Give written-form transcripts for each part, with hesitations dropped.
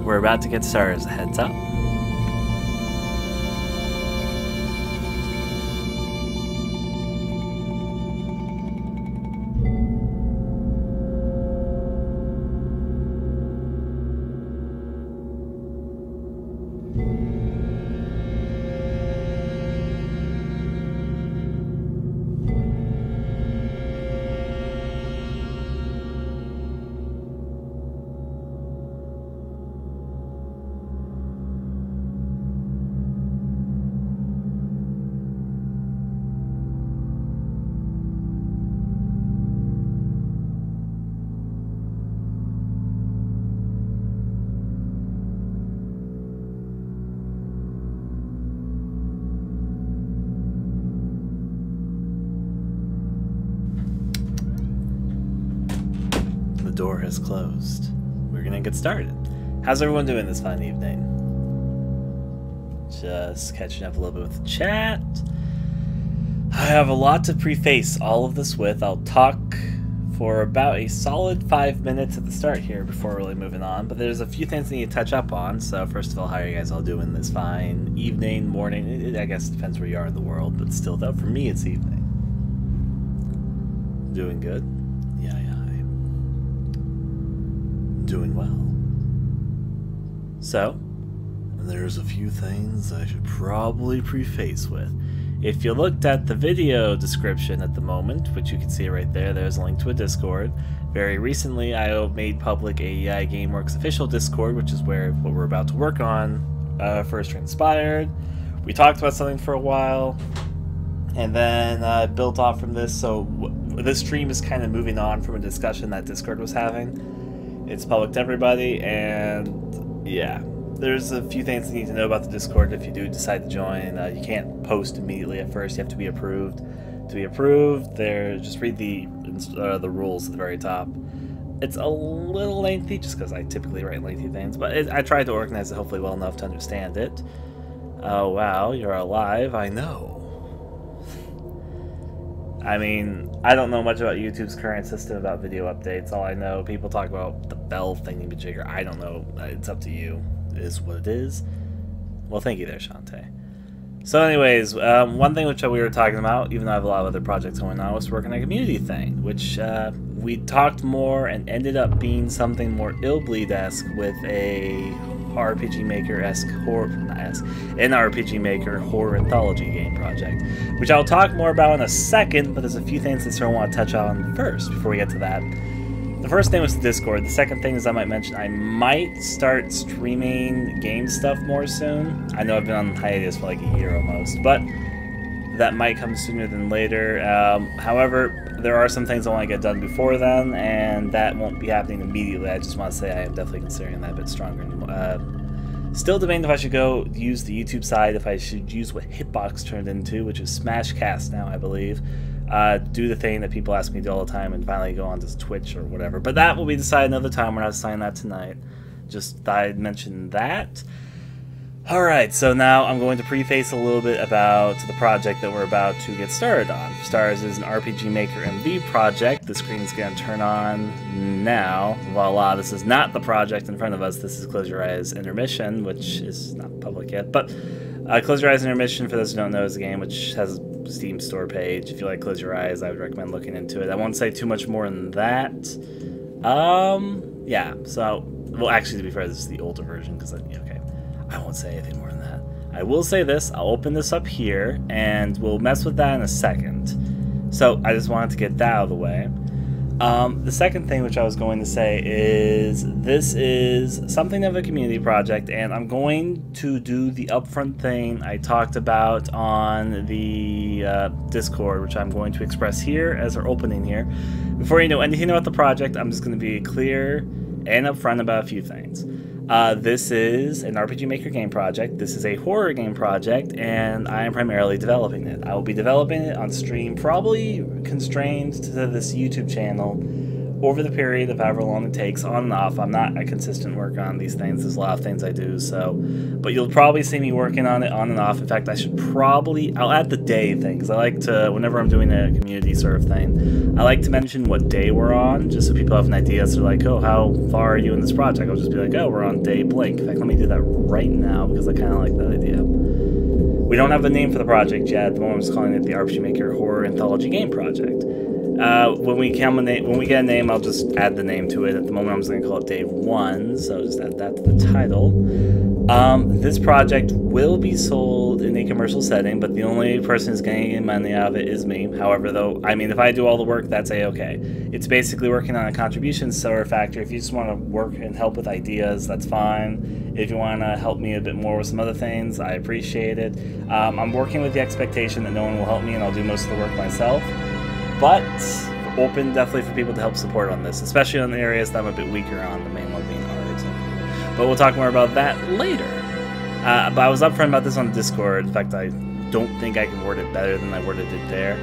We're about to get started as a heads up. The door has closed. We're gonna get started. How's everyone doing this fine evening? Just catching up a little bit with the chat. I have a lot to preface all of this with. I'll talk for about a solid 5 minutes at the start here before really moving on, but there's a few things I need to touch up on. So first of all, how are you guys all doing this fine evening, morning? I guess it depends where you are in the world, but still though, for me it's evening. Doing good? Yeah, I'm doing well. So, there's a few things I should probably preface with. If you looked at the video description at the moment, which you can see right there, there's a link to a Discord. Very recently, I made public a GameWorks official Discord, which is where what we're about to work on first transpired. We talked about something for a while, and then built off from this. So this stream is kind of moving on from a discussion that Discord was having. It's public to everybody, and yeah. There's a few things you need to know about the Discord if you do decide to join. You can't post immediately at first. You have to be approved. To be approved, just read the rules at the very top. It's a little lengthy, just because I typically write lengthy things, but I tried to organize it hopefully well enough to understand it. Oh wow, you're alive. I know. I mean, I don't know much about YouTube's current system about video updates. All I know, people talk about the bell thingy-majigger. I don't know. It's up to you. It is what it is. Well, thank you there, Shantae. So anyways, one thing which we were talking about, even though I have a lot of other projects going on, was working on a community thing, which we talked more and ended up being something more Illbleed-esque with a RPG Maker-esque an RPG Maker horror anthology game project, which I'll talk more about in a second, but there's a few things that I want to touch on first before we get to that. The first thing was the Discord. The second thing is I might mention I might start streaming game stuff more soon. I know I've been on hiatus for like a year almost, but that might come sooner than later. However, there are some things I want to get done before then, and that won't be happening immediately. I just want to say I am definitely considering that a bit stronger. Still debating if I should go use the YouTube side, if I should use what Hitbox turned into, which is Smashcast now, I believe. Do the thing that people ask me to do all the time and finally go on to Twitch or whatever. But that will be decided another time. We're not deciding that tonight. just thought I'd mention that. Alright, so now I'm going to preface a little bit about the project that we're about to get started on. For starters, is an RPG Maker MV project. The screen's going to turn on now. Voila, this is not the project in front of us. This is Close Your Eyes Intermission, which is not public yet. But Close Your Eyes Intermission, for those who don't know, is a game which has a Steam store page. If you like Close Your Eyes, I would recommend looking into it. I won't say too much more than that. Yeah, so, well, actually, to be fair, this is the older version, because, okay. I won't say anything more than that. I will say this, I'll open this up here, and we'll mess with that in a second. So, I just wanted to get that out of the way. The second thing which I was going to say is, this is something of a community project, and I'm going to do the upfront thing I talked about on the Discord, which I'm going to express here as our opening here. Before you know anything about the project, I'm just going to be clear and upfront about a few things. This is an RPG Maker game project. This is a horror game project, and I am primarily developing it. I will be developing it on stream, probably constrained to this YouTube channel over the period of however long it takes, on and off. I'm not a consistent worker on these things. There's a lot of things I do, so... But you'll probably see me working on it on and off. In fact, I should probably... I'll add the day thing, because I like to... Whenever I'm doing a community sort of thing, I like to mention what day we're on, just so people have an idea. So they're like, oh, how far are you in this project? I'll just be like, oh, we're on day blank. In fact, let me do that right now, because I kind of like that idea. We don't have a name for the project yet. At the moment, I'm just calling it the RPG Maker Horror Anthology Game Project. When we get a name, I'll just add the name to it. At the moment, I'm just going to call it Day 1, so I'll just add that to the title. This project will be sold in a commercial setting, but the only person who's going to get money out of it is me. However, though, I mean, if I do all the work, that's a-okay. It's basically working on a contribution sort of factor. If you just want to work and help with ideas, that's fine. If you want to help me a bit more with some other things, I appreciate it. I'm working with the expectation that no one will help me and I'll do most of the work myself. But open definitely for people to help support on this, especially on the areas that I'm a bit weaker on, the main one being art. But we'll talk more about that later. But I was upfront about this on Discord. In fact, I don't think I can word it better than I worded it there.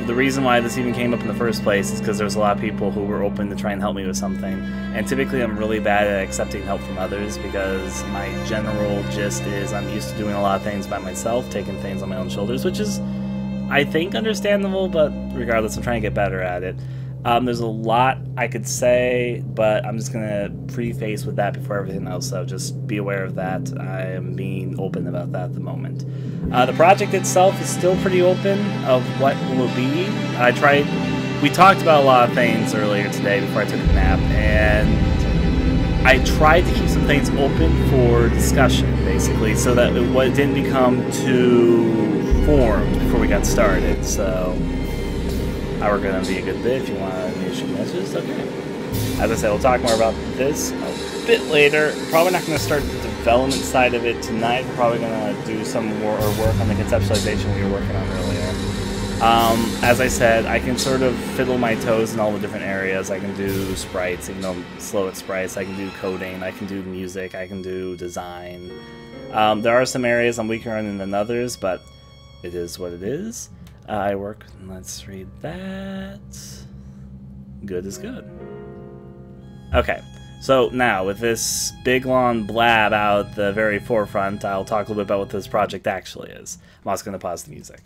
The reason why this even came up in the first place is because there's a lot of people who were open to try and help me with something. And typically I'm really bad at accepting help from others because my general gist is I'm used to doing a lot of things by myself, taking things on my own shoulders, which is, I think, understandable, but regardless, I'm trying to get better at it. There's a lot I could say, but I'm just going to preface with that before everything else, so just be aware of that. I am being open about that at the moment. The project itself is still pretty open of what will be. We talked about a lot of things earlier today before I took a nap, and I tried to keep some things open for discussion, basically, so that it didn't become too formed before we got started. So we're gonna be a good bit. If you want to shoot messages, okay. As I said, we'll talk more about this a bit later. We're probably not going to start the development side of it tonight. We're probably going to do some more work on the conceptualization we were working on earlier. As I said, I can sort of fiddle my toes in all the different areas. I can do sprites, even though I'm slow at sprites. I can do coding, I can do music, I can do design. There are some areas I'm weaker on than others, but it is what it is. I work, let's read that. Good is good. Okay, so now with this big long blab out at the very forefront, I'll talk a little bit about what this project actually is. I'm also going to pause the music.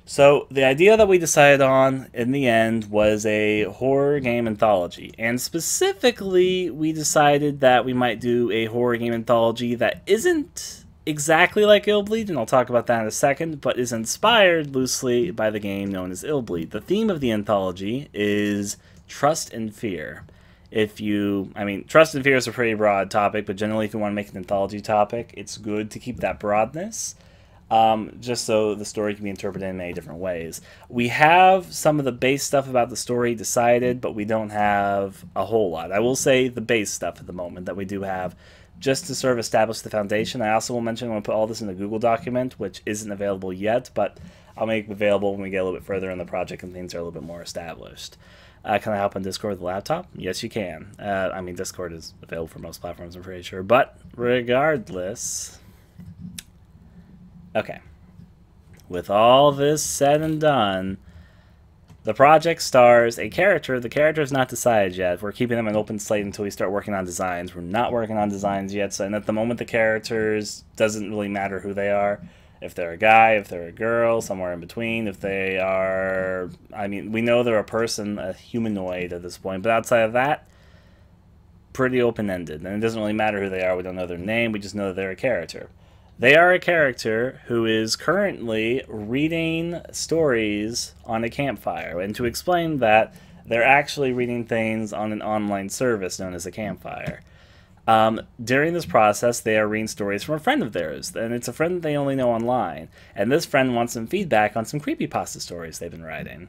So the idea that we decided on in the end was a horror game anthology, and specifically we decided that we might do a horror game anthology that isn't exactly like Illbleed, and I'll talk about that in a second, but is inspired loosely by the game known as Illbleed. The theme of the anthology is trust and fear. Trust and fear is a pretty broad topic, but generally if you want to make an anthology topic, it's good to keep that broadness, just so the story can be interpreted in many different ways. We have some of the base stuff about the story decided, but we don't have a whole lot. I will say the base stuff at the moment that we do have, just to sort of establish the foundation. I also will mention I'm going to put all this in a Google document, which isn't available yet, but I'll make it available when we get a little bit further in the project and things are a little bit more established. Can I hop on Discord with a laptop? Yes, you can. Discord is available for most platforms, I'm pretty sure. But regardless... Okay. With all this said and done, The project stars a character. The character is not decided yet. We're keeping them an open slate until we start working on designs. We're not working on designs yet, so and at the moment the characters doesn't really matter who they are. If they're a guy, if they're a girl, somewhere in between. If they are, I mean, we know they're a person, a humanoid at this point, but outside of that, pretty open-ended. And it doesn't really matter who they are. We don't know their name. We just know that they're a character. They are a character who is currently reading stories on a campfire. And to explain that, they're actually reading things on an online service known as a campfire. During this process, they are reading stories from a friend of theirs, and it's a friend that they only know online. And this friend wants some feedback on some creepypasta stories they've been writing.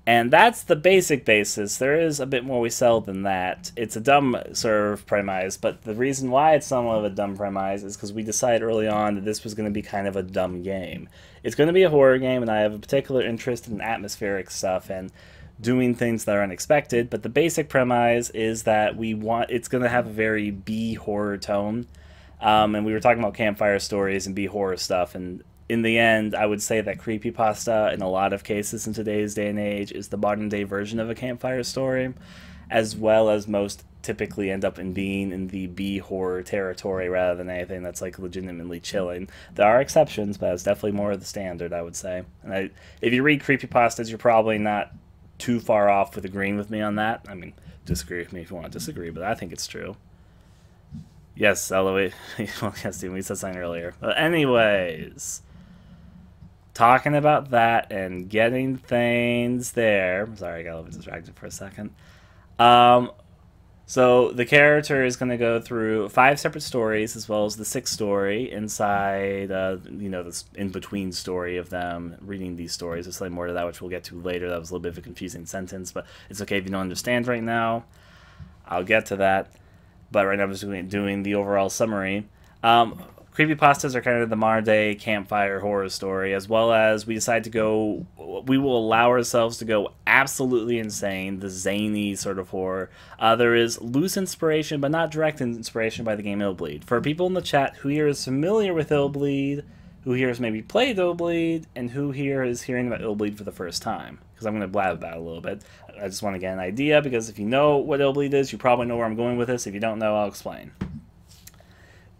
And that's the basic basis. There is a bit more we sell than that. It's a dumb sort of premise, but the reason why it's somewhat of a dumb premise is because we decided early on that this was going to be kind of a dumb game. It's going to be a horror game, and I have a particular interest in atmospheric stuff and doing things that are unexpected, but the basic premise is that it's going to have a very B horror tone. And we were talking about campfire stories and B horror stuff, and in the end, I would say that creepypasta, in a lot of cases in today's day and age, is the modern-day version of a campfire story, as well as most typically end up in being in the B-horror territory rather than anything that's, like, legitimately chilling. There are exceptions, but it's definitely more of the standard, I would say. And if you read creepypastas, you're probably not too far off with agreeing with me on that. I mean, disagree with me if you want to disagree, but I think it's true. Yes, Eloise. Well, yes, we said something earlier. But anyways, talking about that and getting things there. Sorry, I got a little bit distracted for a second. So the character is going to go through 5 separate stories, as well as the 6th story inside, this in-between story of them reading these stories. There's slightly more to that, which we'll get to later. That was a little bit of a confusing sentence, but it's okay if you don't understand right now. I'll get to that. But right now I'm just doing the overall summary. Creepypastas are kind of the modern-day campfire horror story, as well as we will allow ourselves to go absolutely insane, the zany sort of horror. There is loose inspiration, but not direct inspiration by the game Illbleed. For people in the chat who here is familiar with Illbleed, who here has maybe played Illbleed, and who here is hearing about Illbleed for the first time, because I'm going to blab about it a little bit. I just want to get an idea, because if you know what Illbleed is, you probably know where I'm going with this. If you don't know, I'll explain.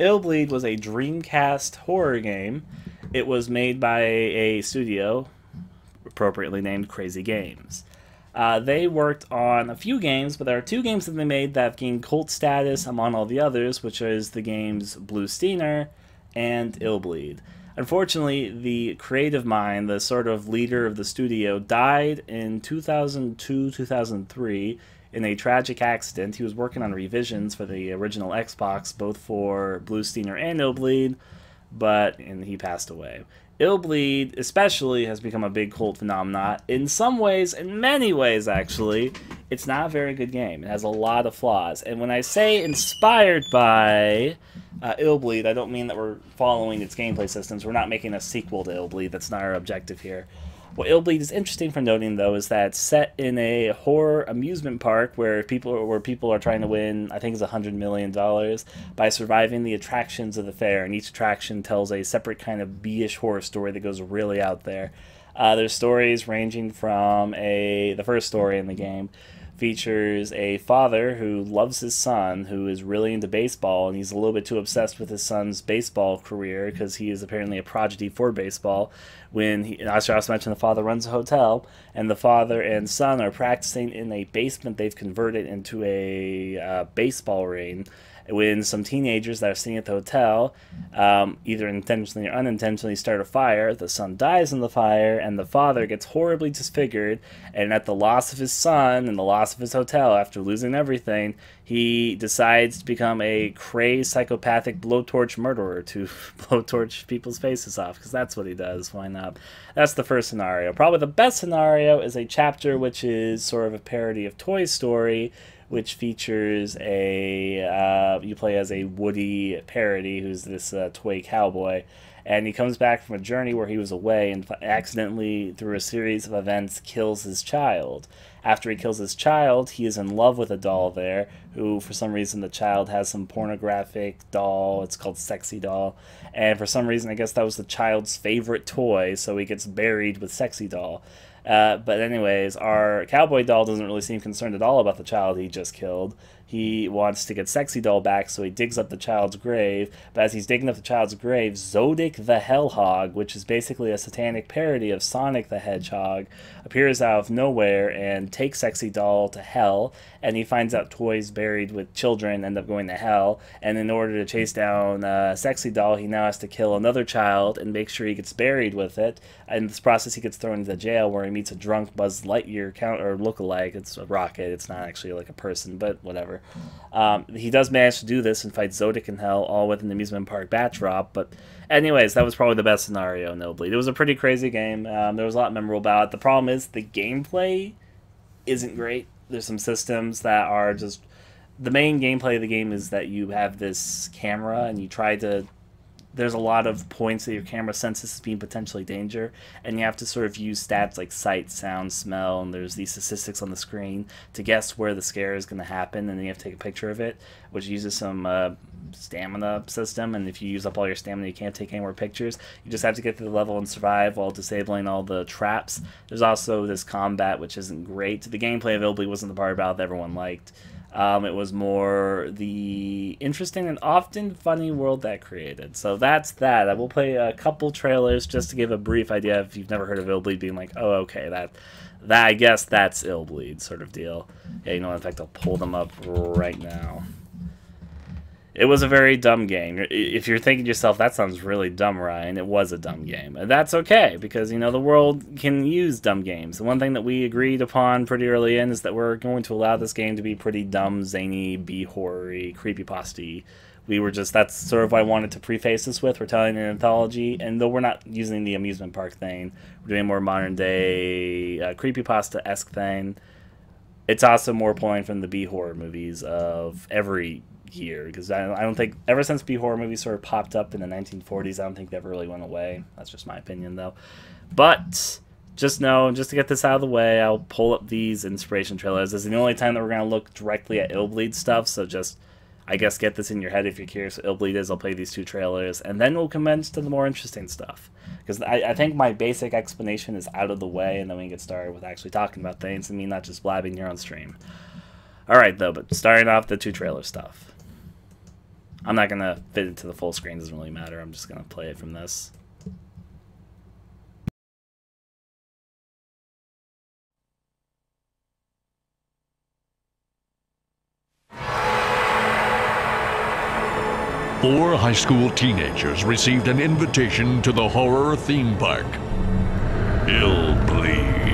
Illbleed was a Dreamcast horror game. It was made by a studio, appropriately named Crazy Games. They worked on a few games, but there are 2 games that they made that have gained cult status among all the others, which is the games Blue Steiner and Illbleed. Unfortunately, the creative mind, the sort of leader of the studio, died in 2002-2003 in a tragic accident. He was working on revisions for the original Xbox, both for Blue Steiner and Illbleed, and he passed away. Illbleed, especially, has become a big cult phenomenon. In some ways, in many ways, actually, it's not a very good game. It has a lot of flaws. And when I say inspired by Illbleed, I don't mean that we're following its gameplay systems. We're not making a sequel to Illbleed. That's not our objective here. What Illbleed is interesting for noting, though, is that it's set in a horror amusement park where people are trying to win, I think it's $100 million, by surviving the attractions of the fair, and each attraction tells a separate kind of B-ish horror story that goes really out there. There's stories ranging from the first story in the game features a father who loves his son, who is really into baseball, and he's a little bit too obsessed with his son's baseball career because he is apparently a prodigy for baseball. I should also mention the father runs a hotel, and the father and son are practicing in a basement they've converted into a baseball ring, when some teenagers that are staying at the hotel, either intentionally or unintentionally, start a fire. The son dies in the fire, and the father gets horribly disfigured, and at the loss of his son and the loss of his hotel, after losing everything, he decides to become a crazed, psychopathic blowtorch murderer to blowtorch people's faces off, because that's what he does. Why not? That's the first scenario. Probably the best scenario is a chapter which is sort of a parody of Toy Story, which features you play as a Woody parody, who's this toy cowboy, and he comes back from a journey where he was away and accidentally, through a series of events, kills his child. After he kills his child, he is in love with a doll there, who, for some reason, the child has some pornographic doll. It's called Sexy Doll. And for some reason, I guess that was the child's favorite toy, so he gets buried with Sexy Doll. But anyways, our cowboy doll doesn't really seem concerned at all about the child he just killed. He wants to get Sexy Doll back, so he digs up the child's grave. But as he's digging up the child's grave, Zodik the Hellhog, which is basically a satanic parody of Sonic the Hedgehog, appears out of nowhere and takes Sexy Doll to hell. And he finds out toys buried with children end up going to hell. And in order to chase down Sexy Doll, he now has to kill another child and make sure he gets buried with it. In this process, he gets thrown into jail where he meets a drunk Buzz Lightyear lookalike. It's a rocket. It's not actually like a person, but whatever. He does manage to do this and fight Zodik in hell, all with an amusement park backdrop. But anyways, that was probably the best scenario, no bleed. It was a pretty crazy game. There was a lot memorable about it. The problem is the gameplay isn't great. There's some systems that are just... The main gameplay of the game is that you have this camera and you try to... There's a lot of points that your camera senses as being potentially danger, and you have to sort of use stats like sight, sound, smell, and there's these statistics on the screen to guess where the scare is going to happen, and then you have to take a picture of it, which uses some stamina system, and if you use up all your stamina, you can't take any more pictures. You just have to get to the level and survive while disabling all the traps. There's also this combat, which isn't great. The gameplay of Illbleed wasn't the part about that everyone liked. It was more the interesting and often funny world that created. So that's that. I will play a couple trailers just to give a brief idea if you've never heard of Illbleed, being like, oh, okay, that I guess that's Illbleed sort of deal. Yeah, you know what, in fact, I'll pull them up right now. It was a very dumb game. If you're thinking to yourself, that sounds really dumb, Ryan, it was a dumb game. And that's okay, because, you know, the world can use dumb games. The one thing that we agreed upon pretty early in is that we're going to allow this game to be pretty dumb, zany, B-horror-y, creepypasta-y. That's sort of what I wanted to preface this with. We're telling an anthology, and though we're not using the amusement park thing, we're doing a more modern-day creepypasta-esque thing. It's also more pulling from the B-horror movies of every year, because I don't think, ever since B-horror movies sort of popped up in the 1940s, I don't think they ever really went away. That's just my opinion, though. But just know, just to get this out of the way, I'll pull up these inspiration trailers. This is the only time that we're going to look directly at Illbleed stuff, so just, I guess, get this in your head if you're curious what Illbleed is. I'll play these two trailers, and then we'll commence to the more interesting stuff. Because I think my basic explanation is out of the way, and then we can get started with actually talking about things, and me not just blabbing here on stream. Alright, though, but starting off the two trailer stuff. I'm not going to fit it to the full screen, doesn't really matter. I'm just going to play it from this. Four high school teenagers received an invitation to the horror theme park. Illbleed.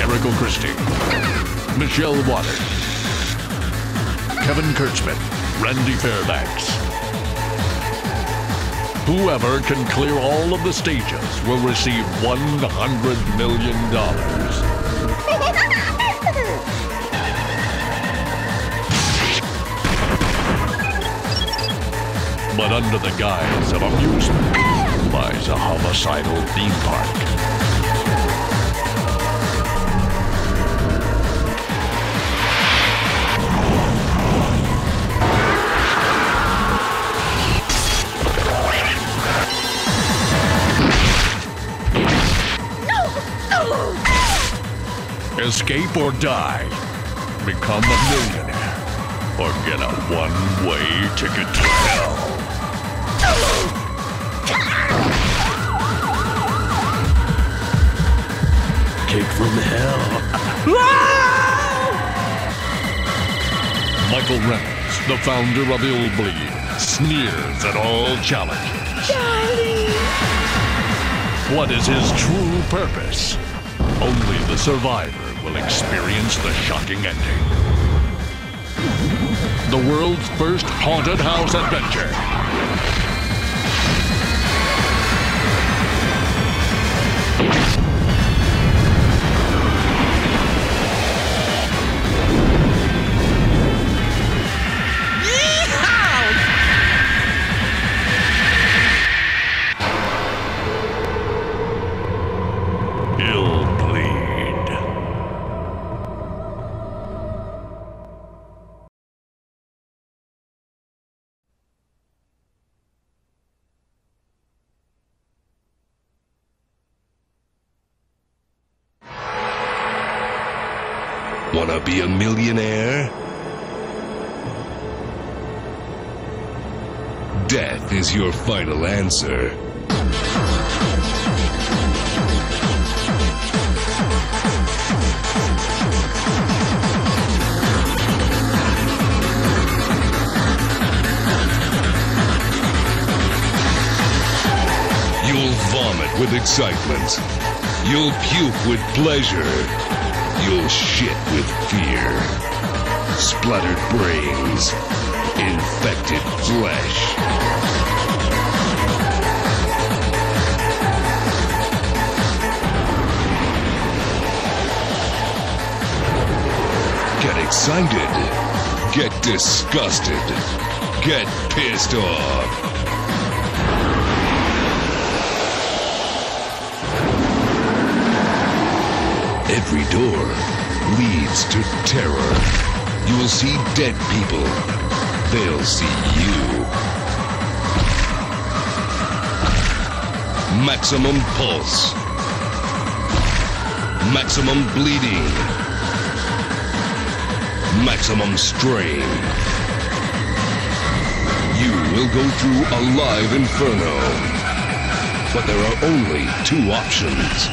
Erica Christie, Michelle Waters, Kevin Kurtzman, Randy Fairbanks. Whoever can clear all of the stages will receive $100 million. But under the guise of amusement lies a homicidal theme park. Escape or die. Become a millionaire. Or get a one-way ticket to hell. Cake from hell. Michael Reynolds, the founder of Illbleed, sneers at all challenges. Daddy! What is his true purpose? Only the survivor will experience the shocking ending. The world's first haunted house adventure. Wanna be a millionaire? Death is your final answer. You'll vomit with excitement. You'll puke with pleasure. You'll shit with fear. Splattered brains. Infected flesh. Get excited. Get disgusted. Get pissed off. Every door leads to terror. You will see dead people. They'll see you. Maximum pulse. Maximum bleeding. Maximum strain. You will go through a live inferno. But there are only two options.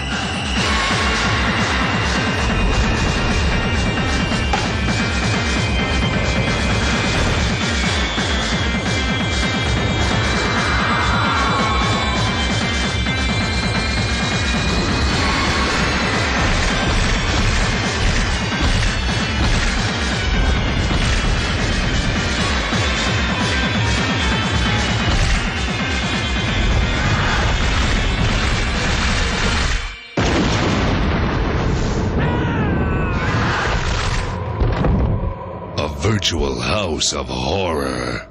Virtual house of horror.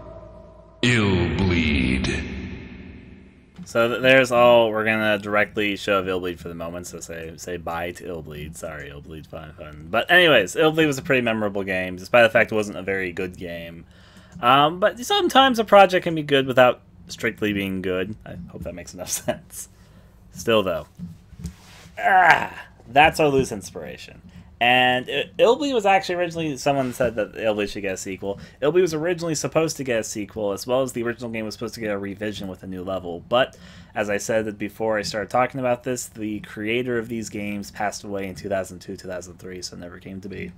Illbleed. So there's all. We're gonna directly show Illbleed for the moment. So say bye to Illbleed. Sorry, Illbleed's fun. But anyways, Illbleed was a pretty memorable game, despite the fact it wasn't a very good game. But sometimes a project can be good without strictly being good. I hope that makes enough sense. Still though, that's our loose inspiration. And Illbleed was actually originally, someone said that Illbleed should get a sequel. Illbleed was originally supposed to get a sequel, as well as the original game was supposed to get a revision with a new level. But, as I said before I started talking about this, the creator of these games passed away in 2002, 2003, so it never came to be.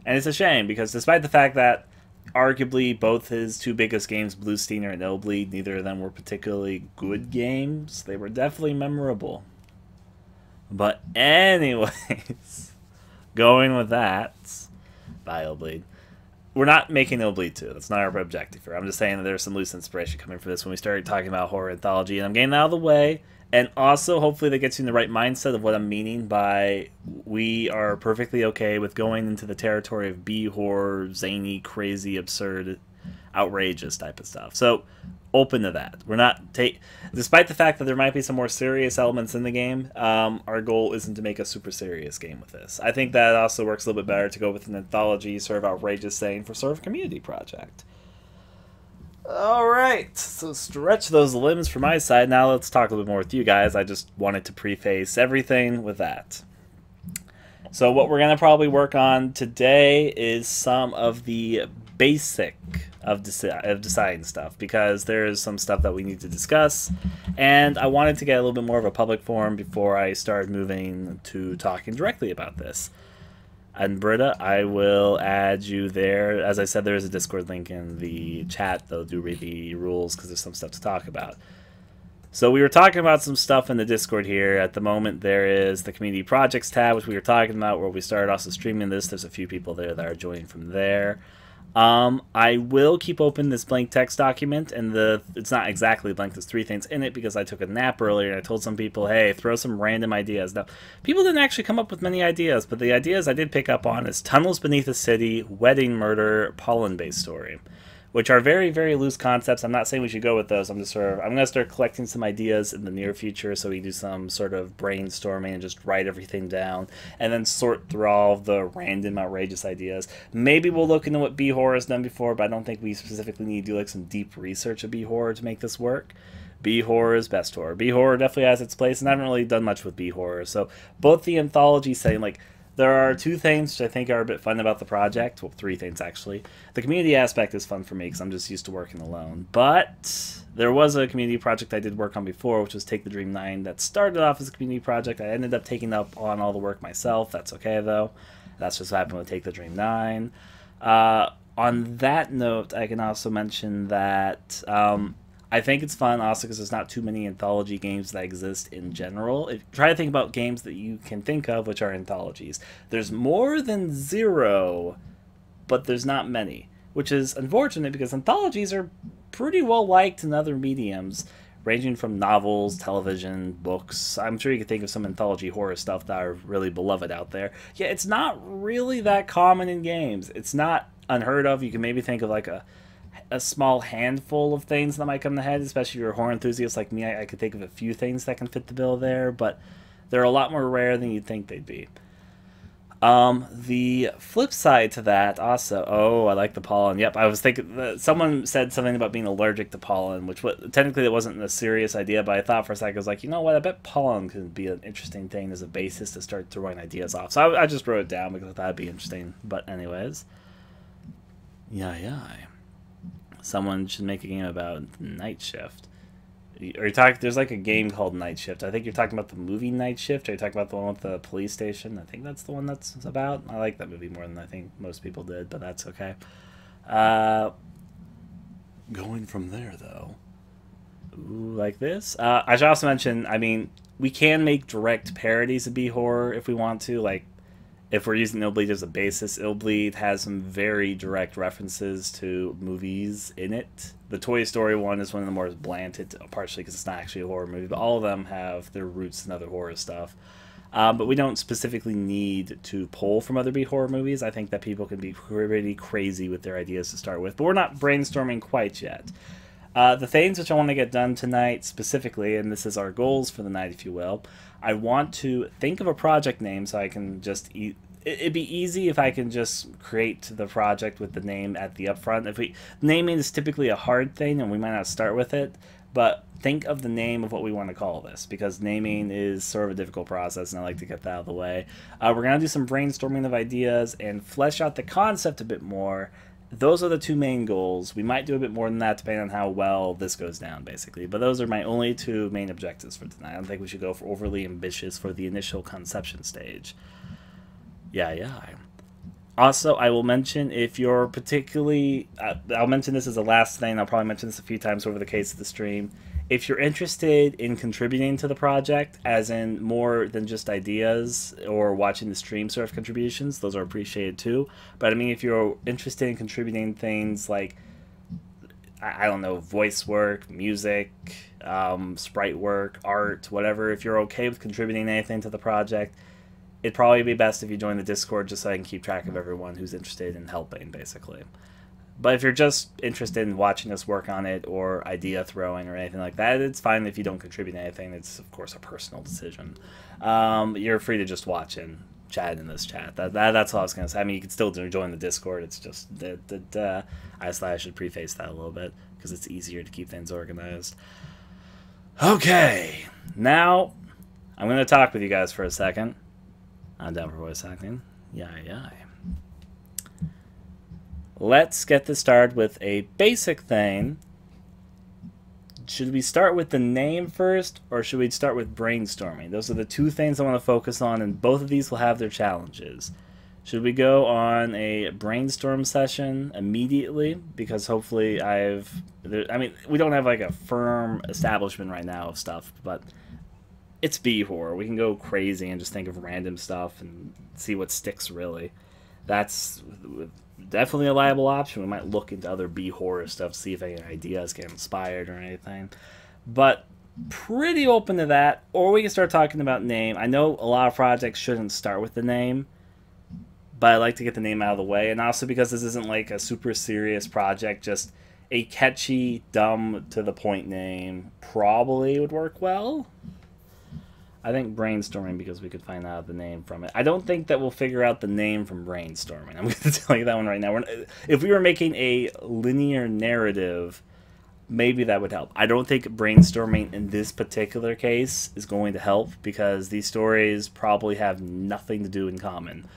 And it's a shame, because despite the fact that arguably both his two biggest games, Blue Steiner and Illbleed, neither of them were particularly good games, they were definitely memorable. But anyways... Going with that, by Illbleed. We're not making Illbleed 2. That's not our objective here. I'm just saying that there's some loose inspiration coming from this when we started talking about horror anthology. And I'm getting out of the way. And also, hopefully that gets you in the right mindset of what I'm meaning by we are perfectly okay with going into the territory of B-horror, zany, crazy, absurd, outrageous type of stuff. So, open to that. We're not despite the fact that there might be some more serious elements in the game, our goal isn't to make a super serious game with this. I think that also works a little bit better to go with an anthology, sort of outrageous thing for sort of a community project. Alright, so stretch those limbs from my side. Now let's talk a little bit more with you guys. I just wanted to preface everything with that. So what we're going to probably work on today is some of the basic of deciding stuff, because there's some stuff that we need to discuss, and I wanted to get a little bit more of a public forum before I started moving to talking directly about this. And Britta, I will add you there. As I said, there is a Discord link in the chat, though do read the rules because there's some stuff to talk about. So we were talking about some stuff in the Discord here. At the moment, there is the Community Projects tab, which we were talking about, where we started also streaming this. There's a few people there that are joining from there. I will keep open this blank text document, and it's not exactly blank, there's 3 things in it because I took a nap earlier and I told some people, hey, throw some random ideas. Now, people didn't actually come up with many ideas, but the ideas I did pick up on is Tunnels Beneath the City, Wedding Murder, Pollen-based story, which are very, very loose concepts. I'm not saying we should go with those. I'm going to start collecting some ideas in the near future so we do some sort of brainstorming and just write everything down and then sort through all of the random, outrageous ideas. Maybe we'll look into what B-horror has done before, but I don't think we specifically need to do like some deep research of B-horror to make this work. B-horror is best horror. B-horror definitely has its place, and I haven't really done much with B-horror. So both the anthology setting, like There are two things which I think are a bit fun about the project. Well, three things, actually. The community aspect is fun for me because I'm just used to working alone. But there was a community project I did work on before, which was Take the Dream 9, that started off as a community project. I ended up taking up on all the work myself. That's okay, though. That's just what happened with Take the Dream 9. On that note, I can also mention that I think it's fun also because there's not too many anthology games that exist in general. Try to think about games that you can think of which are anthologies. There's more than 0, but there's not many, which is unfortunate because anthologies are pretty well liked in other mediums, ranging from novels, television, books. I'm sure you can think of some anthology horror stuff that are really beloved out there. Yeah, it's not really that common in games. It's not unheard of. You can maybe think of like a small handful of things that might come to head, especially if you're a horror enthusiast like me. I could think of a few things that can fit the bill there, but they're a lot more rare than you'd think they'd be. The flip side to that also, I like the pollen. Yep, I was thinking, someone said something about being allergic to pollen, which technically that wasn't a serious idea, but I thought for a second, I was like, you know what, I bet pollen could be an interesting thing as a basis to start throwing ideas off. So I just wrote it down because I thought it'd be interesting. But anyways, yeah. Someone should make a game about Night Shift. Are you talking? There's like a game called Night Shift. I think you're talking about the movie Night Shift. Are you talking about the one with the police station? I think that's the one that's about. I like that movie more than I think most people did, but that's okay. Going from there, though. Ooh, like this. I should also mention, I mean, we can make direct parodies of B-horror if we want to. Like, if we're using Illbleed as a basis, Illbleed has some very direct references to movies in it. The Toy Story one is one of the more bland, partially because it's not actually a horror movie, but all of them have their roots in other horror stuff. But we don't specifically need to pull from other B-horror movies. I think that people can be pretty crazy with their ideas to start with, but we're not brainstorming quite yet. The things which I want to get done tonight specifically, and this is our goals for the night, if you will, I want to think of a project name so I can just it'd be easy if I can just create the project with the name at the upfront. Naming is typically a hard thing and we might not start with it, but think of the name of what we want to call this, because naming is sort of a difficult process and I like to get that out of the way. We're going to do some brainstorming of ideas and flesh out the concept a bit more. Those are the two main goals. We might do a bit more than that depending on how well this goes down, basically. But those are my only two main objectives for tonight. I don't think we should go for overly ambitious for the initial conception stage. Yeah. Also, I will mention, if you're particularly... I'll mention this as the last thing. I'll probably mention this a few times over the case of the stream. If you're interested in contributing to the project, as in more than just ideas or watching the stream sort of contributions, those are appreciated too. But I mean, if you're interested in contributing things like, I don't know, voice work, music, sprite work, art, whatever, if you're okay with contributing anything to the project, it'd probably be best if you join the Discord just so I can keep track of everyone who's interested in helping, basically. But if you're just interested in watching us work on it or idea throwing or anything like that, it's fine if you don't contribute anything. It's, of course, a personal decision. You're free to just watch and chat in this chat. That's all I was going to say. I mean, you can still join the Discord. It's just that I just thought I should preface that a little bit because it's easier to keep things organized. Okay. Now, I'm going to talk with you guys for a second. I'm down for voice acting. Yeah. Let's get this started with a basic thing. Should we start with the name first, or should we start with brainstorming? Those are the two things I want to focus on, and both of these will have their challenges. Should we go on a brainstorm session immediately? Because hopefully I mean, we don't have like a firm establishment right now of stuff, but it's B-horror. We can go crazy and just think of random stuff and see what sticks, really. That's definitely a liable option. We might look into other B-horror stuff, see if any ideas get inspired or anything. But pretty open to that. Or we can start talking about name. I know a lot of projects shouldn't start with the name, but I like to get the name out of the way. And also because this isn't like a super serious project, just a catchy, dumb, to-the-point name probably would work well. I think brainstorming, because we could find out the name from it. I don't think that we'll figure out the name from brainstorming. I'm going to tell you that one right now. If we were making a linear narrative, maybe that would help. I don't think brainstorming in this particular case is going to help because these stories probably have nothing to do in common.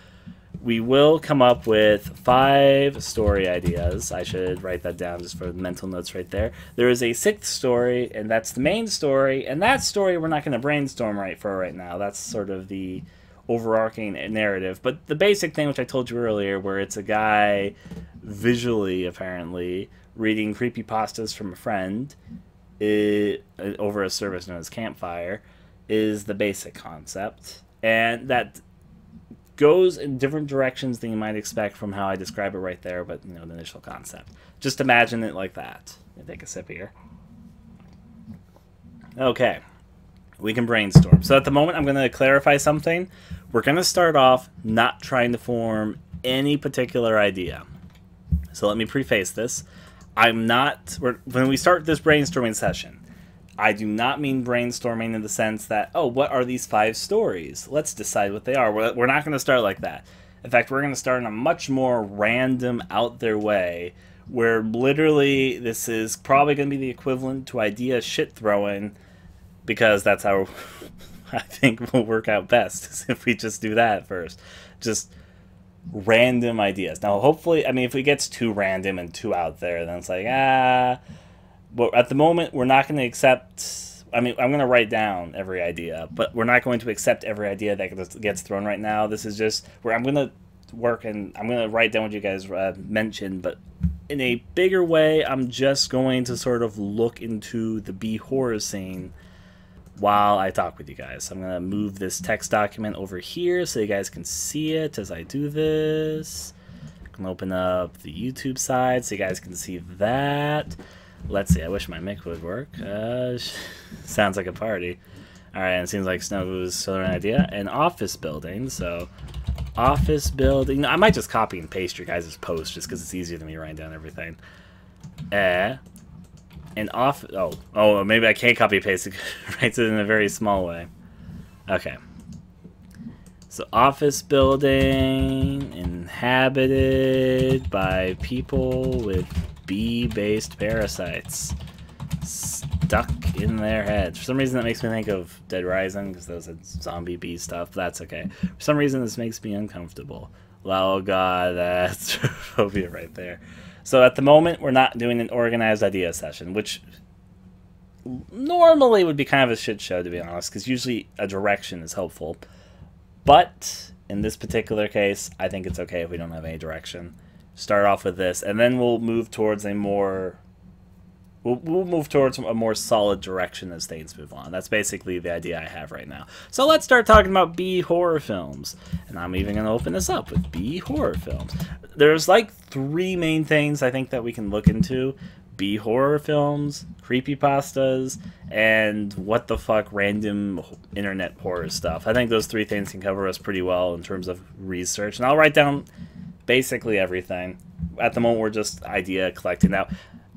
We will come up with 5 story ideas. I should write that down just for the mental notes right there. There is a 6th story, and that's the main story. And that story we're not going to brainstorm right now. That's sort of the overarching narrative. But the basic thing, which I told you earlier, where it's a guy visually, apparently, reading creepypastas from a friend over a service known as Campfire, is the basic concept. And that goes in different directions than you might expect from how I describe it right there, but, you know, the initial concept. Just imagine it like that. Let me take a sip here. Okay. We can brainstorm. So at the moment, I'm going to clarify something. We're going to start off not trying to form any particular idea. So let me preface this. When we start this brainstorming session, I do not mean brainstorming in the sense that, oh, what are these 5 stories? Let's decide what they are. We're not going to start like that. In fact, we're going to start in a much more random, out there way, where literally this is probably going to be the equivalent to idea shit throwing, because that's how I think will work out best, is if we just do that first. Just random ideas. Now, hopefully, I mean, if it gets too random and too out there, then it's like, but at the moment, we're not going to accept, I mean, I'm going to write down every idea, but we're not going to accept every idea that gets thrown right now. This is just where I'm going to work, and I'm going to write down what you guys mentioned, but in a bigger way, I'm just going to sort of look into the B horror scene while I talk with you guys. So I'm going to move this text document over here so you guys can see it as I do this. I can open up the YouTube side so you guys can see that. Let's see, I wish my mic would work. Sounds like a party. Alright, and it seems like Snow's still an idea. An office building, so office building. I might just copy and paste your guys' post just because it's easier than me writing down everything. Oh, maybe I can't copy paste it. Writes it in a very small way. Okay. So office building inhabited by people with bee-based parasites stuck in their heads. For some reason that makes me think of Dead Rising, because those had zombie bee stuff. That's okay. For some reason this makes me uncomfortable. Oh god, that's phobia right there. So at the moment, we're not doing an organized idea session, which normally would be kind of a shit show, to be honest, because usually a direction is helpful. But in this particular case, I think it's okay if we don't have any direction. Start off with this, and then we'll move towards a more... We'll move towards a more solid direction as things move on. That's basically the idea I have right now. So let's start talking about B horror films. And I'm even going to open this up with B horror films. There's like 3 main things I think that we can look into. B horror films, creepypastas, and what the fuck random internet horror stuff. I think those 3 things can cover us pretty well in terms of research. And I'll write down basically everything. At the moment, we're just idea collecting. Now,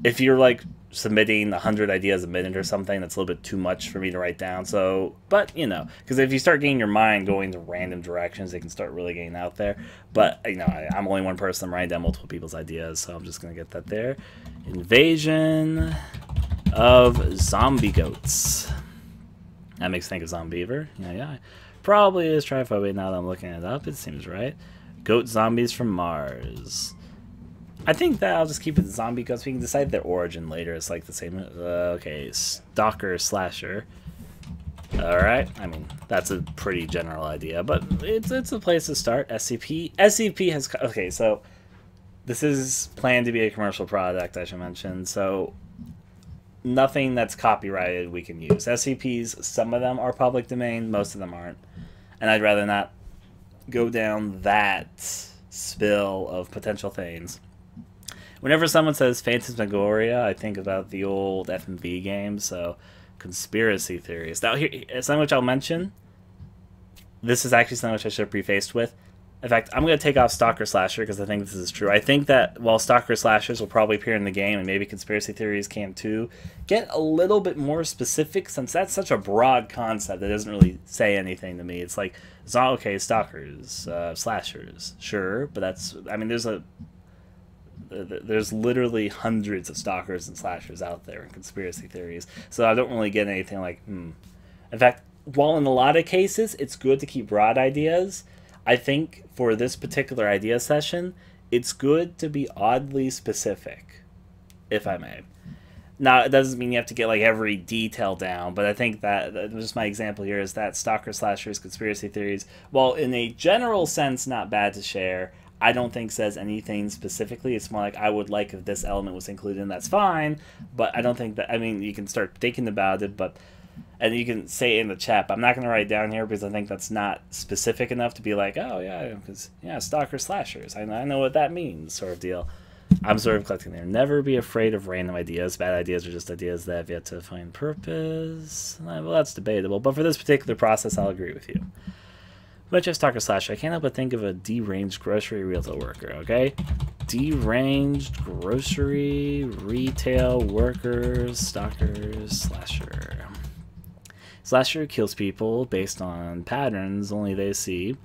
if you're like submitting 100 ideas a minute or something, that's a little bit too much for me to write down. So, but you know, because if you start getting your mind going to random directions, it can start really getting out there. But you know, I'm only one person. I'm writing down multiple people's ideas, so I'm just gonna get that there. Invasion of zombie goats. That makes me think of Zombeaver. Yeah. Probably is tryphobic now that I'm looking it up. It seems right. Goat zombies from Mars. I think that I'll just keep it zombie goats. We can decide their origin later. It's like the same. Okay, stalker slasher. All right. I mean, that's a pretty general idea, but it's a place to start. SCP. SCP has. Okay, so this is planned to be a commercial product, I should mention. So nothing that's copyrighted we can use. SCPs. Some of them are public domain. Most of them aren't, and I'd rather not go down that spill of potential things. Whenever someone says Phantasmagoria, I think about the old F&V games, so conspiracy theories. Now, here, something which I'll mention, this is actually something which I should have prefaced with. In fact, I'm going to take off Stalker Slasher because I think this is true. I think that while Stalker Slashers will probably appear in the game, and maybe conspiracy theories can too, get a little bit more specific, since that's such a broad concept that doesn't really say anything to me. It's like, it's not okay, Stalkers, Slashers, sure, but that's, I mean, there's a There's literally hundreds of stalkers and slashers out there and conspiracy theories. So I don't really get anything like, In fact, while in a lot of cases it's good to keep broad ideas, I think for this particular idea session, it's good to be oddly specific, if I may. Now, it doesn't mean you have to get like every detail down, but I think that just my example here is that stalker slashers, conspiracy theories, while in a general sense not bad to share, I don't think says anything specifically. It's more like, I would like if this element was included, and that's fine, but I don't think that, I mean, you can start thinking about it, but, and you can say it in the chat, but I'm not going to write it down here because I think that's not specific enough to be like, oh yeah, because, yeah, stalker slashers, I know what that means, sort of deal. I'm sort of collecting there. Never be afraid of random ideas. Bad ideas are just ideas that have yet to find purpose. Well, that's debatable, but for this particular process, I'll agree with you. But just stalker slasher, I can't help but think of a deranged grocery retail worker, okay? Deranged grocery retail workers, stalkers, slasher. Slasher kills people based on patterns only they see.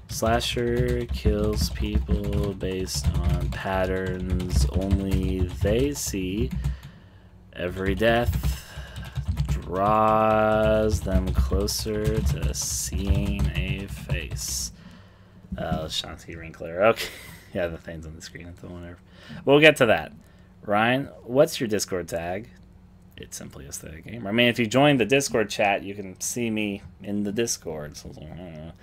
Slasher kills people based on patterns only they see. Every death draws them closer to seeing a face. Shanti Wrinkler. Okay. Yeah, the thing's on the screen at the moment. We'll get to that. Ryan, what's your Discord tag? It's simply Aesthetic Gamer. I mean, if you join the Discord chat, you can see me in the Discord. So, I don't know.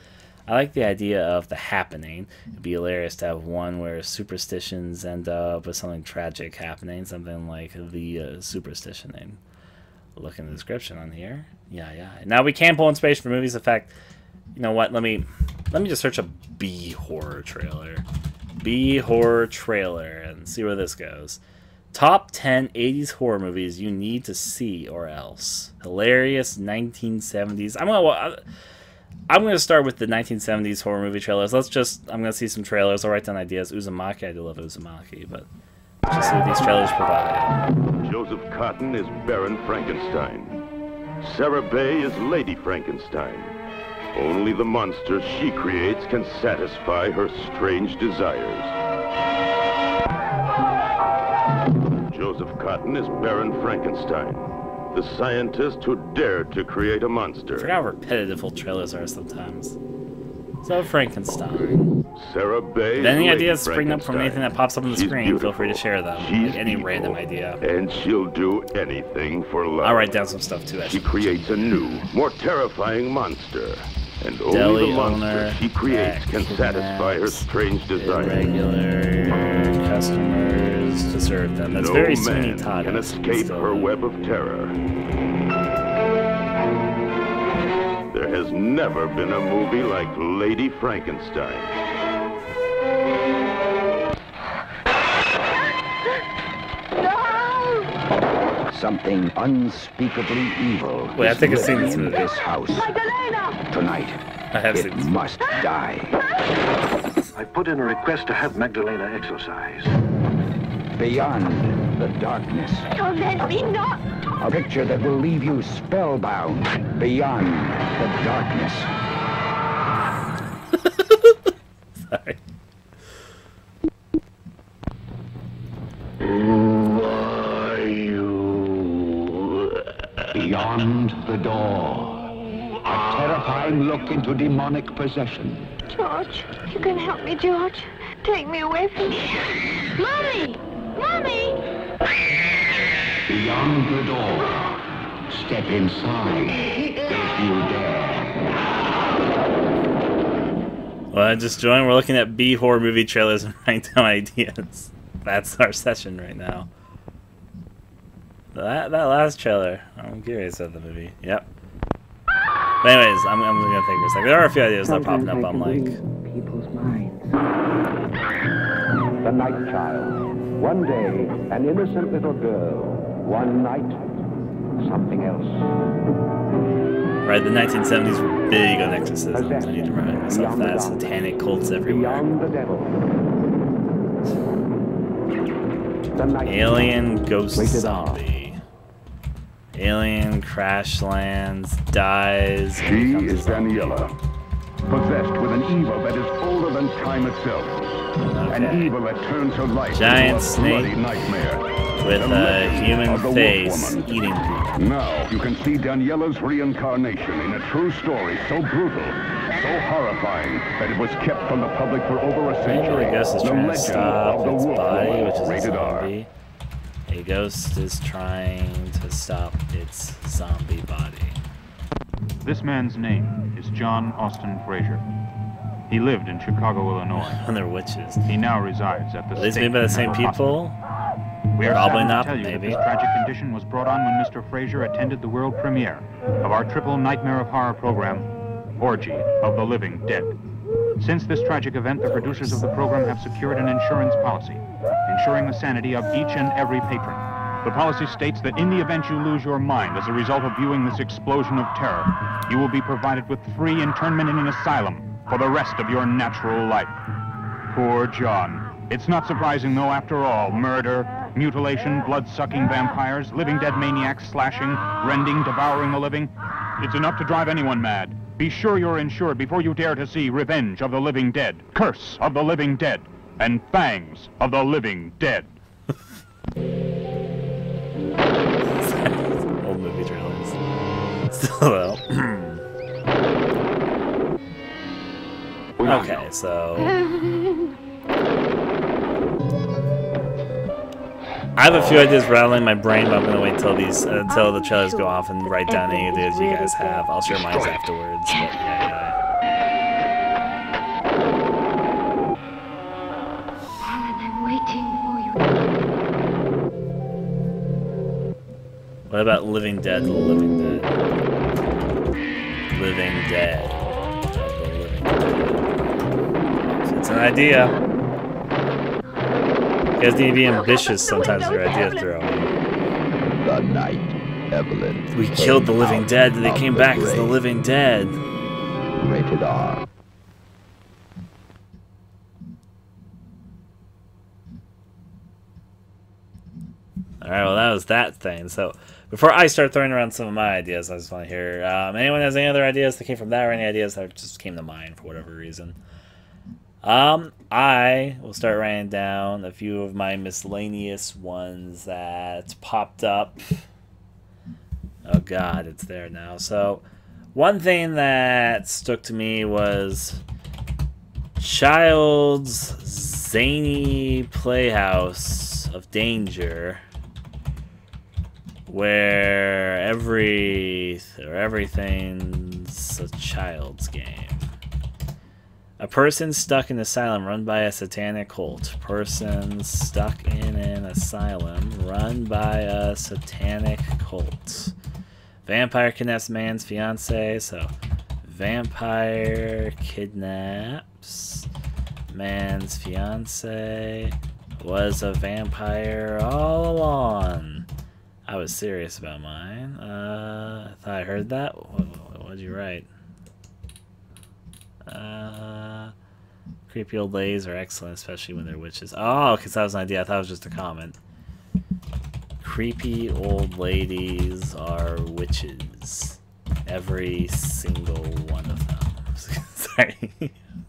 I like the idea of the happening. It'd be hilarious to have one where superstitions end up with something tragic happening, something like the superstition name. Look in the description on here. Yeah. Now we can pull inspiration for movies. In fact, you know what? Let me just search a B horror trailer. B horror trailer and see where this goes. Top 10 80s horror movies you need to see or else. Hilarious 1970s. I'm gonna start with the 1970s horror movie trailers. I'm gonna see some trailers. I'll write down ideas. Uzumaki, I do love Uzumaki, but let's just see what these trailers provide. Joseph Cotton is Baron Frankenstein. Sarah Bay is Lady Frankenstein. Only the monster she creates can satisfy her strange desires. Joseph Cotton is Baron Frankenstein, the scientist who dared to create a monster. I forgot how repetitive old trailers are sometimes. So Frankenstein. Sarah Bay. If any ideas spring up from anything that pops up on the screen, feel free to share them. Like any random idea. And she'll do anything for love. I'll write down some stuff too. She creates a new, more terrifying monster. And only Deli the monster she creates can satisfy her strange desires. Regular customers deserve them. That's very Sweeney Todd. No man can escape her web of terror. There has never been a movie like Lady Frankenstein. No! Something unspeakably evil. Wait, I think I've seen this movie. This house. Tonight, I have it seen this must die. I put in a request to have Magdalena exorcised. Beyond the darkness. Oh, let me not! A picture that will leave you spellbound. Beyond the darkness. Sorry. Who are you? Beyond the door. A terrifying look into demonic possession. George, you can help me, George. Take me away from here. Mommy! Mommy! Beyond the door. Step inside if you dare. Well, I just joined. We're looking at B horror movie trailers and writing down ideas. That's our session right now. That last trailer, I'm curious about the movie. Yep. But anyways, I'm gonna think for a second. There are a few ideas that are popping up. I'm like, people's minds. The Night Child. One day, an innocent little girl. One night, something else. right, the 1970s were big on exorcisms. I need to remind myself that. Satanic cults everywhere. Beyond the devil. Alien ghost zombie. Alien crash lands, dies. She is Daniela, possessed with an evil that is older than time itself. Okay. An evil that turns her life Giant into a bloody snake nightmare. with The a legend human of the face Wolf Woman. eating people. Now you can see Daniela's reincarnation in a true story so brutal, so horrifying, that it was kept from the public for over a century. Maybe the ghost is trying to stop its body, Woman, which is a rated R. zombie. A ghost is trying to stop its zombie body. This man's name is John Austin Fraser. He lived in Chicago, Illinois. And they're witches. He now resides at the Are these State made by the same Mental people? Hospital. We are Probably saddened not, to tell you maybe. that this tragic condition was brought on when Mr. Fraser attended the world premiere of our triple Nightmare of Horror program, Orgy of the Living Dead. Since this tragic event, the producers of the program have secured an insurance policy, ensuring the sanity of each and every patron. The policy states that in the event you lose your mind as a result of viewing this explosion of terror, you will be provided with free internment in an asylum for the rest of your natural life. Poor John. It's not surprising, though, after all, murder, mutilation, blood-sucking vampires, living dead maniacs, slashing, rending, devouring the living. It's enough to drive anyone mad. Be sure you're insured before you dare to see Revenge of the Living Dead, Curse of the Living Dead, and Fangs of the Living Dead. Old movie trailers. Still though. Okay, so I have a few ideas rattling my brain, but I'm gonna wait till until the trailers go off and write down any ideas you guys have. I'll share mine afterwards. But yeah. I'm waiting for you. What about Living Dead? The Living Dead. Living Dead. The Living Dead. It's an idea. You guys need to be ambitious sometimes with your idea throwing. The night Evelyn. We killed the Living Dead, and they came back as the Living Dead. Rated R. Alright, well that was that thing. So before I start throwing around some of my ideas, I just want to hear anyone has any other ideas that came from that, or any ideas that just came to mind for whatever reason. I will start writing down a few of my miscellaneous ones that popped up. Oh god, it's there now. So one thing that stuck to me was Child's zany playhouse of danger, where everything's a child's game. A person stuck in an asylum run by a satanic cult. Person stuck in an asylum run by a satanic cult. Vampire kidnaps man's fiance, so vampire kidnaps man's fiance, was a vampire all along. I was serious about mine. I thought I heard that. What'd you write? Creepy old ladies are excellent, especially when they're witches. Oh, because that was an idea. I thought it was just a comment. Creepy old ladies are witches. Every single one of them. Sorry.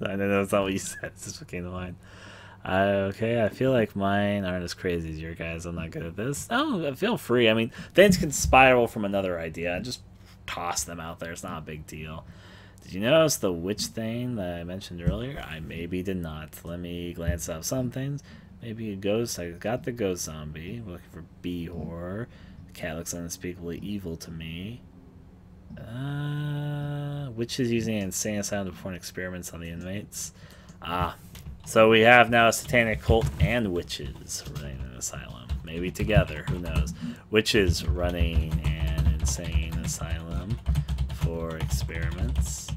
I know that's not what you said. It's just what came to mind. Okay, I feel like mine aren't as crazy as your guys. I'm not good at this. Oh, feel free. I mean, things can spiral from another idea. Just toss them out there. It's not a big deal. Did you notice the witch thing that I mentioned earlier? I maybe did not. Let me glance up some things. Maybe a ghost. I got the ghost zombie. We're looking for B horror. The cat looks unspeakably evil to me. Witches using an insane asylum to perform experiments on the inmates. So we have now a satanic cult and witches running an asylum. Maybe together, who knows. Witches running an insane asylum for experiments.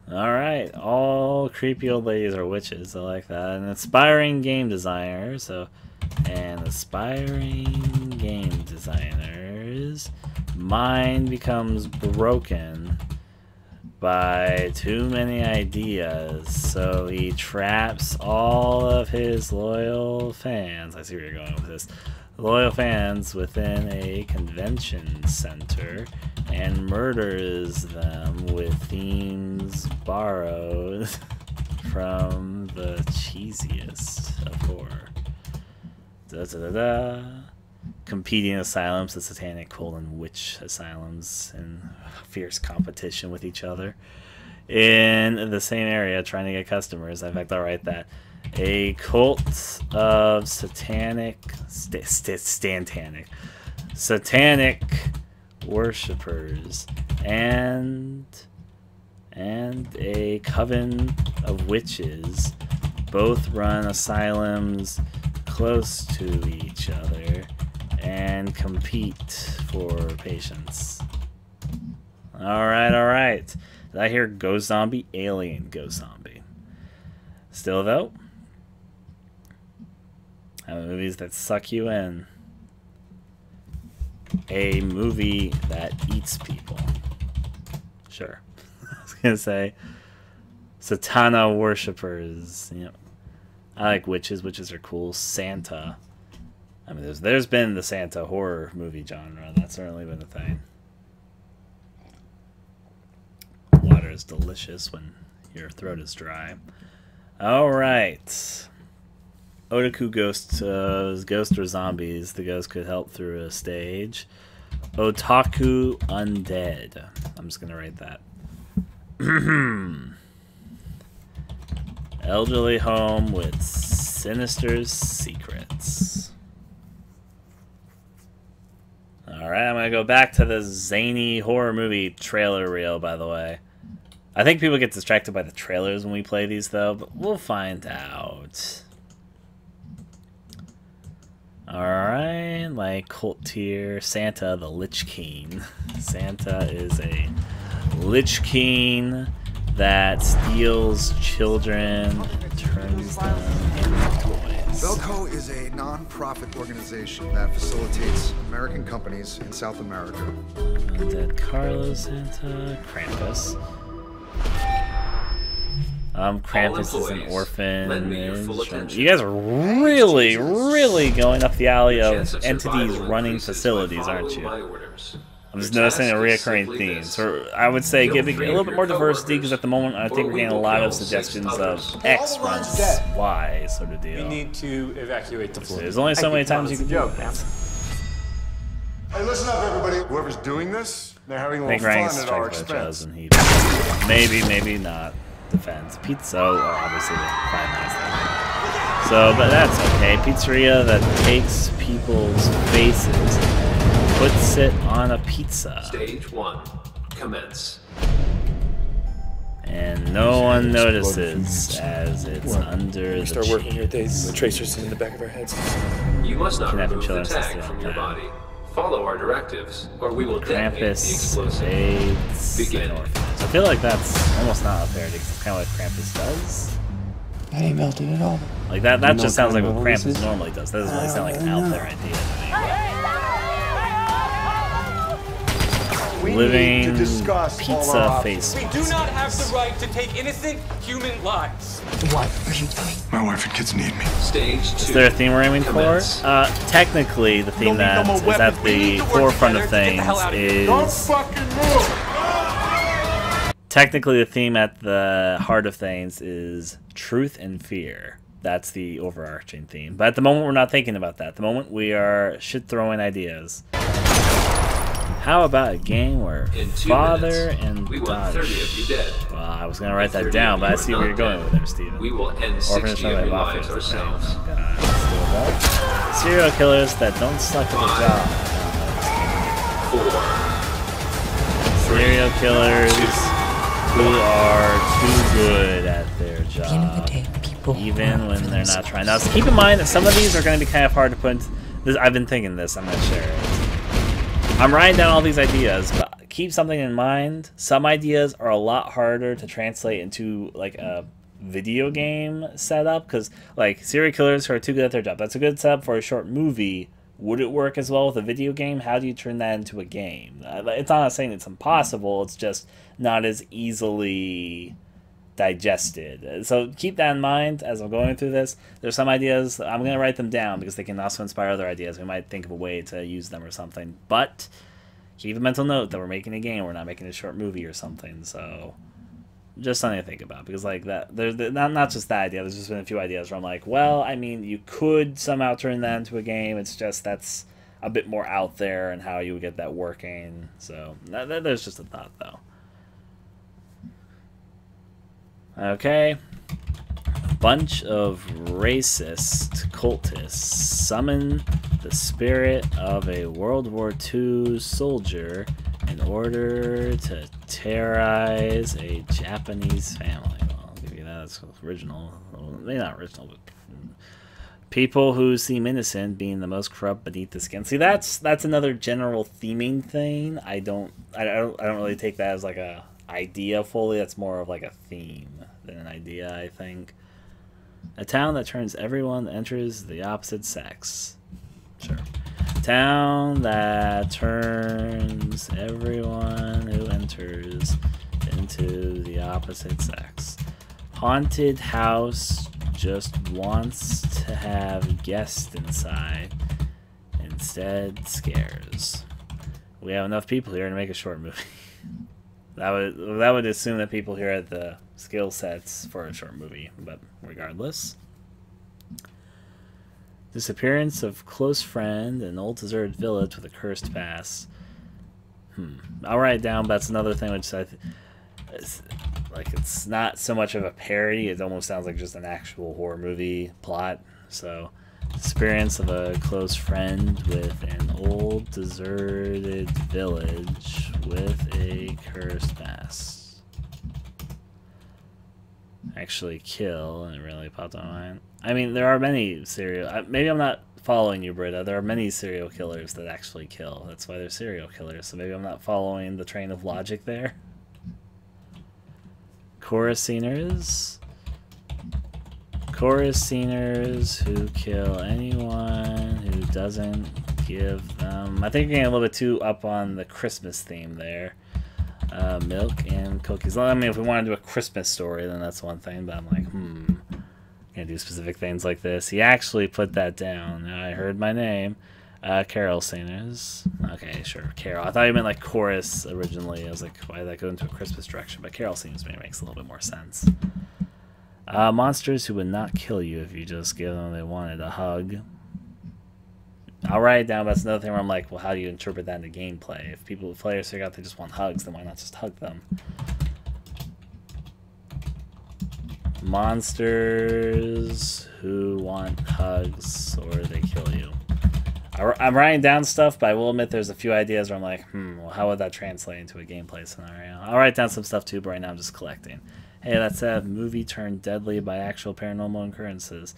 Alright, all creepy old ladies are witches. I like that. An aspiring game designer. So, an aspiring game designer's mind becomes broken by too many ideas, so he traps all of his loyal fans. I see where you're going with this. loyal fans within a convention center and murders them with themes borrowed from the cheesiest of horror. Competing asylums, the satanic witch asylums, in fierce competition with each other in the same area, trying to get customers. In fact, I'll write that. A cult of satanic worshippers and a coven of witches both run asylums close to each other and compete for patients. Alright. Did I hear Ghost Zombie? Alien Ghost Zombie. Still though, movies that suck you in. A movie that eats people. Sure. I was gonna say Satana worshippers. You know, I like witches. Witches are cool. Santa. I mean, there's been the Santa horror movie genre. That's certainly been a thing. Water is delicious when your throat is dry. All right. Otaku ghosts, ghost or zombies. The ghost could help through a stage. Otaku undead. I'm just gonna write that. Elderly home with sinister secrets. Alright, I'm gonna go back to the zany horror movie trailer reel, by the way. I think people get distracted by the trailers when we play these, though, but we'll find out. Alright, like cult tier, Santa the Lich King. Santa is a Lich King that steals children, turns them into toys. Velco is a non-profit organization that facilitates American companies in South America. Undead Carlos Santa, Krampus. Krampus is an orphan. You guys are really going up the alley of entities running facilities, aren't you? I'm just noticing a reoccurring theme. So I would say giving a little bit more diversity, because at the moment I think we're getting a lot of suggestions of X runs Y sort of deal. We need to evacuate the floor. There's only so many times you can do it. Hey, listen up, everybody. Whoever's doing this, they're having a little fun at our expense. Maybe not. Defense. Pizza, or obviously the Five Nights thing. So, but that's okay. Pizzeria that takes people's faces and puts it on a pizza. Stage 1. Commence. And no one notices as it's under the start working here, the tracers in the back of our heads. You must not remove the tag from your body. Follow our directives, or we will detonate the explosive. Begin. I feel like that's almost not a parody, because it's kind of what Krampus does. That ain't melted at all. Like that just sounds like what Krampus normally does. That doesn't really sound like an out there idea to me. Living pizza face. We do not have the right to take innocent human lives. What are you doing? My wife and kids need me. Stage 2. Is there a theme we're aiming for? Technically, the theme that is at the forefront of things is... Don't fucking move! Technically, the theme at the heart of things is truth and fear. That's the overarching theme. But at the moment, we're not thinking about that. At the moment, we are shit-throwing ideas. How about a game where father and daughter... Well, I was going to write that down, but I see where you're going with there, Steven. We will end 60 of your lives ourselves. Serial killers that don't suck at the job. 4. Serial killers who are too good at their job, at the end of the day, people even when they're not trying. Now, keep in mind that some of these are going to be kind of hard to put into this. I've been thinking this. I'm going to share it. I'm writing down all these ideas, but keep something in mind. Some ideas are a lot harder to translate into like a video game setup, because like serial killers who are too good at their job, that's a good setup for a short movie. Would it work as well with a video game? How do you turn that into a game? It's not saying it's impossible, it's just not as easily digested. So keep that in mind as I'm going through this. There's some ideas, I'm going to write them down because they can also inspire other ideas. We might think of a way to use them or something. But keep a mental note that we're making a game, we're not making a short movie or something. So just something to think about, because like that, there's not just that idea. There's just been a few ideas where I'm like, well, I mean, you could somehow turn that into a game. It's just that's a bit more out there and how you would get that working. So there's just a thought, though. Okay. A bunch of racist cultists summon the spirit of a World War II soldier in order to terrorize a Japanese family. Well, I'll give you that. It's original. Well, maybe not original, but people who seem innocent being the most corrupt beneath the skin. See, that's another general theming thing. I don't really take that as like a idea fully. That's more of like a theme than an idea, I think. A town that turns everyone that enters the opposite sex. Sure. Town that turns everyone who enters into the opposite sex. Haunted house just wants to have guests inside. Instead, scares. We have enough people here to make a short movie. That would assume that people here had the skill sets for a short movie, but regardless. Disappearance of close friend in old deserted village with a cursed past. I'll write it down, but that's another thing which it's not so much of a parody. It almost sounds like just an actual horror movie plot. So, disappearance of a close friend with an old deserted village with a cursed past. Actually kill, and it really popped on my mind. I mean, there are many maybe I'm not following you, Britta. There are many serial killers that actually kill. That's why they're serial killers. So maybe I'm not following the train of logic there. Chorus singers who kill anyone who doesn't give them. I think you're getting a little bit too up on the Christmas theme there. Milk and cookies. I mean, if we want to do a Christmas story, then that's one thing, but I'm like, can't do specific things like this. He actually put that down. I heard my name. Carol singers. Okay, sure, Carol. I thought you meant like chorus originally. I was like, why did that go into a Christmas direction? But Carol singers maybe makes a little bit more sense. Monsters who would not kill you if you just give them they wanted a hug. I'll write it down, but that's another thing where I'm like, well, how do you interpret that into gameplay? If players figure out they just want hugs, then why not just hug them? Monsters who want hugs or they kill you. I'm writing down stuff, but I will admit there's a few ideas where I'm like, well, how would that translate into a gameplay scenario? I'll write down some stuff too, but right now I'm just collecting. Hey, that's a movie turned deadly by actual paranormal occurrences.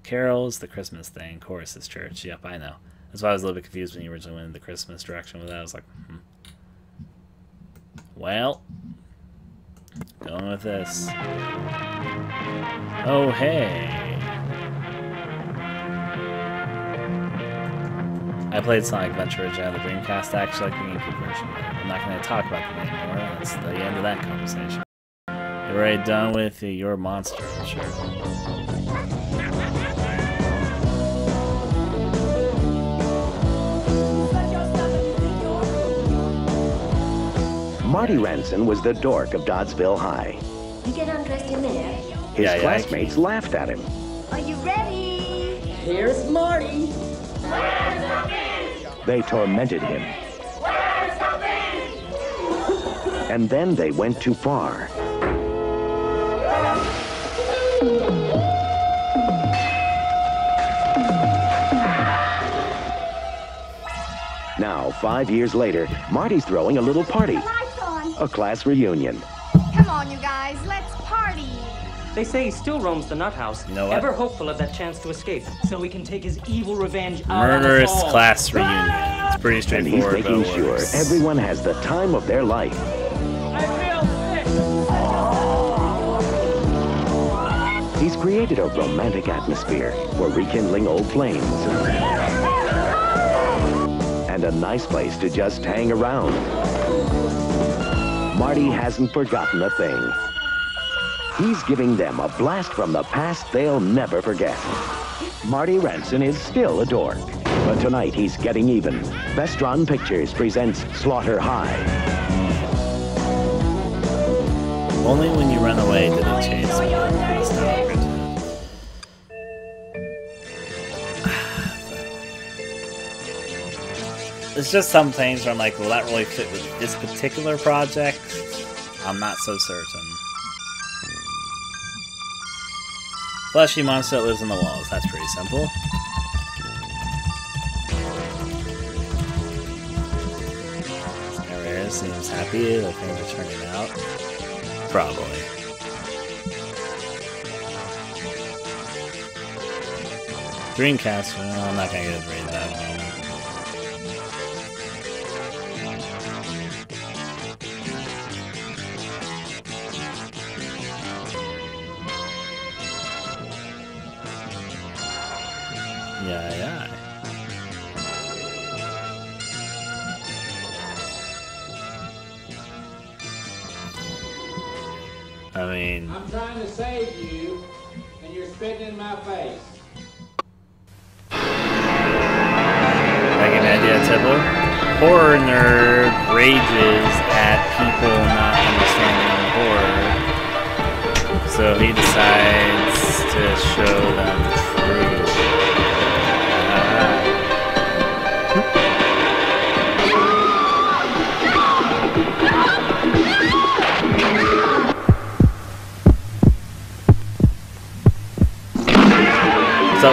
Carol's the Christmas thing. Chorus is church. Yep, I know. That's why I was a little bit confused when you originally went in the Christmas direction with that. I was like, Well, going with this. Oh, hey. I played Sonic Adventure originally on the Dreamcast. I actually like the GameCube version. I'm not going to talk about the game anymore. That's the end of that conversation. You're already done with your monster, sure. Marty Ranson was the dork of Doddsville High. You get undressed in there. His classmates laughed at him. Are you ready? Here's Marty. Where's the fish? They tormented him. Where's the fish? And then they went too far. Now, 5 years later, Marty's throwing a little party. A class reunion. Come on, you guys, let's party. They say he still roams the nut house, you know what? ever hopeful of that chance to escape, so he can take his evil revenge out on Murderous us all. class reunion. It's pretty straightforward. And he's making sure everyone has the time of their life. I feel sick. He's created a romantic atmosphere for rekindling old flames. And a nice place to just hang around. Marty hasn't forgotten a thing. He's giving them a blast from the past they'll never forget. Marty Ranson is still a dork, but tonight he's getting even. Vestron Pictures presents Slaughter High. Only when you run away did it change. There's just some things where I'm like, will that really fit with this particular project? I'm not so certain. Fleshy monster that lives in the walls. That's pretty simple. Area seems happy that things are turning out. Probably. Dreamcast. Well, I'm not gonna get to read that one. Yeah. I mean, I'm trying to save you, and you're spitting in my face. Like an idea, Tibble. Horror nerd rages at people not understanding horror, so he decides to show them truth. So,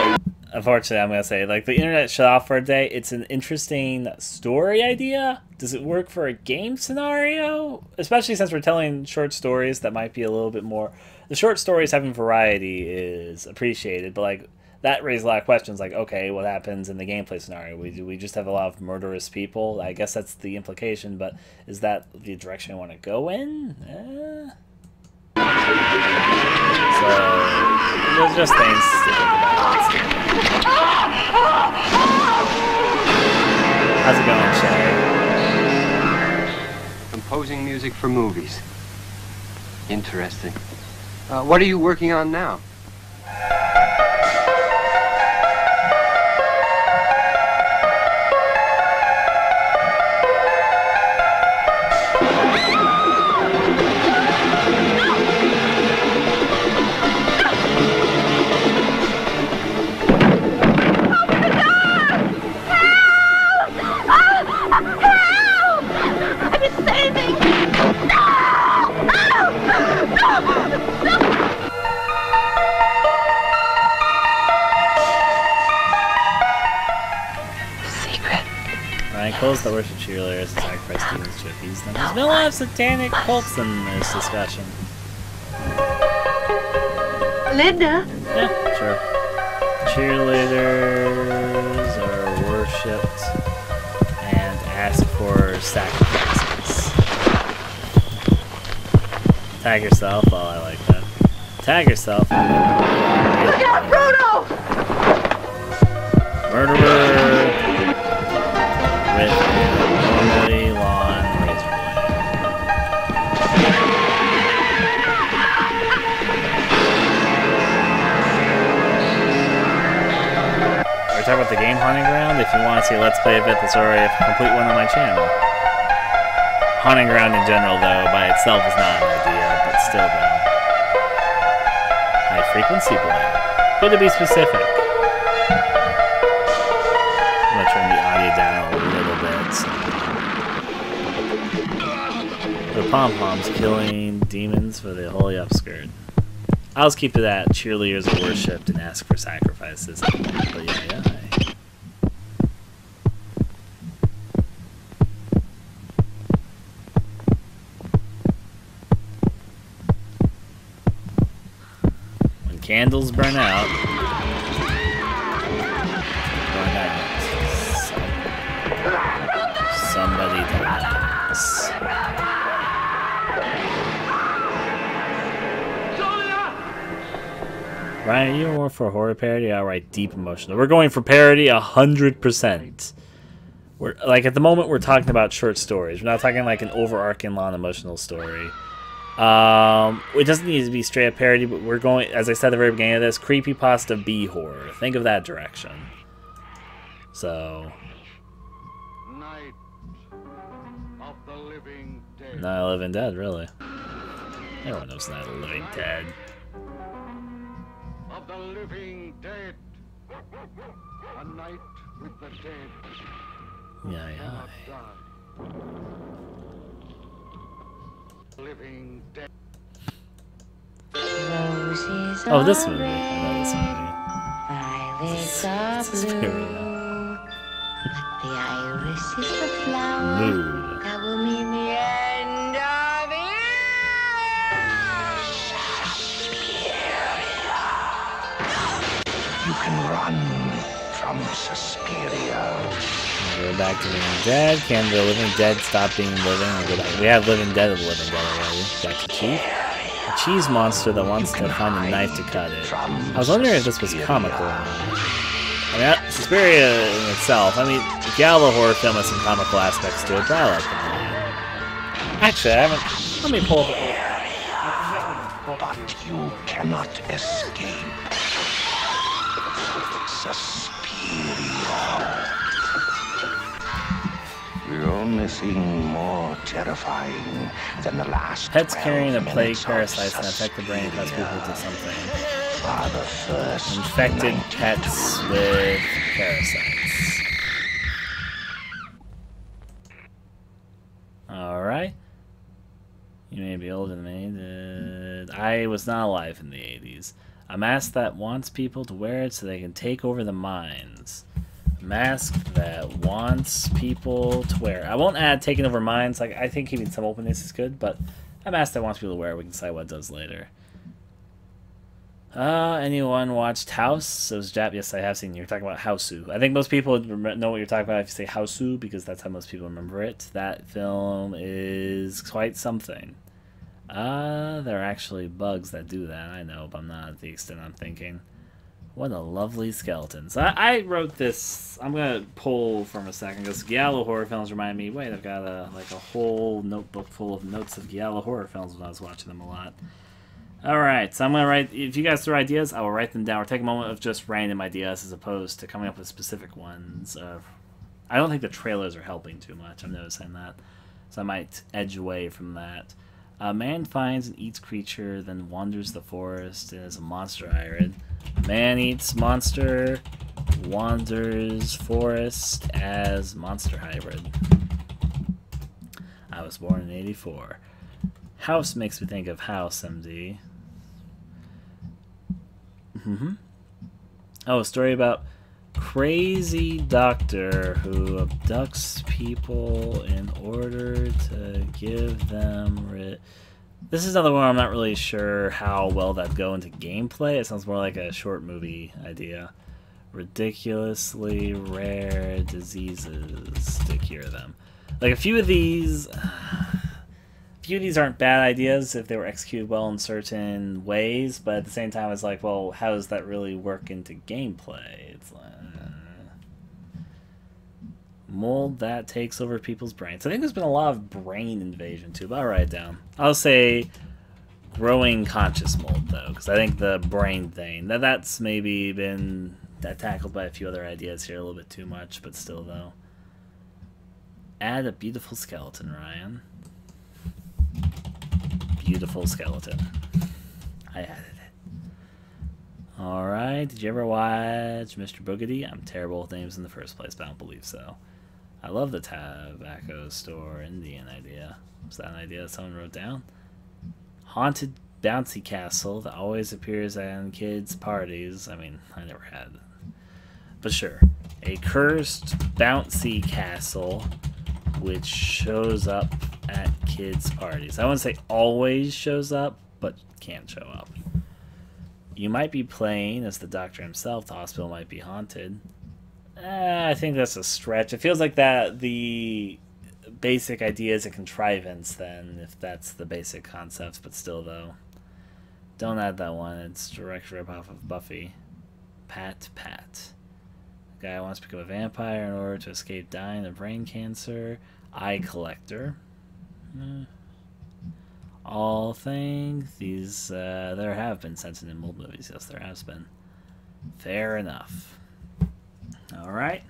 unfortunately, I'm going to say, like, the internet shut off for a day. It's an interesting story idea. Does it work for a game scenario? Especially since we're telling short stories that might be a little bit more... The short stories having variety is appreciated, but, like, that raised a lot of questions. Like, okay, what happens in the gameplay scenario? We just have a lot of murderous people? I guess that's the implication, but is that the direction I want to go in? So, there's just things to think about. How's it going, Shay? Composing music for movies. Interesting. What are you working on now? Cults that worship cheerleaders and sacrifice demons to appease them. There's been a lot of satanic cults in this discussion. Linda? Yeah, sure. Cheerleaders are worshipped and ask for sacrifices. Tag yourself. Oh, I like that. Tag yourself. Look out, Bruno! Murderer with normally lawn razor blade. Are we talking about the game Haunting Ground? If you want to see a Let's Play of it, that's already a complete one on my channel. Haunting Ground in general, though, by itself is not an idea, but still, though. High frequency blade. Good to be specific. I'm gonna turn the audio down a little bit. The pom-poms killing demons for the holy upskirt. I'll just keep it at cheerleaders are worshipped and ask for sacrifices. But yeah. When candles burn out. Somebody dies. Ryan, are you more for horror parody? Alright, deep emotional. We're going for parody 100%. We're like at the moment we're talking about short stories. We're not talking like an overarching long emotional story. It doesn't need to be straight up parody, but we're going, as I said at the very beginning of this, creepypasta B horror. Think of that direction. So, Night of the Living Dead. Night of the Living Dead, really. Everyone knows Night of the Living Dead. Of the Living Dead. A night with the dead. Yeah, yeah. Living Dead. Oh, this movie. I know this movie. Violets are blue, but the iris is the flower Mood. that will mean the end of You can run from Suspiria. Go back to Living Dead. Can the Living Dead stop being living? And go back. We have Living Dead of the Living Dead already. Got the Chief. A cheese monster that wants to find a knife to cut it. I was wondering if this was comical or not. I mean, Suspiria in itself, I mean, the Giallo horror film has some comical aspects to it, but I like the movie. Actually, I haven't... Let me pull up... But you cannot escape. Suspiria. The only thing more terrifying than the last pets carrying a plague parasites can affect the brain and cause people to something. Infected pets with parasites. Alright. You may be older than me. I was not alive in the 80s. A mask that wants people to wear it so they can take over the minds. Mask that wants people to wear. I won't add taking over minds. Like, I think keeping some openness is good, but a mask that wants people to wear it, we can decide what it does later. Anyone watched House? It was Jap. Yes, I have seen. You're talking about Houseu. I think most people know what you're talking about if you say Houseu, because that's how most people remember it. That film is quite something. There are actually bugs that do that. I know, but I'm not at the extent I'm thinking. What a lovely skeleton. So I wrote this. I'm gonna pull from a second because Giallo horror films remind me. Wait, I've got a whole notebook full of notes of Giallo horror films when I was watching them a lot. All right, so I'm gonna write. If you guys throw ideas, I will write them down or take a moment of just random ideas as opposed to coming up with specific ones. I don't think the trailers are helping too much. I'm noticing that, so I might edge away from that. A man finds and eats creature, then wanders the forest and is a monster hybrid. Man eats monster, wanders forest as monster hybrid. I was born in '84. House makes me think of House, MD. Oh, a story about crazy doctor who abducts people in order to give them... This is another one I'm not really sure how well that'd go into gameplay. It sounds more like a short movie idea. Ridiculously rare diseases to cure them. Like, a few of these aren't bad ideas if they were executed well in certain ways, but at the same time it's like, well, how does that really work into gameplay? It's like... Mold that takes over people's brains. I think there's been a lot of brain invasion too, but I'll write it down. I'll say growing conscious mold though, because I think the brain thing, that's maybe been tackled by a few other ideas here a little bit too much, but still though. Add a beautiful skeleton, Ryan. Beautiful skeleton. I added it. Alright, did you ever watch Mr. Boogedy? I'm terrible with names in the first place, but I don't believe so. I love the tobacco store Indian idea. Was that an idea that someone wrote down? Haunted bouncy castle that always appears at kids' parties. I mean, I never had it. But sure. A cursed bouncy castle which shows up at kids' parties. I wouldn't say always shows up, but can show up. You might be playing as the doctor himself. The hospital might be haunted. I think that's a stretch. It feels like that the basic idea is a contrivance then, if that's the basic concepts, but still though. Don't add that one. It's direct rip-off of Buffy. Pat. The guy wants to become a vampire in order to escape dying of brain cancer. Eye collector. all things. These, there have been sentient mold movies. Yes, there has been. Fair enough. Alright.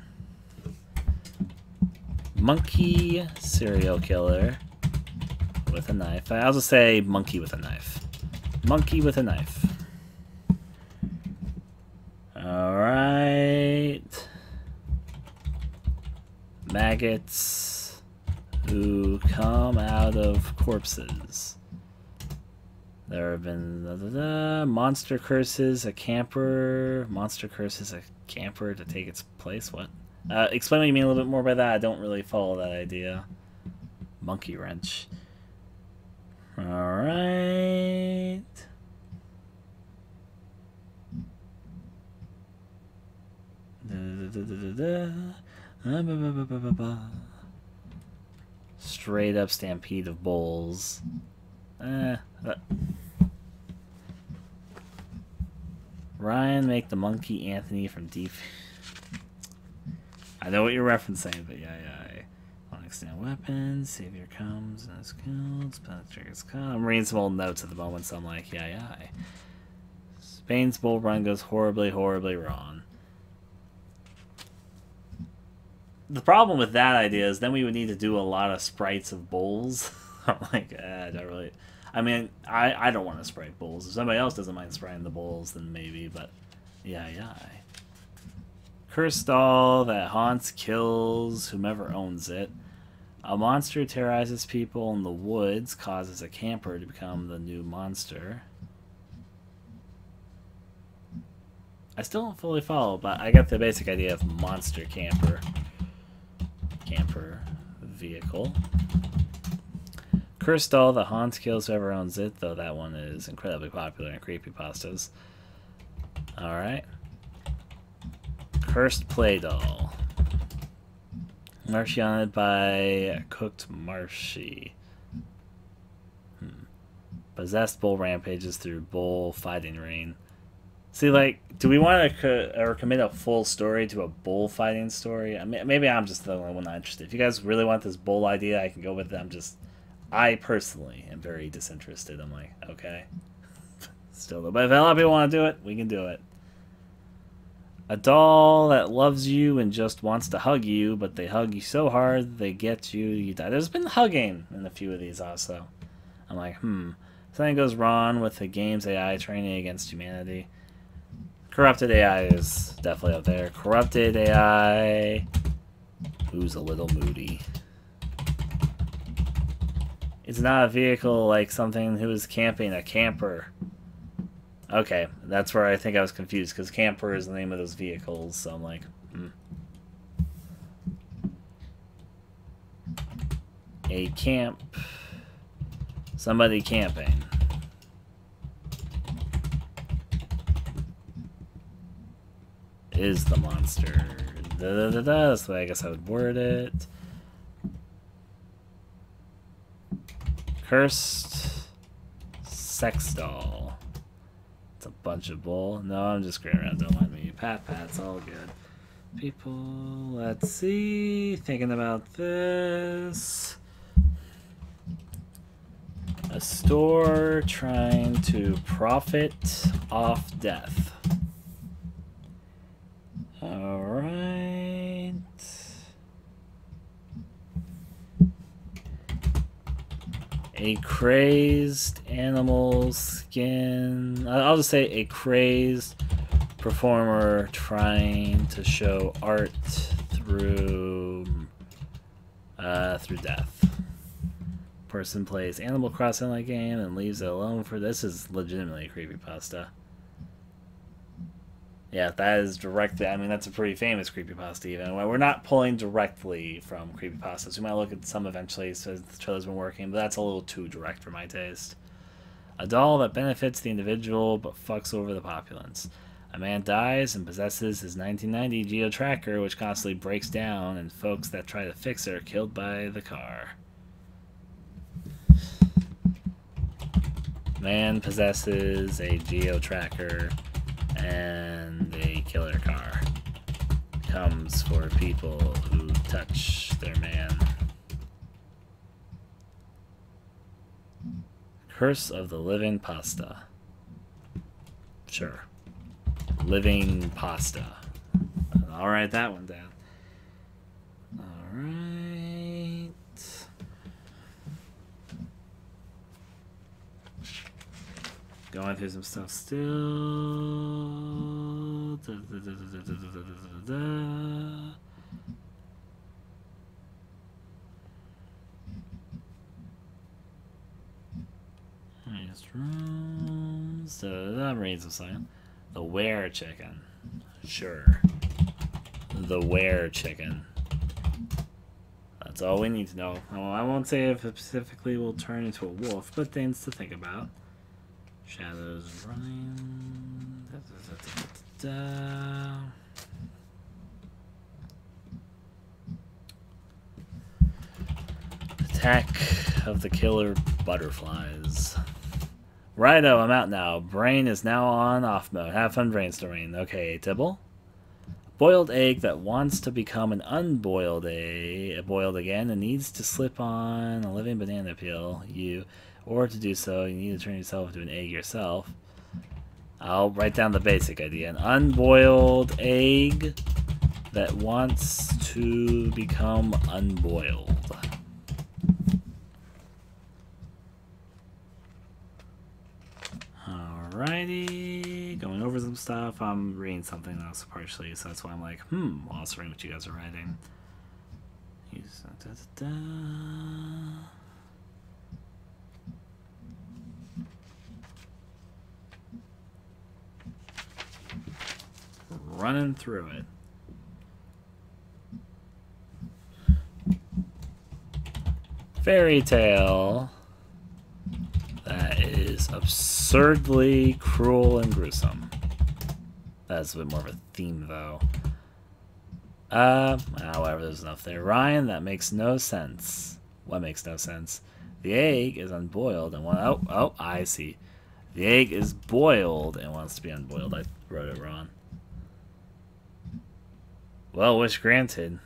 Monkey serial killer with a knife. I'll just say monkey with a knife. Monkey with a knife. Alright. Maggots who come out of corpses. There have been monster curses a camper. Monster curses a camper to take its place. What? Explain what you mean a little bit more by that. I don't really follow that idea. Monkey wrench. Alright. Straight up stampede of bulls. Ryan, make the monkey Anthony from Deep. I know what you're referencing, but yeah. Unextended weapons, savior comes and is killed, triggers come. I'm reading some old notes at the moment, so I'm like, yeah. Spain's bull run goes horribly, horribly wrong. The problem with that idea is then we would need to do a lot of sprites of bulls. I'm like, I don't really... I mean, I don't want to sprite bulls. If somebody else doesn't mind spriting the bulls, then maybe, but... Yeah. Cursed doll that haunts, kills whomever owns it. A monster terrorizes people in the woods, causes a camper to become the new monster. I still don't fully follow, but I got the basic idea of monster camper. Camper vehicle. Cursed doll that haunts, kills whoever owns it, though that one is incredibly popular in creepypastas. Alright. Cursed play doll. Martianed by cooked Marshy. Possessed bull rampages through bull fighting ring. See, like, do we want to commit a full story to a bullfighting story? I mean, maybe I'm just the only one not interested. If you guys really want this bull idea, I can go with it. I personally am very disinterested. I'm like, okay. Still, though. But if a lot of people want to do it, we can do it. A doll that loves you and just wants to hug you, but they hug you so hard they get you, you die. There's been hugging in a few of these also. I'm like, Something goes wrong with the game's AI training against humanity. Corrupted AI is definitely up there. Corrupted AI who's a little moody. It's not a vehicle like something who is camping, a camper. Okay, that's where I think I was confused, because camper is the name of those vehicles, so I'm like, A camp. Somebody camping. Is the monster. That's the way I guess I would word it. Cursed sex doll. It's a bunch of bull. No, I'm just screwing around. Don't mind me. Pat's all good. People, let's see. Thinking about this. A store trying to profit off death. Alright. A crazed animal skin. I'll just say a crazed performer trying to show art through death. Person plays Animal Crossing like game and leaves it alone for this is legitimately a creepypasta. Yeah, that is directly, I mean, that's a pretty famous creepypasta even. We're not pulling directly from creepypastas. We might look at some eventually, so the trailer's been working, but that's a little too direct for my taste. A doll that benefits the individual but fucks over the populace. A man dies and possesses his 1990 Geo Tracker, which constantly breaks down, and folks that try to fix it are killed by the car. Man possesses a Geo Tracker and a killer car. Comes for people who touch their man. Curse of the Living Pasta. Sure. Living Pasta. I'll write that one down. Alright. Going through some stuff still. Rooms. I'm reading some sign. The where chicken. Sure. The where chicken. That's all we need to know. Well, I won't say if it specifically will turn into a wolf, but things to think about. Shadows running. Attack of the killer butterflies. Righto, I'm out now. Brain is now on off mode. Have fun brainstorming. Okay, Tibble. Boiled egg that wants to become an unboiled egg, boiled again, and needs to slip on a living banana peel. Or to do so, you need to turn yourself into an egg yourself. I'll write down the basic idea. An unboiled egg that wants to become unboiled. Alrighty, going over some stuff. I'm reading something else partially, so that's why I'm like, I'll also read what you guys are writing. Running through it. Fairy tale that is absurdly cruel and gruesome. That's a bit more of a theme, though. However, there's enough there. Ryan, that makes no sense. What makes no sense? The egg is unboiled and I see. The egg is boiled and wants to be unboiled. I wrote it wrong. Well, wish granted.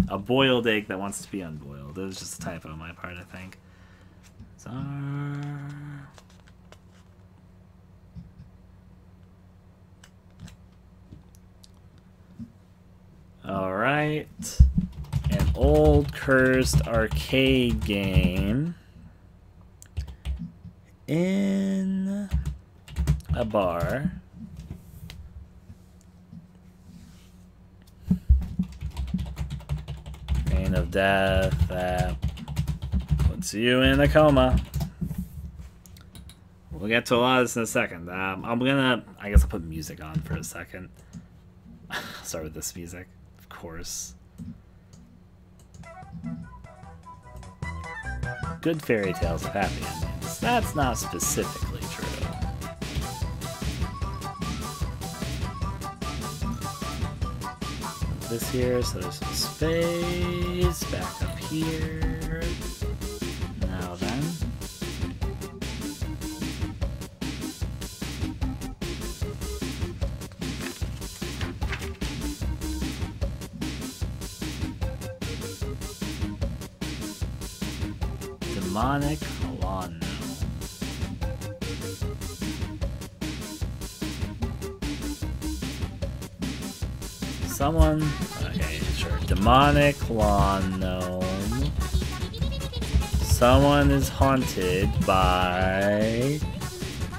A boiled egg that wants to be unboiled. It was just a typo on my part, I think. Alright. An old cursed arcade game in a bar. Pain of death that puts you in a coma. We'll get to a lot of this in a second. I guess I'll put music on for a second. Start with this music, of course. Good fairy tales have happy endings. That's not specifically true. This here, so there's some space back up here. Now then. Demonic lawn. Someone, okay, sure. Demonic lawn gnome. Someone is haunted by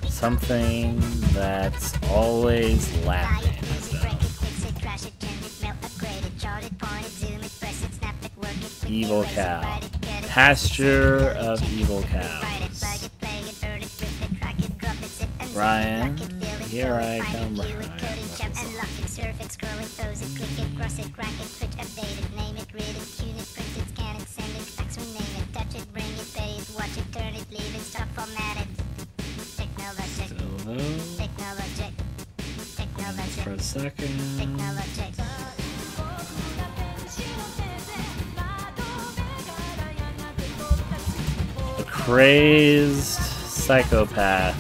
something that's always laughing at them. Evil cow. Pasture of evil cows. Ryan, here I come. For a second. A crazed psychopath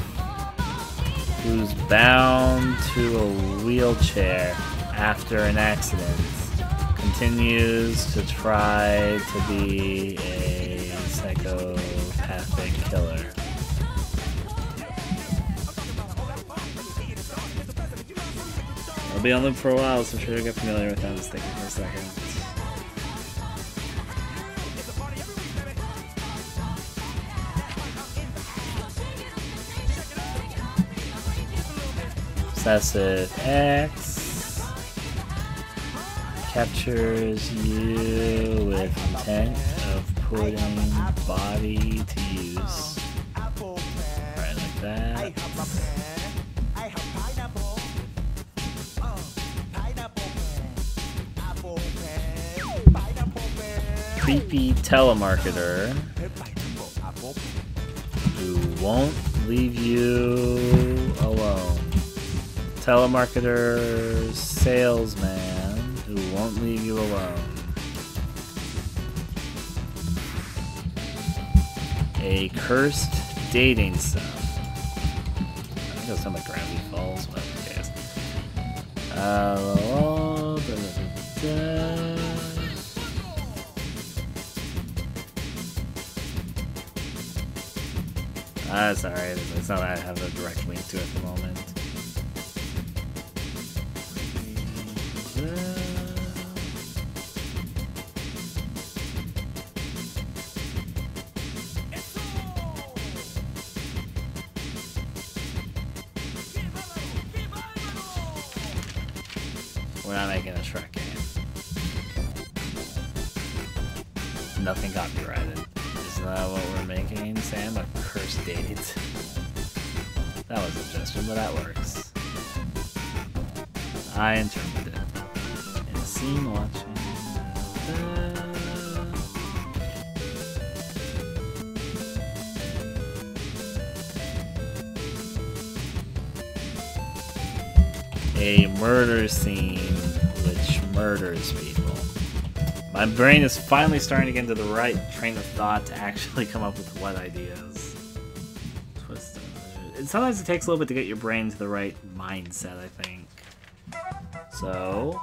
who's bound to a wheelchair after an accident continues to try to be a psychopath telepathic killer. I'll be on them for a while, so I'm sure you'll get familiar with them. Just thinking for a second. Obsessive X captures you with intent of putting body to use. Right, like that. Creepy telemarketer who won't leave you alone. Telemarketer salesman who won't leave you alone. A cursed dating sim. I think that's something like Gravity Falls, whatever it is. That's alright. It's not that I have a direct link to it at the moment. We're not making a Shrek game. Nothing copyrighted. Isn't that what we're making, Sam? A cursed date. That was a gesture, but that works. I interpreted it. In a scene watching. A murder scene which murders people. My brain is finally starting to get into the right train of thought to actually come up with what ideas. Twist. Sometimes it takes a little bit to get your brain to the right mindset, I think. So...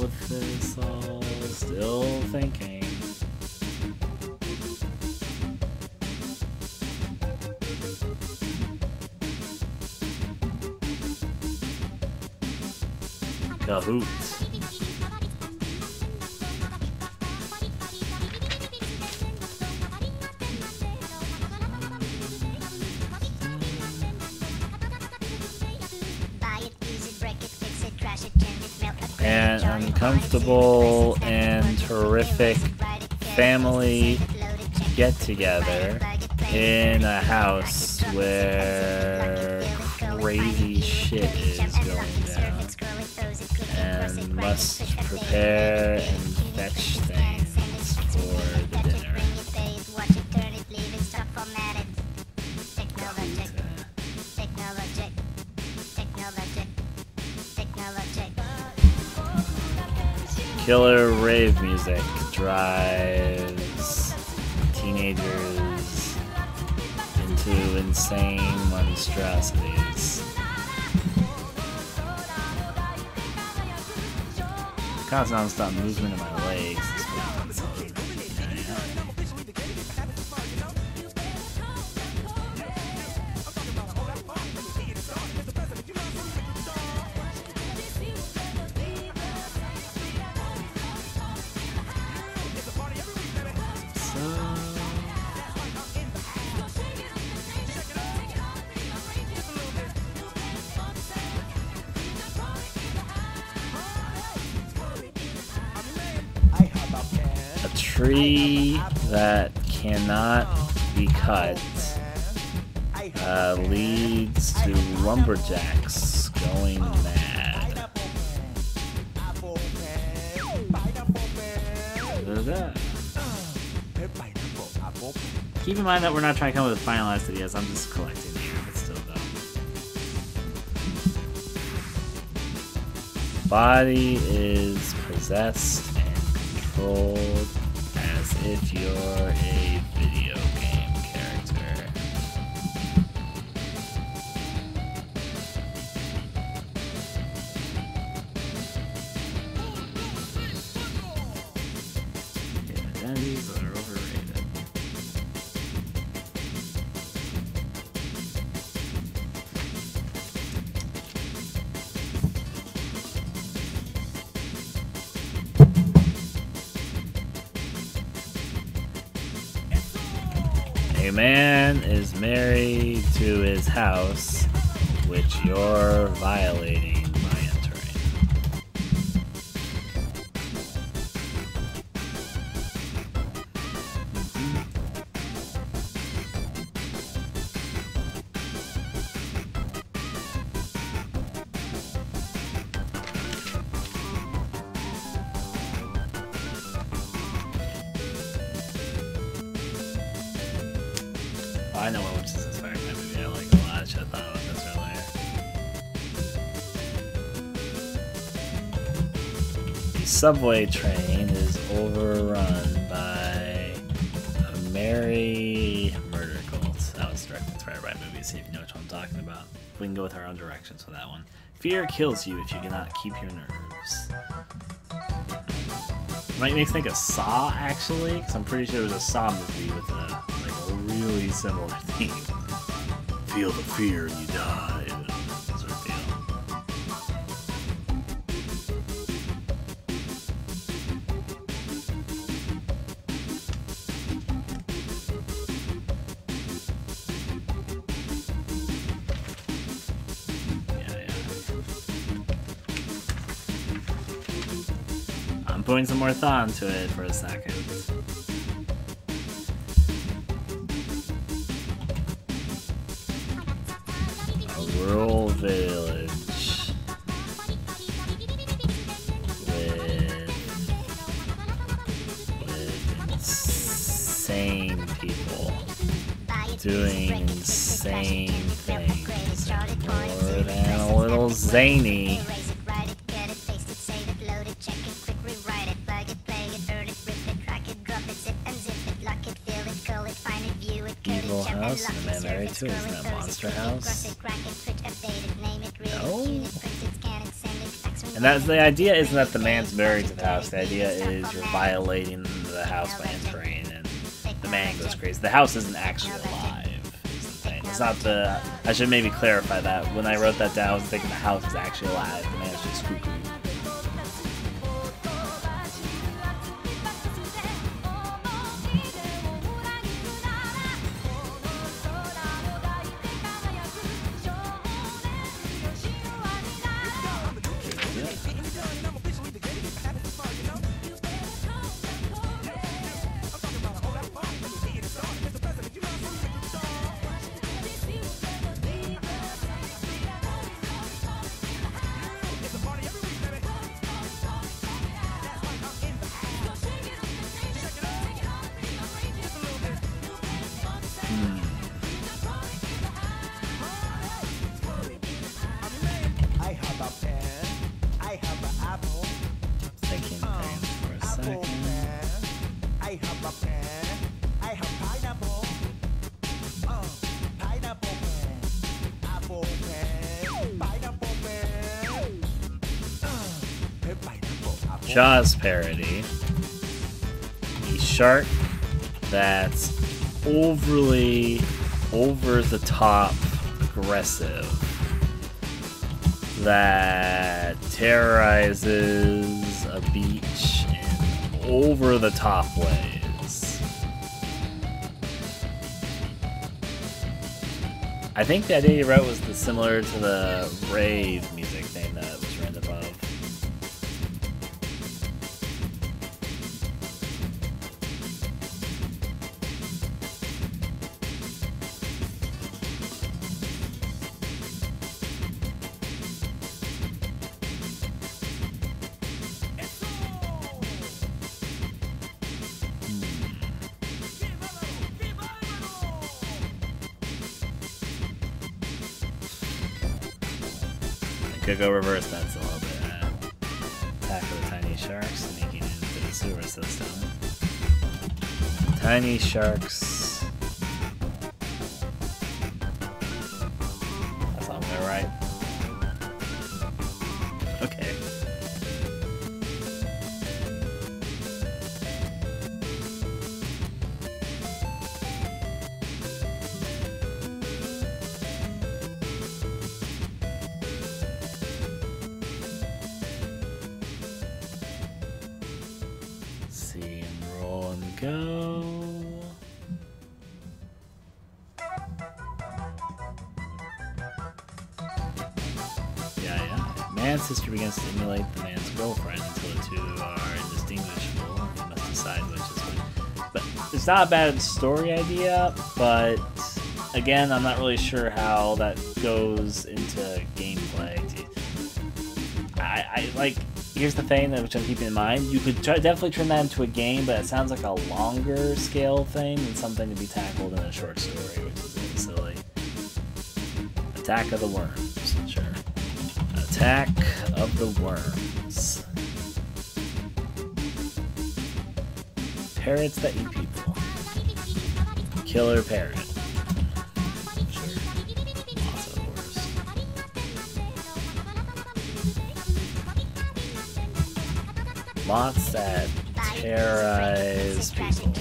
with this all, still thinking. Kahoot. An uncomfortable and horrific family get-together in a house where crazy shit is going down and must prepare and fetch things for the dinner. Killer rave music drives teenagers into insane monstrosities. Constant non-stop movement of my legs. Tree that cannot be cut leads to lumberjacks going mad. Keep in mind that we're not trying to come up with finalized ideas, I'm just collecting here, but still though. body is possessed and controlled as if you're a video game character. Identities are overrated. A man is married to his house, which you're violating by entering. I know which is inspired by movie. I like a lot. I should have thought about this earlier. The subway train is overrun by a merry murder cult. That was directly inspired by a movie. See if you know which one I'm talking about. We can go with our own directions for that one. Fear kills you if you cannot keep your nerves. Might make me think of Saw, actually, because I'm pretty sure there was a Saw movie with a really similar theme. Feel the fear and you die. Sort of deal. Yeah. I'm putting some more thought into it for a second. Rural village with insane people doing insane things, more than a little zany. Evil house and a man married to it. Isn't that Monster House? No. And that's the idea. Isn't that the man's married to the house? The idea is you're violating the house by entering, and the man goes crazy. The house isn't actually alive. Is the thing. It's not the. I should maybe clarify that. When I wrote that down, I was thinking the house is actually alive. The man's just cuckoo. Jaws parody. A shark that's overly over-the-top aggressive, that terrorizes a beach in over-the-top ways. I think the idea you wrote was similar to the rave music thing that was written above. Could go reverse that a little bit. Tiny sharks. That's all I'm gonna write. Okay. See and roll and go. Man's sister begins to emulate the man's girlfriend until the two are indistinguishable. You must decide which is which. But it's not a bad story idea, but again, I'm not really sure how that goes into gameplay. I like. Here's the thing that which I'm keeping in mind. You could definitely turn that into a game, but it sounds like a longer scale thing than something to be tackled in a short story, which is a little silly. Attack of the Worms, sure. Attack of the Worms. Parrots that eat people. Killer parrot. Sure. Also worse. Moths that terrorize people.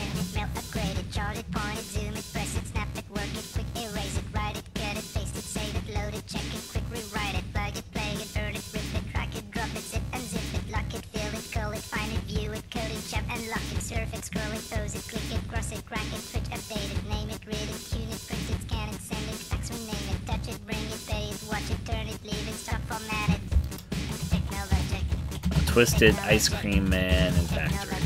Twisted Ice Cream Man and Factory.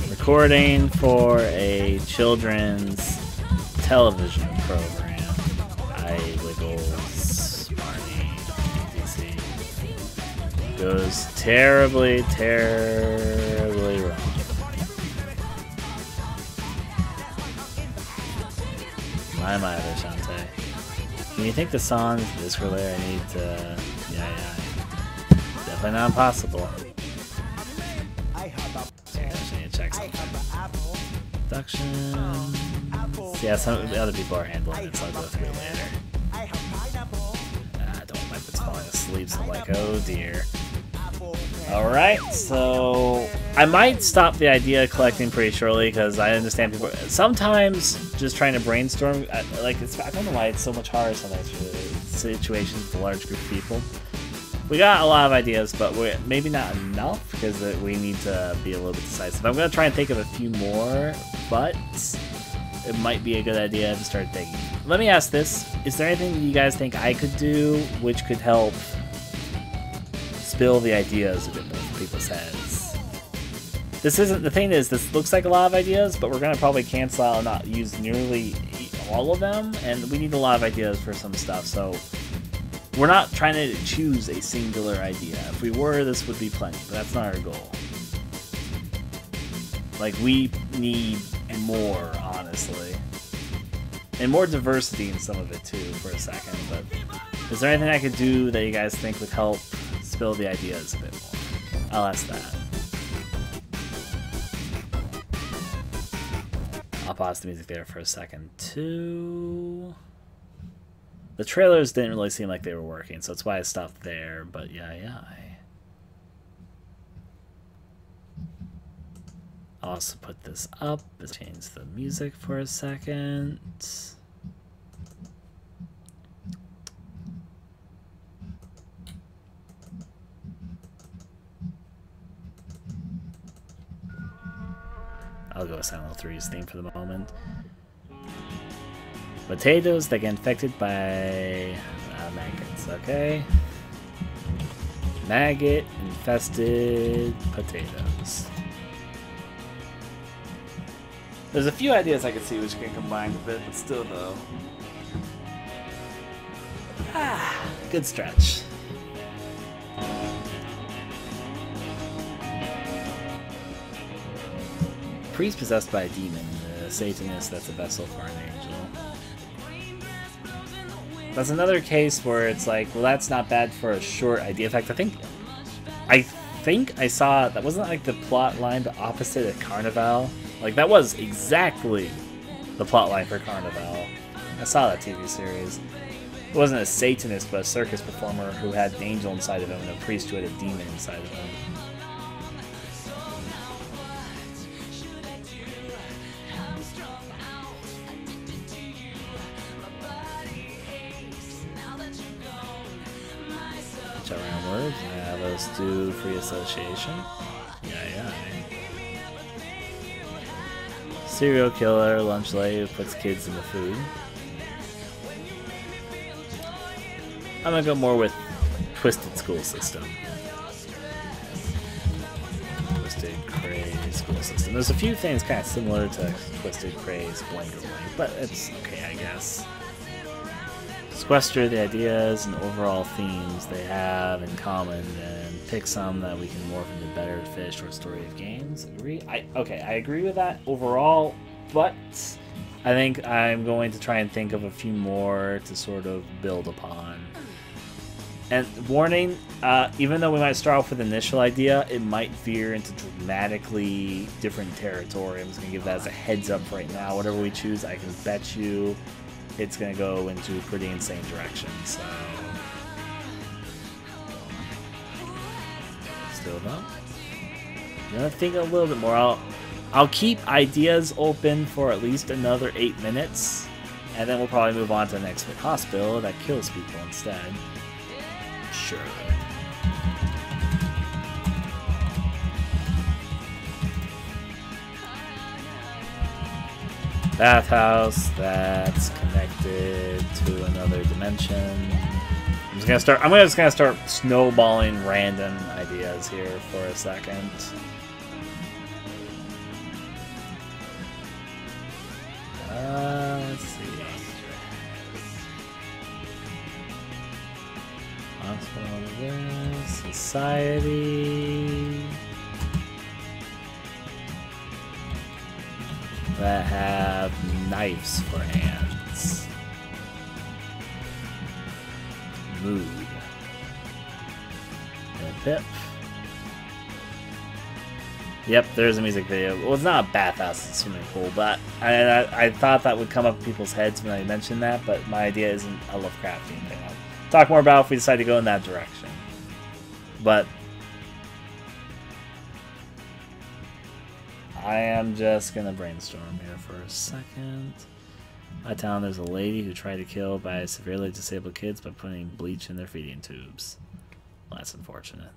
Recording for a children's television program. Goes terribly, terribly wrong. My there, Shantae. Can you think the songs this related? I need to. Yeah. Definitely not impossible. So I just need to check something. Production. Yeah, some other people are handling it, so I'll go through it later. I don't want my foot's falling asleep, so I'm like, oh dear. Alright, so I might stop the idea collecting pretty shortly because I understand people sometimes just trying to brainstorm. I don't know why it's so much harder sometimes for situations with a large group of people. We got a lot of ideas, but we're maybe not enough because we need to be a little bit decisive. I'm going to try and think of a few more, but it might be a good idea to start thinking. Let me ask this. Is there anything you guys think I could do which could help spill the ideas a bit more from people's heads? This isn't, the thing is, this looks like a lot of ideas, but we're going to probably cancel out and not use nearly all of them, and we need a lot of ideas for some stuff, so we're not trying to choose a singular idea. If we were, this would be plenty, but that's not our goal. Like, we need more, honestly. And more diversity in some of it, too, for a second, but is there anything I could do that you guys think would help spill the ideas a bit more? I'll ask that. I'll pause the music there for a second, too. The trailers didn't really seem like they were working, so that's why I stopped there, but yeah. I'll also put this up. Let's change the music for a second. I'll go with Silent Hill 3's theme for the moment. Potatoes that get infected by maggots, okay? Maggot-infested potatoes. There's a few ideas I could see which can combine with it, but still though. Good stretch. priest possessed by a demon, a Satanist that's a vessel for an angel. That's another case where it's like, well, that's not bad for a short idea. In fact, I think I saw that wasn't like the plot line the opposite of Carnival. Like that was exactly the plot line for Carnival. I saw that TV series. It wasn't a Satanist, but a circus performer who had an angel inside of him and a priest who had a demon inside of him. Words. Yeah, those do free association. Yeah. Serial killer, lunch late, who puts kids in the food. I'm gonna go more with Twisted School System. Twisted Craze School System. There's a few things kind of similar to Twisted Craze Blank or Blank, but it's okay, I guess. Sequester the ideas and overall themes they have in common and pick some that we can morph into better fit a short story of games. Agree? I agree with that overall, but I think I'm going to try and think of a few more to sort of build upon. And warning, even though we might start off with an initial idea, it might veer into dramatically different territory. I'm just going to give that as a heads up right now. Whatever we choose, I can bet you it's going to go into a pretty insane direction, so... Still don't. I'm going to think a little bit more. I'll keep ideas open for at least another 8 minutes, and then we'll probably move on to the next hospital that kills people instead. Sure. Bathhouse that's connected to another dimension. I'm just gonna start snowballing random ideas here for a second. Let's see. Hospital, society. That have knives for hands. Mood. And Pip. Yep, there's a music video. Well, it's not a bathhouse, it's a swimming pool, but I thought that would come up in people's heads when I mentioned that, but my idea isn't a Lovecraftian thing. I'll talk more about if we decide to go in that direction. But I am just gonna brainstorm here for a second. My town, there's a lady who tried to kill by severely disabled kids by putting bleach in their feeding tubes. Well, that's unfortunate.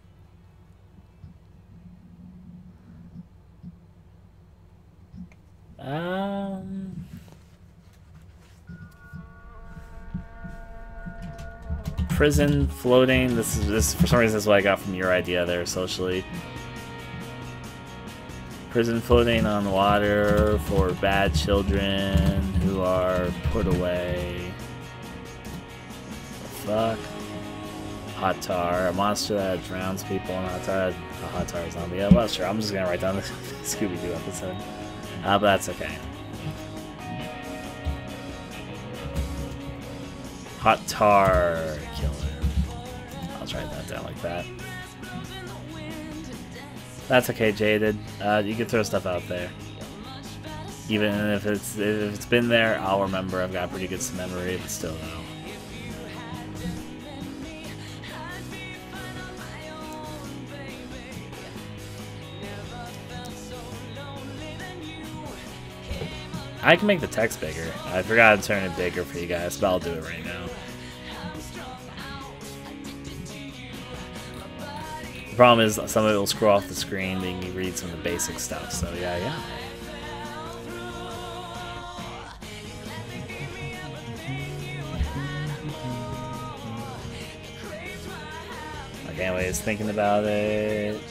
Prison floating. This for some reason is what I got from your idea there socially. Prison floating on water for bad children who are put away. What the fuck? Hot tar. A monster that drowns people in hot tar. A hot tar zombie. Yeah, well, sure. I'm just gonna write down the Scooby-Doo episode. But that's okay. Hot tar killer. I'll try that down like that. That's okay, Jaded. You can throw stuff out there. Even if it's been there, I'll remember. I've got pretty good memory, but still though. I can make the text bigger. I forgot to turn it bigger for you guys, but I'll do it right now. The problem is some of it will scroll off the screen, making you read some of the basic stuff, so yeah. Okay, anyways, thinking about it.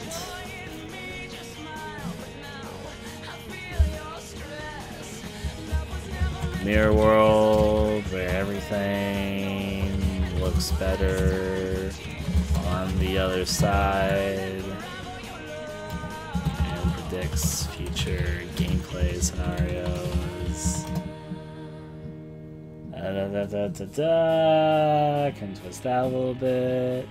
Mirror world where everything looks better on the other side, and predicts future gameplay scenarios. Can twist that a little bit.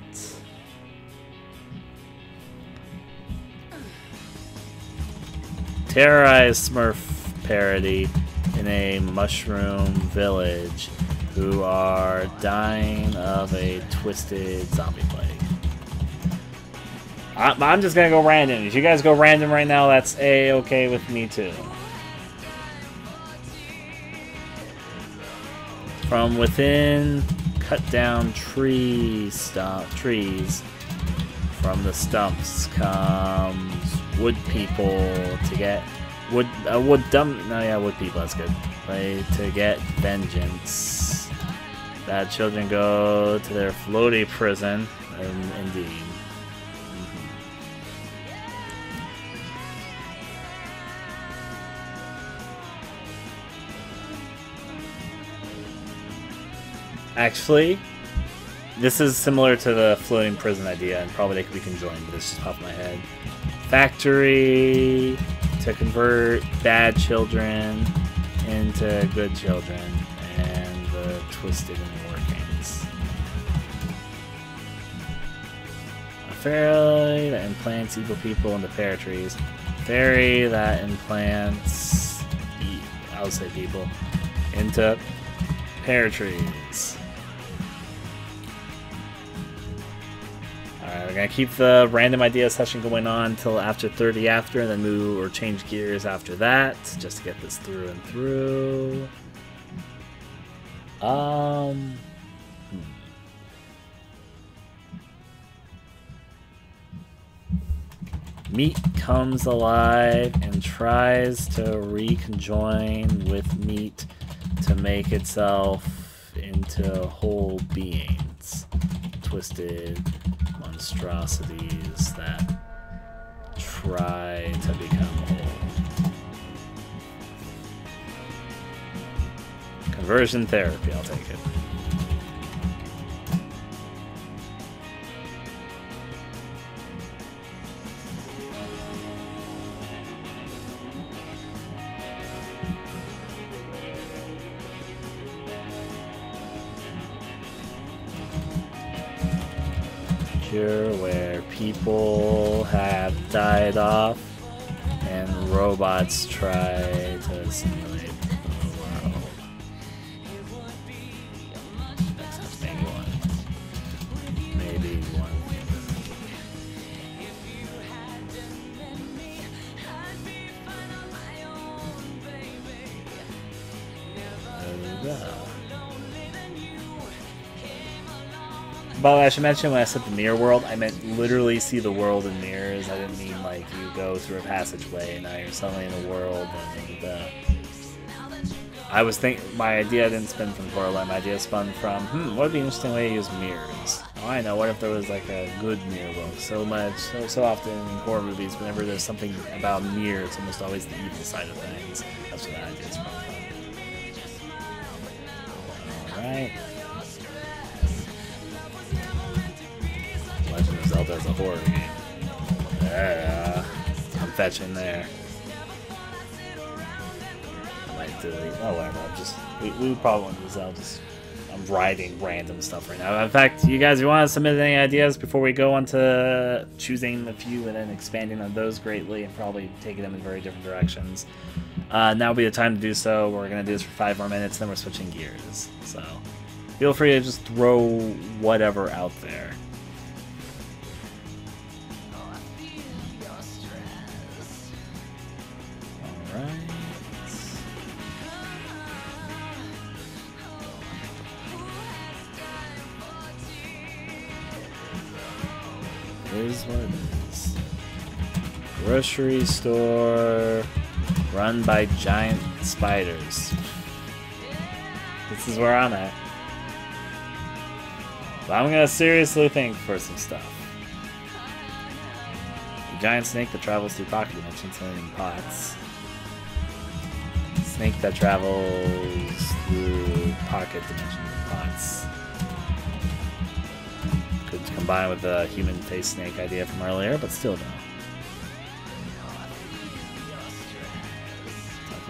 Terrorize Smurf parody in a mushroom village who are dying of a twisted zombie plague. I'm just gonna go random. If you guys go random right now, that's A-okay with me too. From within, cut down trees. From the stumps comes wood people to get wood people. That's good. To get vengeance. Bad children go to their floaty prison. Indeed. Actually, this is similar to the floating prison idea, and probably they could be conjoined, but it's just popped in my head. Factory to convert bad children into good children, and the twisted inner workings. A fairy that implants evil people into pear trees. Fairy that implants, I would say people, into pear trees. Alright, we're gonna keep the random idea session going on until after 30 after, and then move or change gears after that, just to get this through and through. Meat comes alive and tries to reconjoin with meat to make itself into whole beings. Twisted monstrosities that try to become whole. Conversion therapy, I'll take it. Where people have died off and robots try to simulate the world. Maybe one. Maybe one. By the way, I should mention when I said the mirror world, I meant literally see the world in mirrors. I didn't mean like you go through a passageway and now you're suddenly in a world. And I was thinking, my idea didn't spin from Twirlite. My idea spun from, what would be an interesting way to use mirrors? Oh, I know. What if there was like a good mirror world? So often in horror movies, whenever there's something about mirror, it's almost always the evil side of things. That's what that idea spun from. All right. Legend of Zelda is a horror game. I'm fetching there. I might delete. Oh, whatever. We probably won't do Zelda. I'm writing random stuff right now. In fact, you guys, if you want to submit any ideas before we go on to choosing a few and then expanding on those greatly and probably taking them in very different directions, now would be the time to do so. We're going to do this for 5 more minutes, then we're switching gears. So feel free to just throw whatever out there. Is what it is. Grocery store run by giant spiders. This is where I'm at. But I'm gonna seriously think for some stuff. A giant snake that travels through pocket dimensions in pots. Snake that travels through pocket dimensions in pots. Combined with the human face snake idea from earlier, but still no.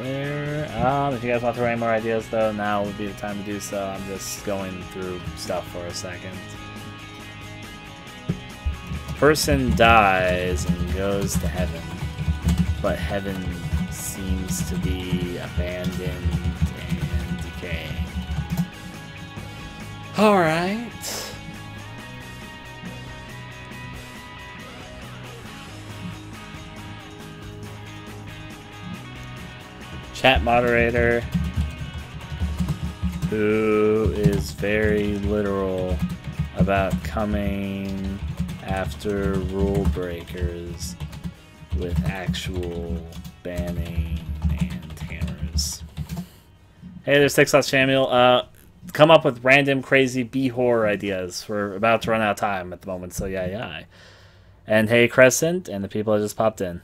Where? If you guys want to throw any more ideas, though, now would be the time to do so. I'm just going through stuff for a second. Person dies and goes to heaven, but heaven seems to be abandoned and decaying. Alright. Chat moderator who is very literal about coming after rule breakers with actual banning and hammers. Hey, there's Texas Samuel. Come up with random crazy B-horror ideas. We're about to run out of time at the moment, so yeah. And hey, Crescent, and the people that just popped in.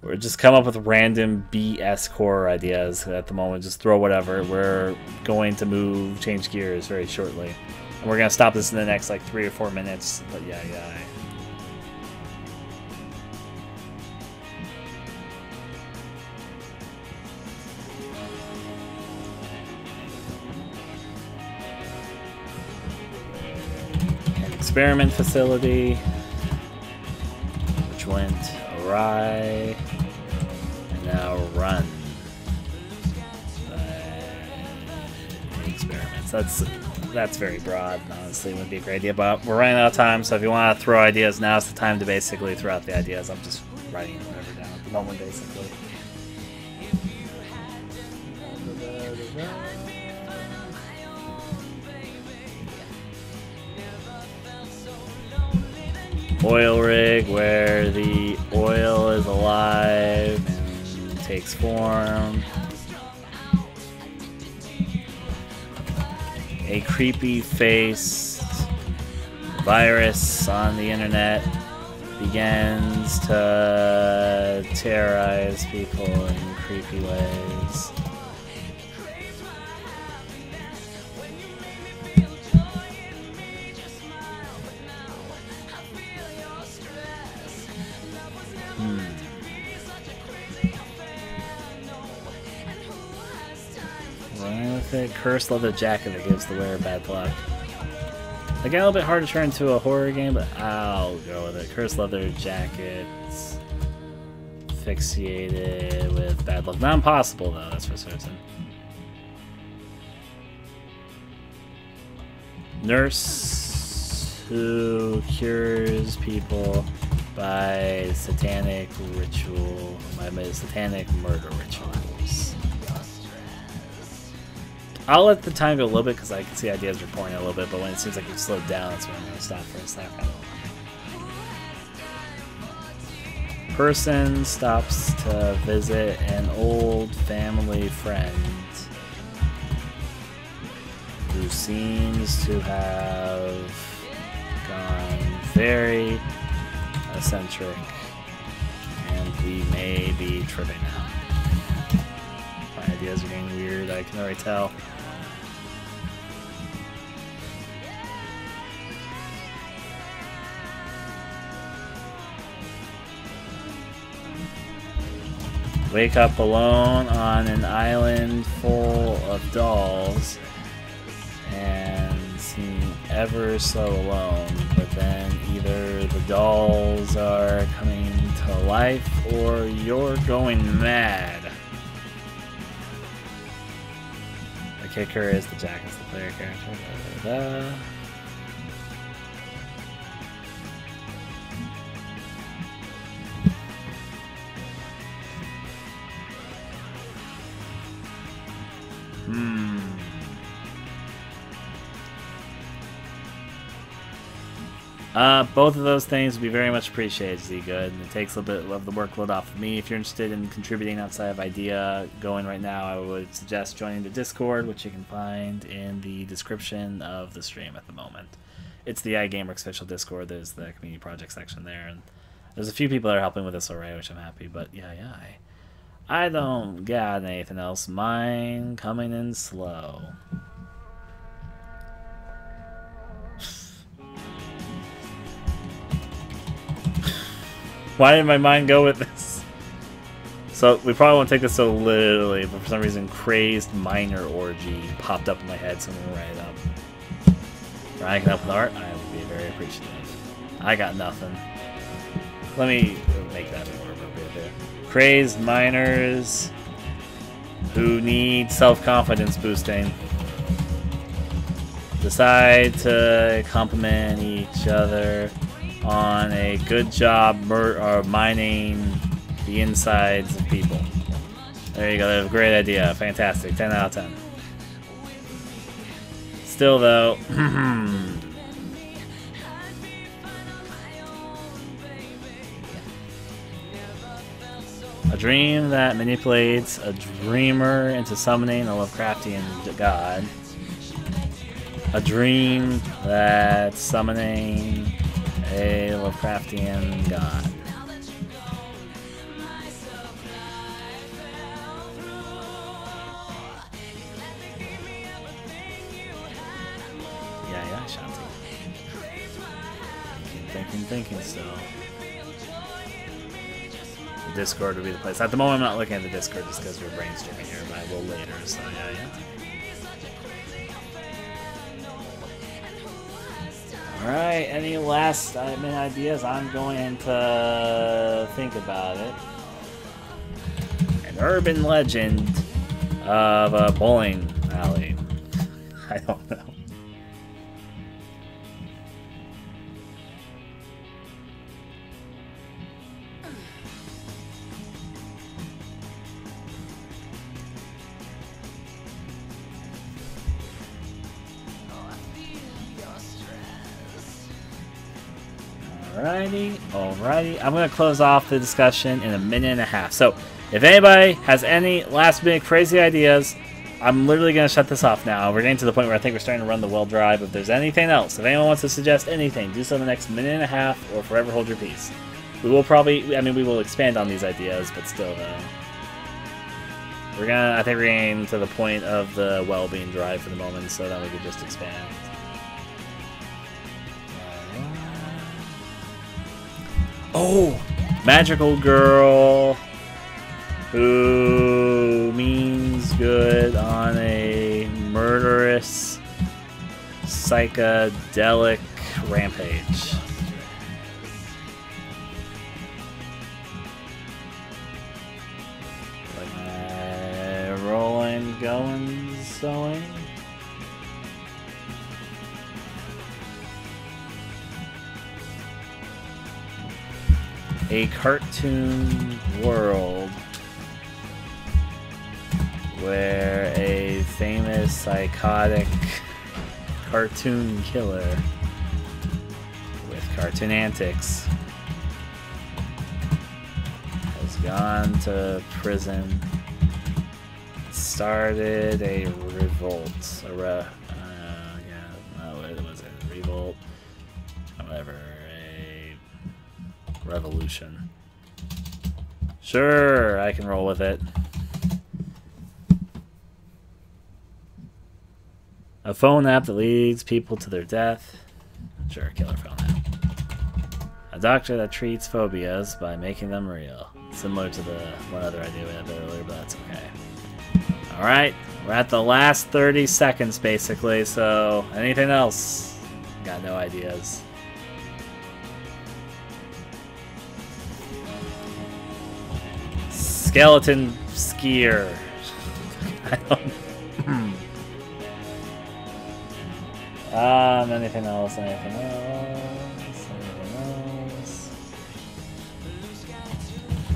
We're just come up with random BS horror ideas at the moment. Just throw whatever. We're going to change gears very shortly. And we're going to stop this in the next like 3 or 4 minutes. But yeah. An experiment facility, which went awry. Now run experiments. That's very broad, and honestly would be a great idea, but we're running out of time, so if you want to throw ideas, now's the time to basically throw out the ideas. I'm just writing whatever down at the moment, basically. Oil rig where the oil is alive and takes form. A creepy faced virus on the internet begins to terrorize people in creepy ways. Cursed leather jacket that gives the wearer bad luck. They get a little bit hard to turn into a horror game, but I'll go with it. Cursed leather jackets asphyxiated with bad luck. Not impossible though, that's for certain. Nurse who cures people by satanic ritual, by satanic murder rituals. I'll let the time go a little bit because I can see ideas are pouring a little bit, but when it seems like you've slowed down, that's when I'm going to stop for a second. Person stops to visit an old family friend who seems to have gone very eccentric, and we may be tripping out. My ideas are getting weird, I can already tell. Wake up alone on an island full of dolls and seem ever so alone, but then either the dolls are coming to life or you're going mad. The kicker is the Jack is the player character. Both of those things would be very much appreciated, Z-Good. It takes a little bit of the workload off of me. If you're interested in contributing outside of idea going right now, I would suggest joining the Discord, which you can find in the description of the stream at the moment. It's the iGameworks official Discord. There's the community project section there, and there's a few people that are helping with this already, which I'm happy. But yeah, I don't got anything else. Mine coming in slow. Why did my mind go with this? So we probably won't take this so literally, but for some reason, crazed minor orgy popped up in my head, so I'm gonna write it up. Ryan can help with art. I would be very appreciative. I got nothing. Let me make that more appropriate there. Crazed minors who need self-confidence boosting decide to compliment each other on a good job mining the insides of people. There you go. That's a great idea. Fantastic. 10 out of 10. Still, though, a dream that manipulates a dreamer into summoning a Lovecraftian god. A dream that's summoning a Lovecraftian god. Yeah, Shanti. Thinking still. The Discord would be the place. At the moment, I'm not looking at the Discord just because we're brainstorming here, but I will later, so yeah. Alright, any last ideas? I'm going to think about it. An urban legend of a bowling alley. I don't know. Alrighty. I'm going to close off the discussion in a minute and a half. So, if anybody has any last minute crazy ideas, I'm literally going to shut this off now. We're getting to the point where I think we're starting to run the well dry. But if there's anything else, if anyone wants to suggest anything, do so in the next minute and a half or forever hold your peace. We will probably, we will expand on these ideas, but still, though. I think we're getting to the point of the well being dry for the moment, so then we could just expand. Oh! Magical girl who means good on a murderous, psychedelic rampage. Rolling, going, sewing. A cartoon world where a famous psychotic cartoon killer with cartoon antics has gone to prison, started a revolt, what was it? Revolt, whatever. Revolution. Sure, I can roll with it. A phone app that leads people to their death. Sure, killer phone app. A doctor that treats phobias by making them real. Similar to the one other idea we had earlier, but that's okay. Alright, we're at the last 30 seconds basically, so anything else? Got no ideas. Skeleton skier. I don't. Anything else? Anything else?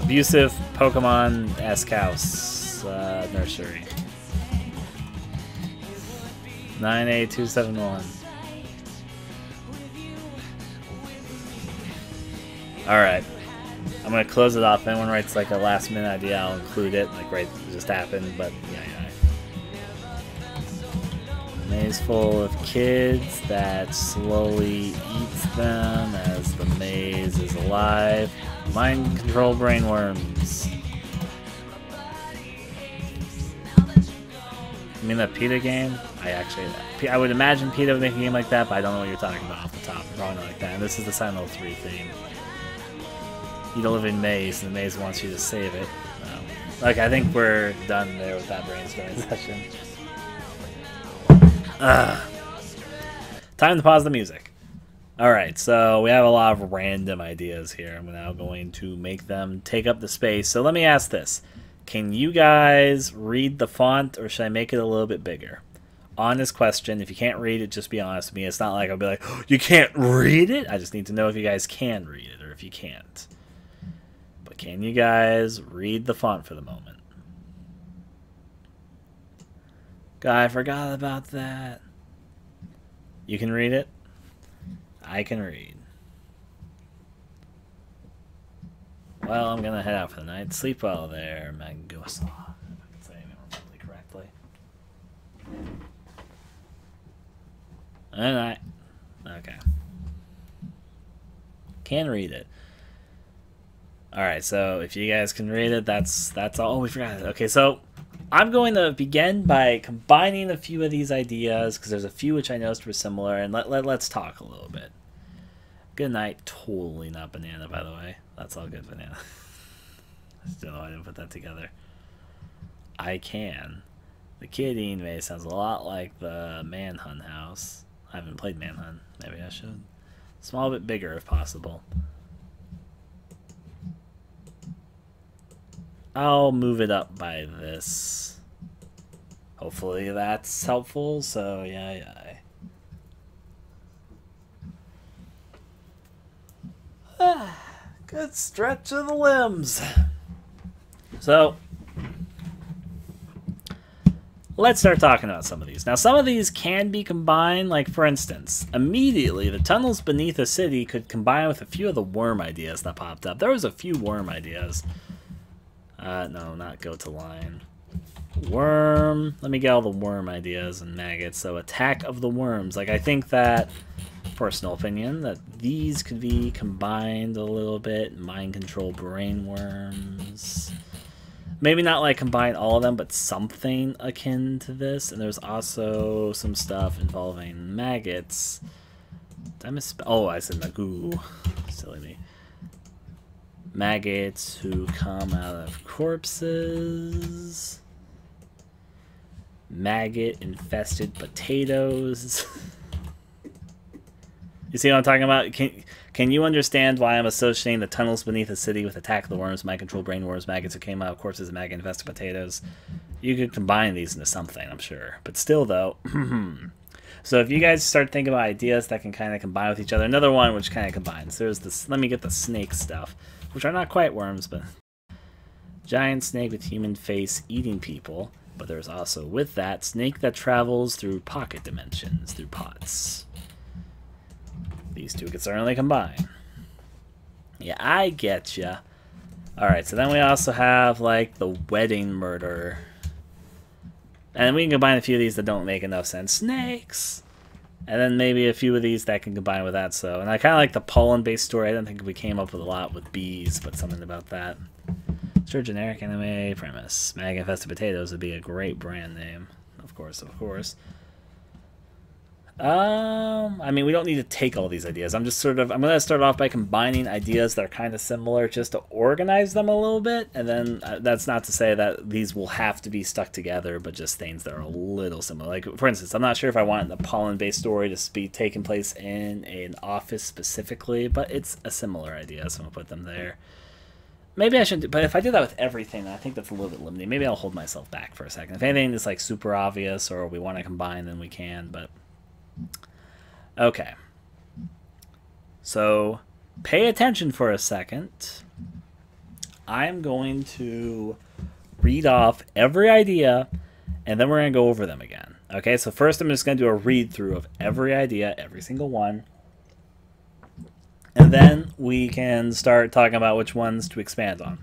Abusive Pokemon-esque house nursery. 98271. All right. I'm gonna close it off. If anyone writes like a last minute idea, I'll include it. Like, right, it just happened, but yeah. Maze full of kids that slowly eats them as the maze is alive. Mind control brainworms. You mean that PETA game? I would imagine PETA would make a game like that, but I don't know what you're talking about off the top. Probably not like that. And this is the Silent Hill 3 theme. You don't live in maze, and the maze wants you to save it. So. Like, I think we're done there with that brainstorming session. Time to pause the music. Alright, so we have a lot of random ideas here. I'm now going to make them take up the space. So let me ask this. Can you guys read the font, or should I make it a little bit bigger? Honest question. If you can't read it, just be honest with me. It's not like I'll be like, oh, you can't read it? I just need to know if you guys can read it, or if you can't. But can you guys read the font for the moment? God, I forgot about that. You can read it? I can read. Well, I'm gonna head out for the night. Sleep well there, Mangosa. If I can say it really correctly. Good night. Okay. Can read it. Alright, so if you guys can read it, that's all. Oh, we forgot. Okay, so I'm going to begin by combining a few of these ideas, because there's a few which I noticed were similar, and let's talk a little bit. Good night. Totally not banana, by the way. That's all good, banana. I still know I didn't put that together. I can. The kid eating maze sounds a lot like the Manhunt house. I haven't played Manhunt. Maybe I should. Small bit bigger if possible. I'll move it up by this. Hopefully that's helpful. So yeah. Good stretch of the limbs. So let's start talking about some of these. Now, some of these can be combined. Like, for instance, immediately the tunnels beneath a city could combine with a few of the worm ideas that popped up. There was a few worm ideas. No, not go to line. Worm. Let me get all the worm ideas and maggots. So attack of the worms. Like, I think that, personal opinion, that these could be combined a little bit. Mind control brain worms. Maybe not like combine all of them, but something akin to this. And there's also some stuff involving maggots. Did I misspell? Oh, I said magoo. Silly me. Maggots who come out of corpses. Maggot-infested potatoes. You see what I'm talking about? Can you understand why I'm associating the tunnels beneath a city with attack of the worms, mind control brain worms, maggots who came out of corpses, and maggot-infested potatoes? You could combine these into something, I'm sure. But still, though. So if you guys start thinking about ideas that can kind of combine with each other, another one which kind of combines. There's this. Let me get the snake stuff, which are not quite worms, but giant snake with human face eating people. But there's also, with that, snake that travels through pocket dimensions, through pots. These two could certainly combine. Yeah, I get ya. Alright, so then we also have, like, the wedding murder. And we can combine a few of these that don't make enough sense. Snakes! And then maybe a few of these that can combine with that, so. And I kind of like the pollen-based story. I don't think we came up with a lot with bees, but something about that. Sure, generic anime premise. Mag-infested potatoes would be a great brand name. Of course, of course. I mean, we don't need to take all these ideas. I'm going to start off by combining ideas that are kind of similar just to organize them a little bit. And then that's not to say that these will have to be stuck together, but just things that are a little similar. Like, for instance, I'm not sure if I want the pollen-based story to be taking place in an office specifically, but it's a similar idea, so I'm going to put them there. Maybe I shouldn't, but if I do that with everything, I think that's a little bit limiting. Maybe I'll hold myself back for a second. If anything is like super obvious or we want to combine, then we can, but... Okay. So, pay attention for a second. I'm going to read off every idea, and then we're going to go over them again. Okay, so first I'm just going to do a read-through of every idea, every single one. And then we can start talking about which ones to expand on.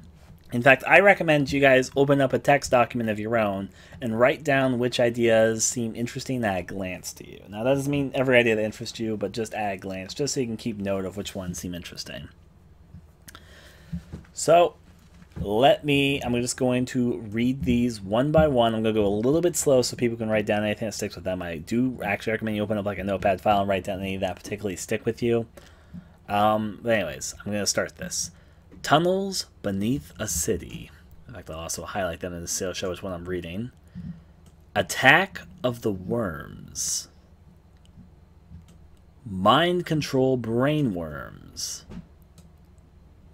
In fact, I recommend you guys open up a text document of your own and write down which ideas seem interesting at a glance to you. Now, that doesn't mean every idea that interests you, but just at a glance, just so you can keep note of which ones seem interesting. So, I'm just going to read these one by one. I'm going to go a little bit slow so people can write down anything that sticks with them. I do actually recommend you open up like a notepad file and write down any that particularly stick with you. But anyways, I'm going to start this. Tunnels beneath a city. In fact, I'll also highlight them in the sales show, which one I'm reading. Attack of the Worms. Mind Control Brain Worms.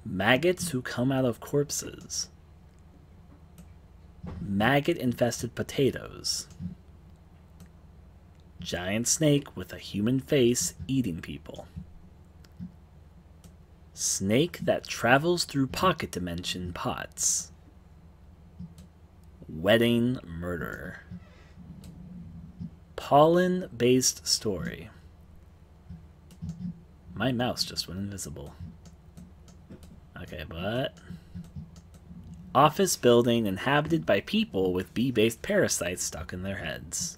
Maggots who come out of corpses. Maggot-infested potatoes. Giant snake with a human face eating people. Snake that travels through pocket dimension pots. Wedding murder. Pollen-based story. My mouse just went invisible. Okay, but... Office building inhabited by people with bee-based parasites stuck in their heads.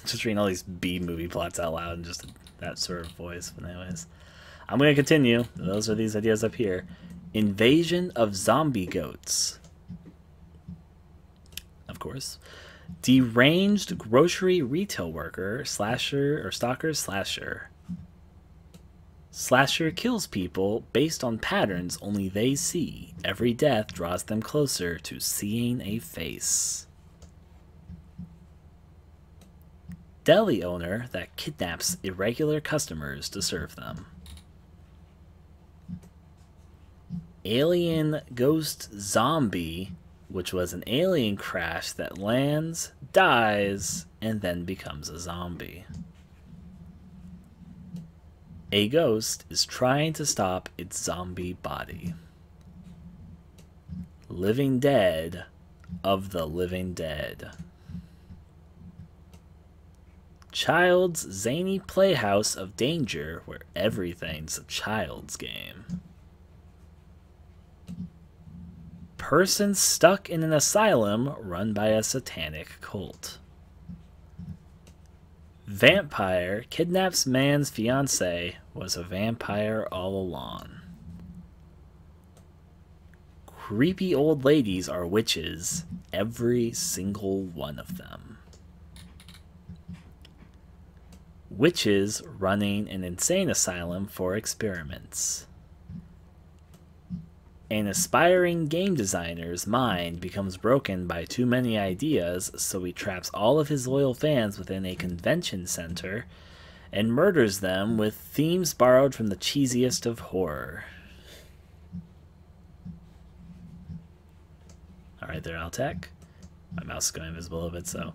Just reading all these bee movie plots out loud and just that sort of voice. But anyways, I'm going to continue. Those are these ideas up here. Invasion of zombie goats. Of course. Deranged grocery retail worker, slasher, or stalker slasher. Slasher kills people based on patterns only they see. Every death draws them closer to seeing a face. Deli owner that kidnaps irregular customers to serve them. Alien ghost zombie, which was an alien crash that lands, dies, and then becomes a zombie. A ghost is trying to stop its zombie body. Living Dead of the Living Dead. Child's zany playhouse of danger where everything's a child's game. Person stuck in an asylum run by a satanic cult. Vampire kidnaps man's fiancée, was a vampire all along. Creepy old ladies are witches, every single one of them. Witches running an insane asylum for experiments. An aspiring game designer's mind becomes broken by too many ideas, so he traps all of his loyal fans within a convention center and murders them with themes borrowed from the cheesiest of horror. Alright there, Altec. My mouse is going invisible a little bit, so...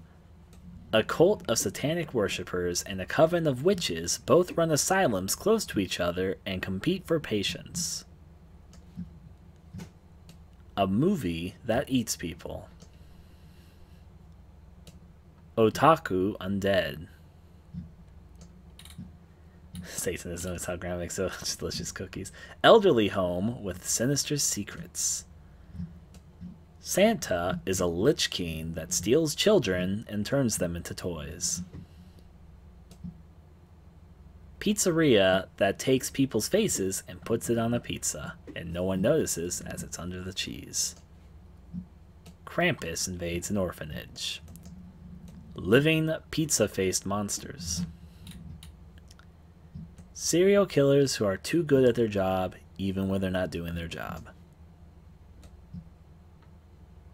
A cult of satanic worshippers and a coven of witches both run asylums close to each other and compete for patients. A movie that eats people. Otaku Undead. Satanism is how Grandma makes such delicious cookies. Elderly home with sinister secrets. Santa is a Lich King that steals children and turns them into toys. Pizzeria that takes people's faces and puts it on a pizza, and no one notices as it's under the cheese. Krampus invades an orphanage. Living pizza-faced monsters. Serial killers who are too good at their job, even when they're not doing their job.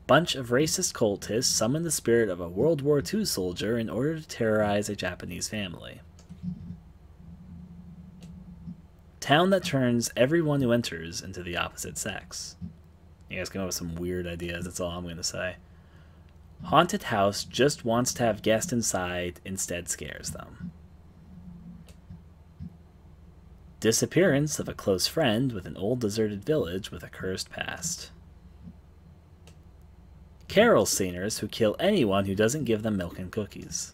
Bunch of racist cultists summon the spirit of a World War II soldier in order to terrorize a Japanese family. Town that turns everyone who enters into the opposite sex. You guys come up with some weird ideas, that's all I'm going to say. Haunted house just wants to have guests inside, instead scares them. Disappearance of a close friend with an old deserted village with a cursed past. Carol singers who kill anyone who doesn't give them milk and cookies.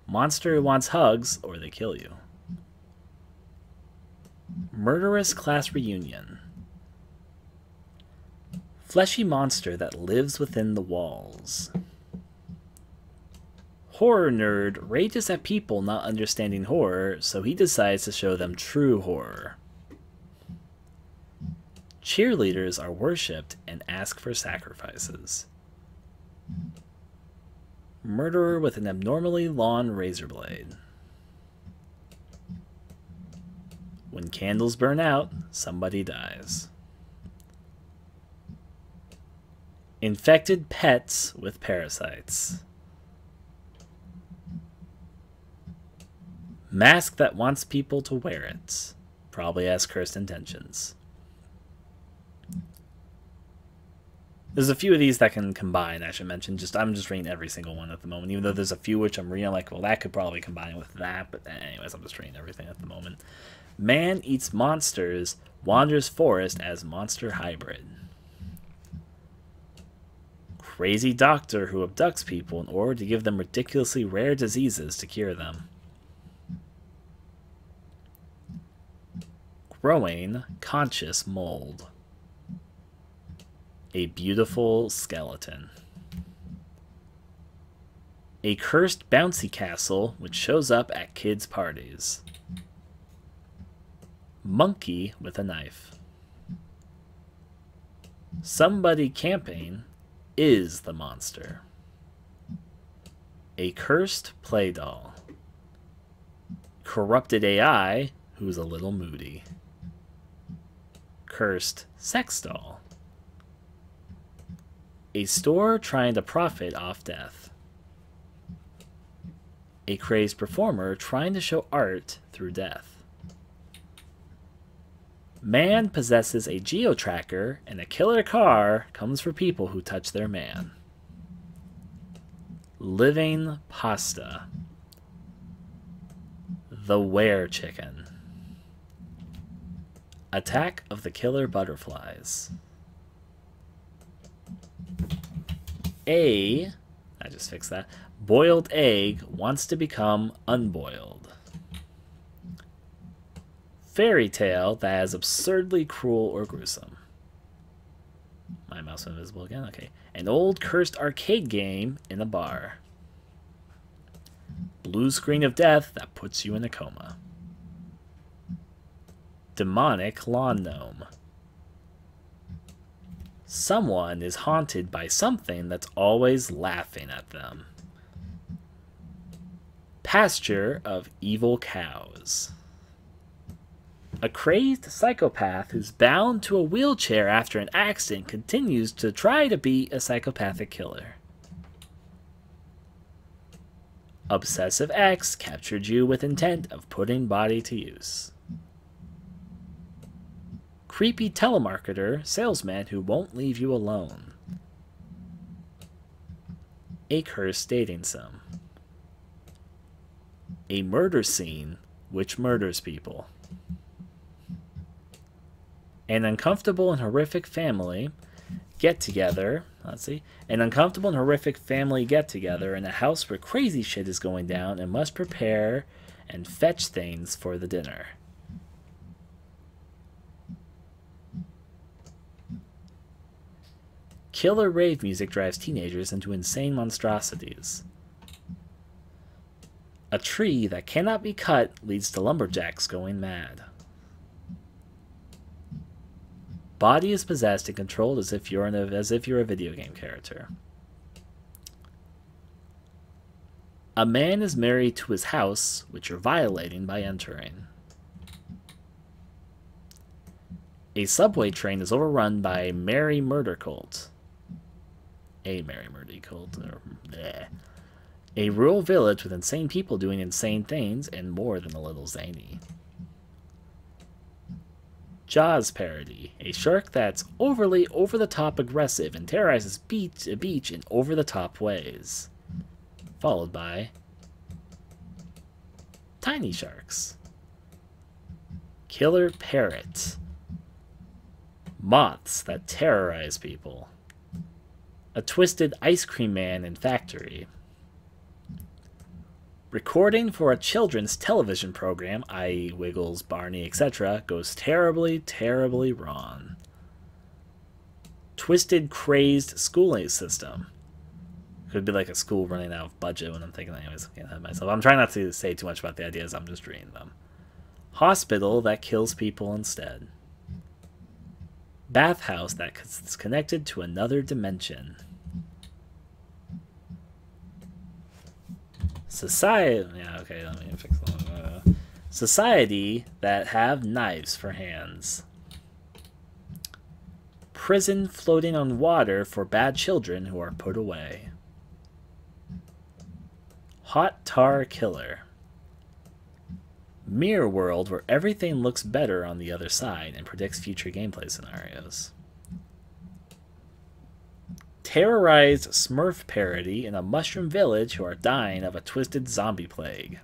Monster who wants hugs or they kill you. Murderous class reunion. Fleshy monster that lives within the walls. Horror nerd rages at people not understanding horror, so he decides to show them true horror. Cheerleaders are worshipped and ask for sacrifices. Murderer with an abnormally long razor blade. When candles burn out, somebody dies. Infected pets with parasites. Mask that wants people to wear it. Probably has cursed intentions. There's a few of these that can combine, I should mention. I'm just reading every single one at the moment. Even though there's a few which I'm reading, like, well, that could probably combine with that. But anyways, I'm just reading everything at the moment. Man eats monsters, wanders forest as monster hybrid. Crazy doctor who abducts people in order to give them ridiculously rare diseases to cure them. Growing conscious mold. A beautiful skeleton. A cursed bouncy castle which shows up at kids' parties. Monkey with a knife. Somebody camping is the monster. A cursed play doll. Corrupted AI who's a little moody. Cursed sex doll. A store trying to profit off death. A crazed performer trying to show art through death. Man possesses a geo-tracker, and a killer car comes for people who touch their man. Living pasta. The were-chicken. Attack of the killer butterflies. I just fixed that. Boiled egg wants to become unboiled. Fairy tale that is absurdly cruel or gruesome. My mouse went invisible again. Okay. An old cursed arcade game in a bar. Blue screen of death that puts you in a coma. Demonic lawn gnome. Someone is haunted by something that's always laughing at them. Pasture of evil cows. A crazed psychopath who's bound to a wheelchair after an accident continues to try to be a psychopathic killer. Obsessive ex captured you with intent of putting body to use. Creepy telemarketer salesman who won't leave you alone. A cursed dating sim. A murder scene which murders people. An uncomfortable and horrific family get-together. Let's see. An uncomfortable and horrific family get-together in a house where crazy shit is going down and must prepare and fetch things for the dinner. Killer rave music drives teenagers into insane monstrosities. A tree that cannot be cut leads to lumberjacks going mad. Body is possessed and controlled as if you're a video game character. A man is married to his house, which you're violating by entering. A subway train is overrun by a merry murder cult. A merry murder cult. A rural village with insane people doing insane things and more than a little zany. Jaws parody. A shark that's overly over-the-top aggressive and terrorizes a beach in over-the-top ways. Followed by tiny sharks. Killer parrot. Moths that terrorize people. A twisted ice cream man in factory. Recording for a children's television program, i.e. Wiggles, Barney, etc., goes terribly, terribly wrong. Twisted, crazed schooling system. Could be like a school running out of budget when I'm thinking, anyways, I can't have myself. I'm trying not to say too much about the ideas, I'm just reading them. Hospital that kills people instead. Bathhouse that's connected to another dimension. Society, yeah, okay, let me fix that. Society that have knives for hands. prison floating on water for bad children who are put away. Hot Tar Killer. Mirror world where everything looks better on the other side and predicts future gameplay scenarios. Terrorized Smurf parody in a mushroom village who are dying of a twisted zombie plague.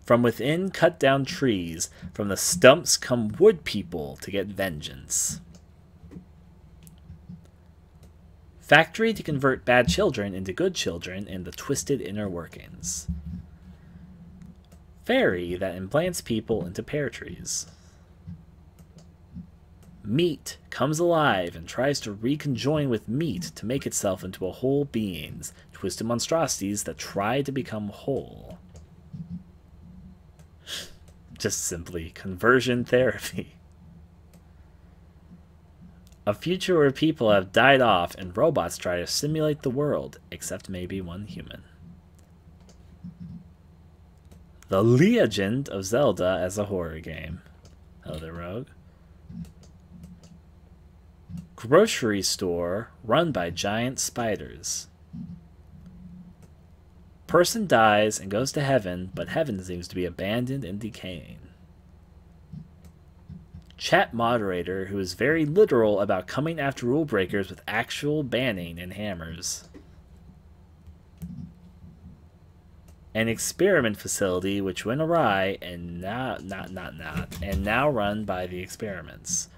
From within cut down trees, from the stumps come wood people to get vengeance. Factory to convert bad children into good children in the twisted inner workings. Fairy that implants people into pear trees. Meat comes alive and tries to reconjoin with meat to make itself into a whole beings, twisted monstrosities that try to become whole. Just simply conversion therapy. A future where people have died off and robots try to simulate the world, except maybe one human. The Legend of Zelda as a horror game. Hello there, Rogue. Grocery store run by giant spiders. Person dies and goes to heaven, but heaven seems to be abandoned and decaying. Chat moderator who is very literal about coming after rule breakers with actual banning and hammers. An experiment facility which went awry and now run by the experiments.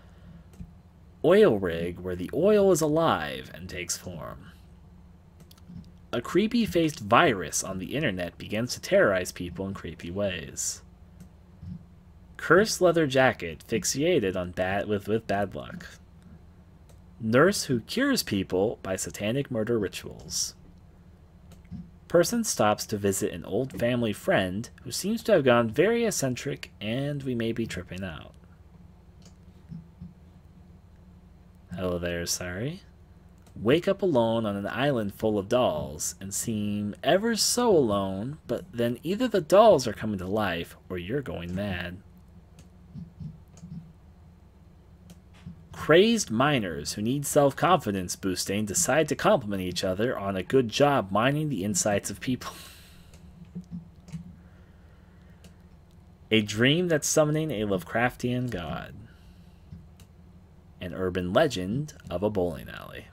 Oil rig where the oil is alive and takes form. A creepy-faced virus on the internet begins to terrorize people in creepy ways. Cursed leather jacket fixated on with bad luck. Nurse who cures people by satanic murder rituals. Person stops to visit an old family friend who seems to have gone very eccentric and we may be tripping out. Hello there, sorry. Wake up alone on an island full of dolls and seem ever so alone, but then either the dolls are coming to life or you're going mad. Crazed miners who need self-confidence boosting decide to compliment each other on a good job mining the insides of people. A dream that's summoning a Lovecraftian god. An urban legend of a bowling alley.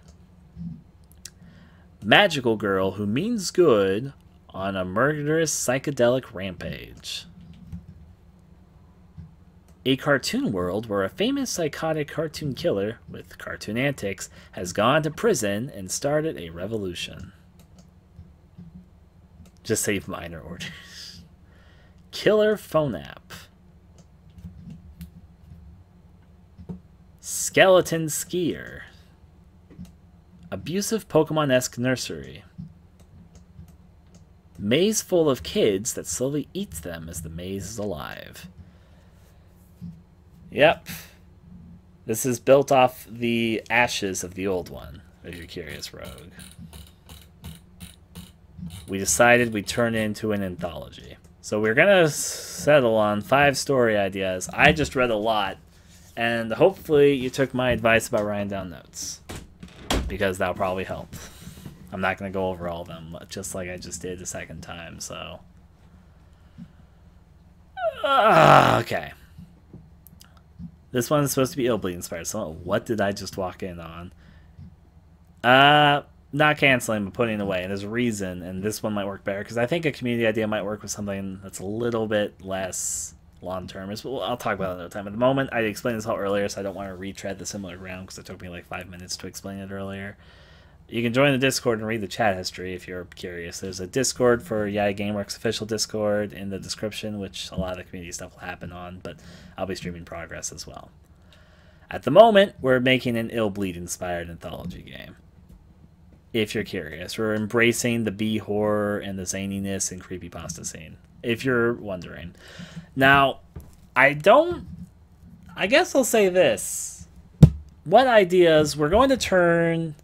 Magical girl who means good on a murderous psychedelic rampage. A cartoon world where a famous psychotic cartoon killer with cartoon antics has gone to prison and started a revolution. Just save minor orders. Killer phone app. Skeleton skier. Abusive Pokemon-esque nursery. Maze full of kids that slowly eats them as the maze is alive. Yep. This is built off the ashes of the old one, if you're curious, Rogue. We decided we'd turn it into an anthology. So we're going to settle on 5 story ideas. I just read a lot, and hopefully you took my advice about writing down notes, because that'll probably help. I'm not going to go over all of them, just like I just did the second time, so... okay. This one is supposed to be Illbleed inspired, so what did I just walk in on? Not canceling, but putting away. And there's a reason, and this one might work better, because I think a community idea might work with something that's a little bit less long-term. I'll talk about it another time. At the moment, I explained this all earlier, so I don't want to retread the similar ground, because it took me like 5 minutes to explain it earlier. You can join the Discord and read the chat history if you're curious. There's a Discord for Yaya Gameworks official Discord in the description, which a lot of the community stuff will happen on, but I'll be streaming progress as well. At the moment, we're making an Illbleed inspired anthology game. If you're curious, we're embracing the B-horror and the zaniness and creepypasta scene, if you're wondering. Now, I guess I'll say this. What ideas, we're going to turn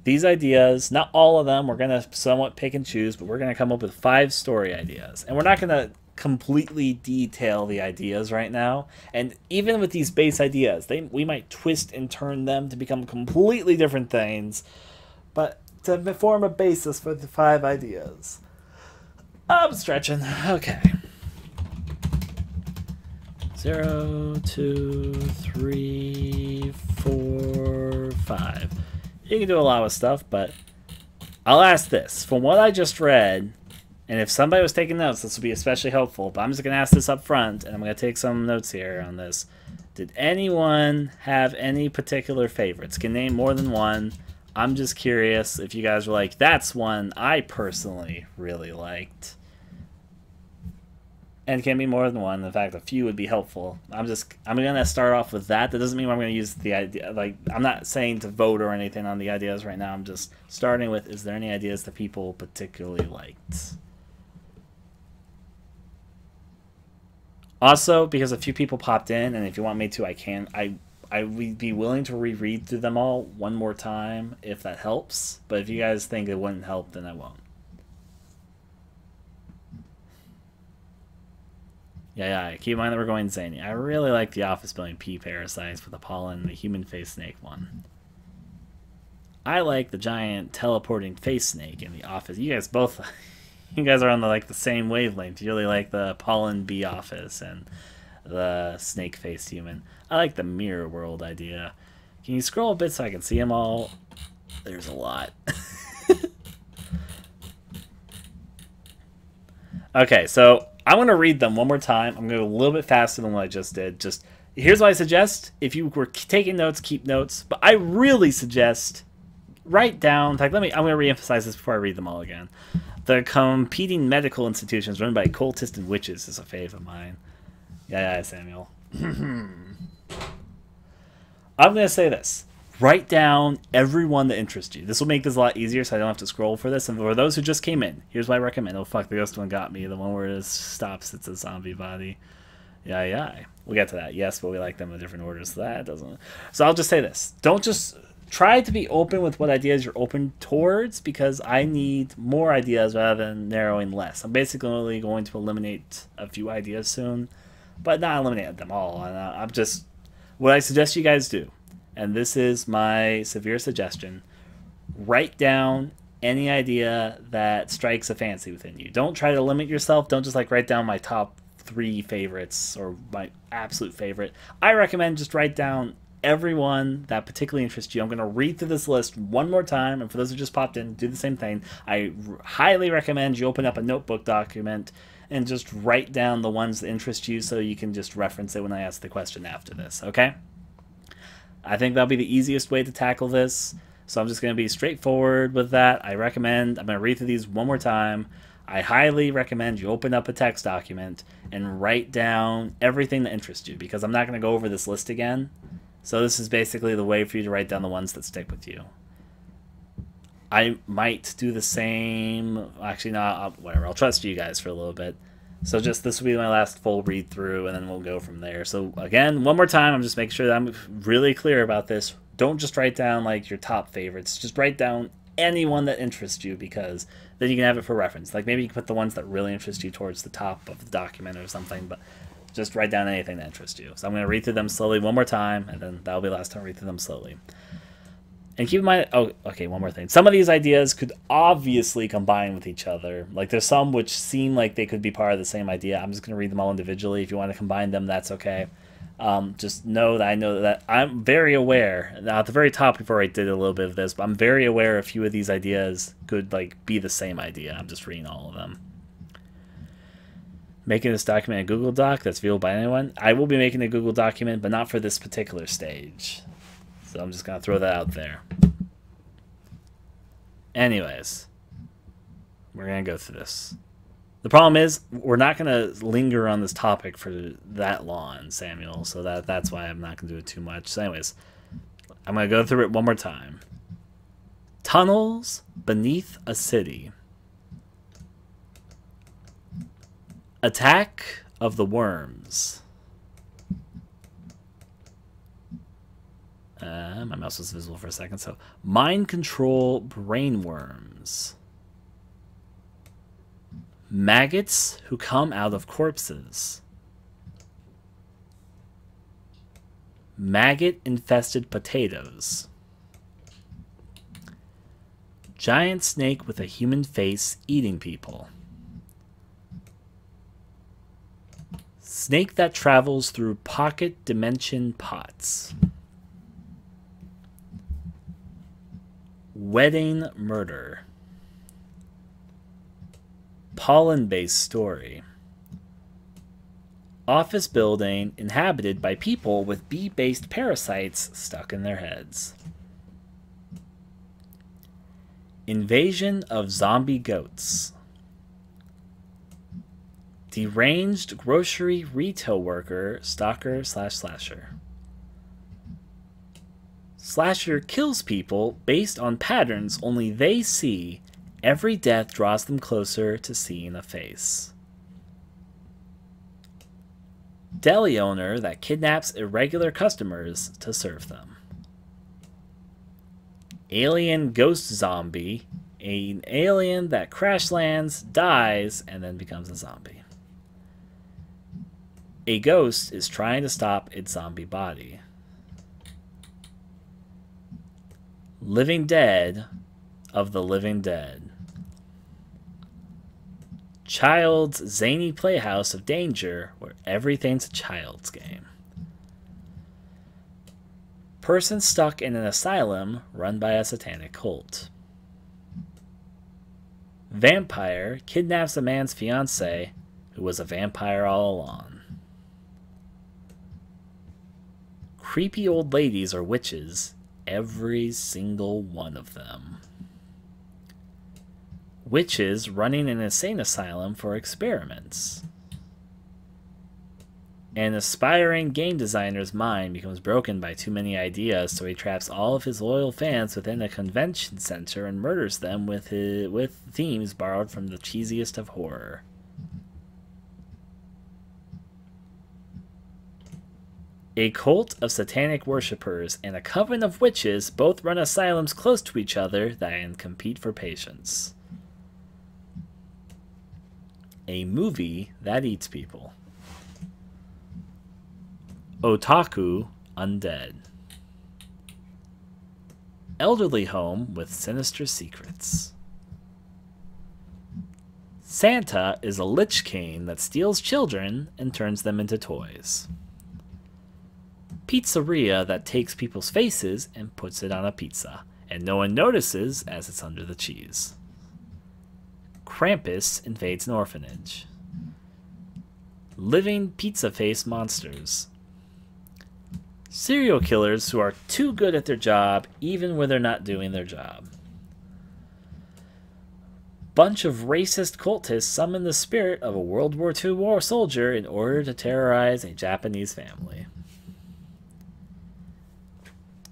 these ideas, not all of them, we're going to somewhat pick and choose, but we're going to come up with 5 story ideas. And we're not going to completely detail the ideas right now. And even with these base ideas, we might twist and turn them to become completely different things, but to form a basis for the 5 ideas. I'm stretching. Okay. 0, 2, 3, 4, 5. You can do a lot of stuff, but I'll ask this. From what I just read, and if somebody was taking notes, this would be especially helpful, but I'm just going to ask this up front, and I'm going to take some notes here on this. Did anyone have any particular favorites? Can name more than one. I'm just curious if you guys were like, that's one I personally really liked. And it can be more than one. In fact, a few would be helpful. I'm going to start off with that. That doesn't mean I'm going to use the idea. Like, I'm not saying to vote or anything on the ideas right now. I'm just starting with, is there any ideas that people particularly liked? Also, because a few people popped in, and if you want me to, I can. I would be willing to reread through them all one more time if that helps. But if you guys think it wouldn't help, then I won't. Yeah, keep in mind that we're going zany. I really like the office building pea parasites with the pollen and the human face snake one. I like the giant teleporting face snake in the office. You guys both, you guys are on the same wavelength. You really like the pollen bee office and the snake faced human. I like the mirror world idea. Can you scroll a bit so I can see them all? There's a lot. Okay, so I'm going to read them one more time. I'm going to go a little bit faster than what I just did. Here's what I suggest. If you were taking notes, keep notes. But I really suggest write down. In fact, I'm going to reemphasize this before I read them all again. The competing medical institutions run by cultists and witches is a fave of mine. Yeah, Samuel. I'm going to say this. Write down everyone that interests you. This will make this a lot easier so I don't have to scroll for this. And for those who just came in, here's what I recommend. Oh, fuck, the ghost one got me. The one where it stops, it's a zombie body. Yeah. We'll get to that. Yes, but we like them in different orders. So that doesn't... So I'll just say this. Don't just... Try to be open with what ideas you're open towards, because I need more ideas rather than narrowing less. I'm basically going to eliminate a few ideas soon, but not eliminate them all. I'm just... What I suggest you guys do, and this is my severe suggestion, write down any idea that strikes a fancy within you. Don't try to limit yourself. Don't just write down my top 3 favorites or my absolute favorite. I recommend just write down everyone that particularly interests you. I'm going to read through this list one more time, and for those who just popped in, do the same thing. I highly recommend you open up a notebook document and just write down the ones that interest you so you can just reference it when I ask the question after this, okay? I think that'll be the easiest way to tackle this, so I'm just going to be straightforward with that. I'm going to read through these one more time. I highly recommend you open up a text document and write down everything that interests you, because I'm not going to go over this list again. So this is basically the way for you to write down the ones that stick with you. I might do the same. Actually, no, whatever. I'll trust you guys for a little bit. So this will be my last full read through, and then we'll go from there. So again, one more time, I'm just making sure that I'm really clear about this. Don't just write down your top favorites. Just write down anyone that interests you, because then you can have it for reference. Maybe you can put the ones that really interest you towards the top of the document or something, but just write down anything that interests you. So I'm going to read through them slowly one more time, and then that'll be the last time I read through them slowly. And keep in mind, oh, okay, one more thing. Some of these ideas could obviously combine with each other. There's some which seem like they could be part of the same idea. I'm just going to read them all individually. If you want to combine them, that's okay. Just know that I'm very aware. Now, at the very top, before I did a little bit of this, but I'm very aware a few of these ideas could be the same idea. I'm just reading all of them. Making this document a Google Doc that's viewable by anyone. I will be making a Google document, but not for this particular stage. So I'm just going to throw that out there. Anyways, we're going to go through this. The problem is, we're not going to linger on this topic for that long, Samuel, so that's why I'm not going to do it too much. So anyways, I'm going to go through it one more time. Tunnels beneath a city. Attack of the Worms. My mouse was visible for a second. So, Mind Control Brainworms. Maggots who come out of corpses. Maggot-infested potatoes. Giant snake with a human face eating people. Snake that travels through pocket dimension pots. Wedding murder. Pollen-based story. Office building inhabited by people with bee-based parasites stuck in their heads. Invasion of zombie goats. Deranged grocery retail worker, stalker / slasher. Slasher kills people based on patterns only they see. Every death draws them closer to seeing a face. Deli owner that kidnaps irregular customers to serve them. Alien ghost zombie. An alien that crash lands, dies, and then becomes a zombie. A ghost is trying to stop its zombie body. Living Dead of the Living Dead. Child's zany playhouse of danger where everything's a child's game. Person stuck in an asylum run by a satanic cult. Vampire kidnaps a man's fiancée who was a vampire all along. Creepy old ladies are witches, every single one of them. Witches running an insane asylum for experiments. An aspiring game designer's mind becomes broken by too many ideas, so he traps all of his loyal fans within a convention center and murders them with themes borrowed from the cheesiest of horror. A cult of satanic worshippers and a coven of witches both run asylums close to each other that compete for patients. A movie that eats people. Otaku Undead. Elderly home with sinister secrets. Santa is a lich king that steals children and turns them into toys. Pizzeria that takes people's faces and puts it on a pizza, and no one notices as it's under the cheese. Krampus invades an orphanage. Living pizza face monsters. Serial killers who are too good at their job even when they're not doing their job. Bunch of racist cultists summon the spirit of a World War II war soldier in order to terrorize a Japanese family.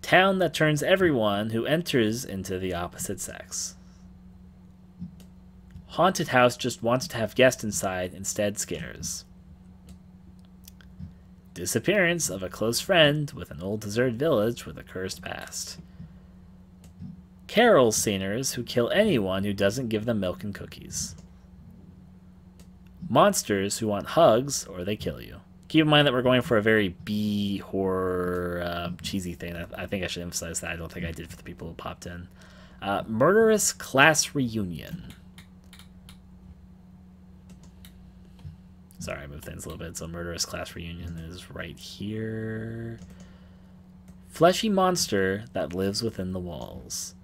Town that turns everyone who enters into the opposite sex. Haunted house just wants to have guests inside, instead scares. Disappearance of a close friend with an old deserted village with a cursed past. Carol singers who kill anyone who doesn't give them milk and cookies. Monsters who want hugs or they kill you. Keep in mind that we're going for a very B horror cheesy thing. I think I should emphasize that. I don't think I did for the people who popped in. Murderous class reunion. Sorry, I moved things a little bit. So murderous class reunion is right here. Fleshy monster that lives within the walls.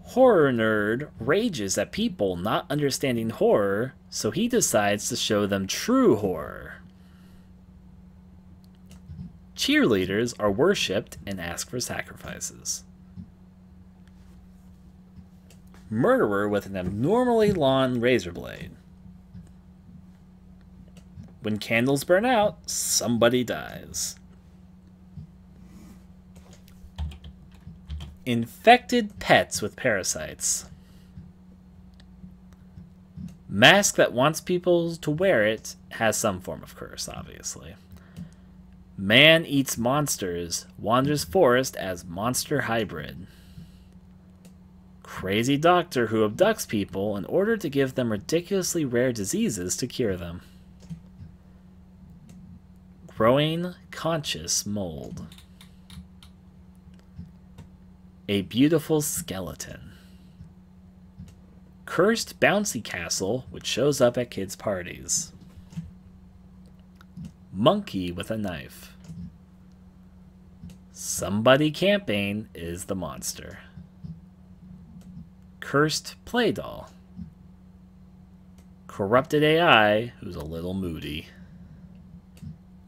Horror nerd rages at people not understanding horror, so he decides to show them true horror. Cheerleaders are worshipped and ask for sacrifices. Murderer with an abnormally long razor blade. When candles burn out, somebody dies. Infected pets with parasites. Mask that wants people to wear it has some form of curse, obviously. Man eats monsters, wanders forest as monster hybrid. Crazy doctor who abducts people in order to give them ridiculously rare diseases to cure them. Growing conscious mold. A beautiful skeleton. Cursed bouncy castle which shows up at kids' parties. Monkey with a knife. Somebody camping is the monster. Cursed play doll. Corrupted AI who's a little moody.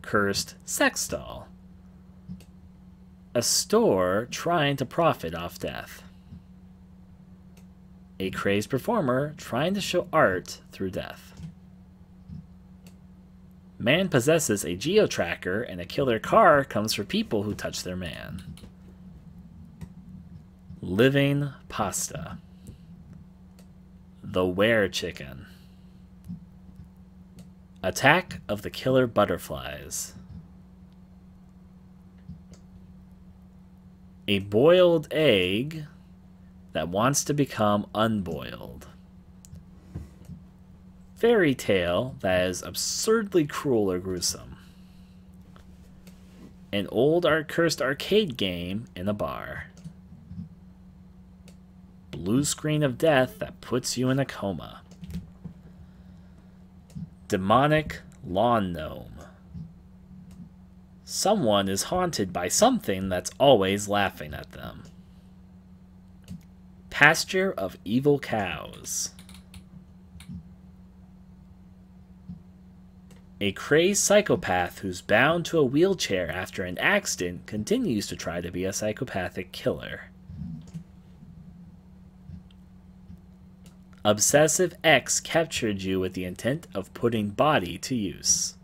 Cursed sex doll. A store trying to profit off death. A crazed performer trying to show art through death. Man possesses a geo-tracker and a killer car comes for people who touch their man. Living pasta. The were-chicken. Attack of the killer butterflies. A boiled egg that wants to become unboiled. Fairy tale that is absurdly cruel or gruesome. An old cursed arcade game in a bar. Blue screen of death that puts you in a coma. Demonic lawn gnome. Someone is haunted by something that's always laughing at them. Pasture of evil cows. A crazed psychopath who's bound to a wheelchair after an accident continues to try to be a psychopathic killer. Obsessive X captured you with the intent of putting body to use.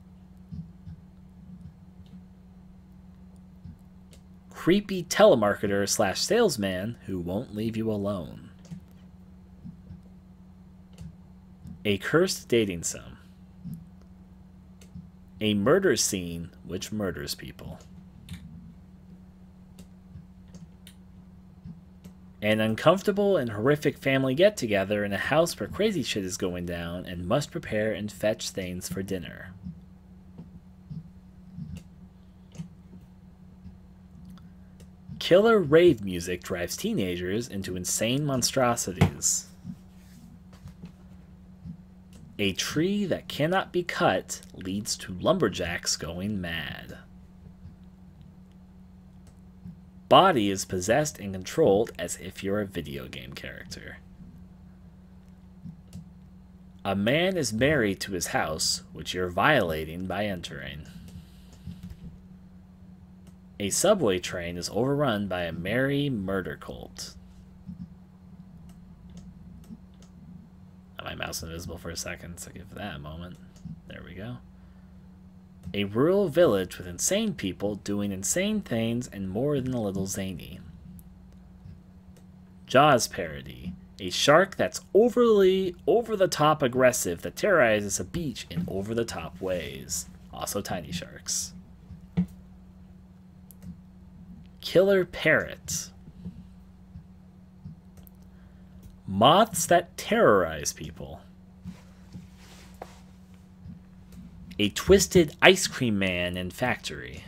Creepy telemarketer / salesman who won't leave you alone. A cursed dating sim. A murder scene which murders people. An uncomfortable and horrific family get-together in a house where crazy shit is going down and must prepare and fetch things for dinner. Killer rave music drives teenagers into insane monstrosities. A tree that cannot be cut leads to lumberjacks going mad. Body is possessed and controlled as if you're a video game character. A man is married to his house, which you're violating by entering. A subway train is overrun by a merry murder cult. My mouse invisible for a second, so give that a moment. There we go. A rural village with insane people doing insane things and more than a little zany. Jaws parody. A shark that's overly over-the-top aggressive that terrorizes a beach in over-the-top ways. Also tiny sharks. Killer parrot. Moths that terrorize people. A twisted ice cream man in factory.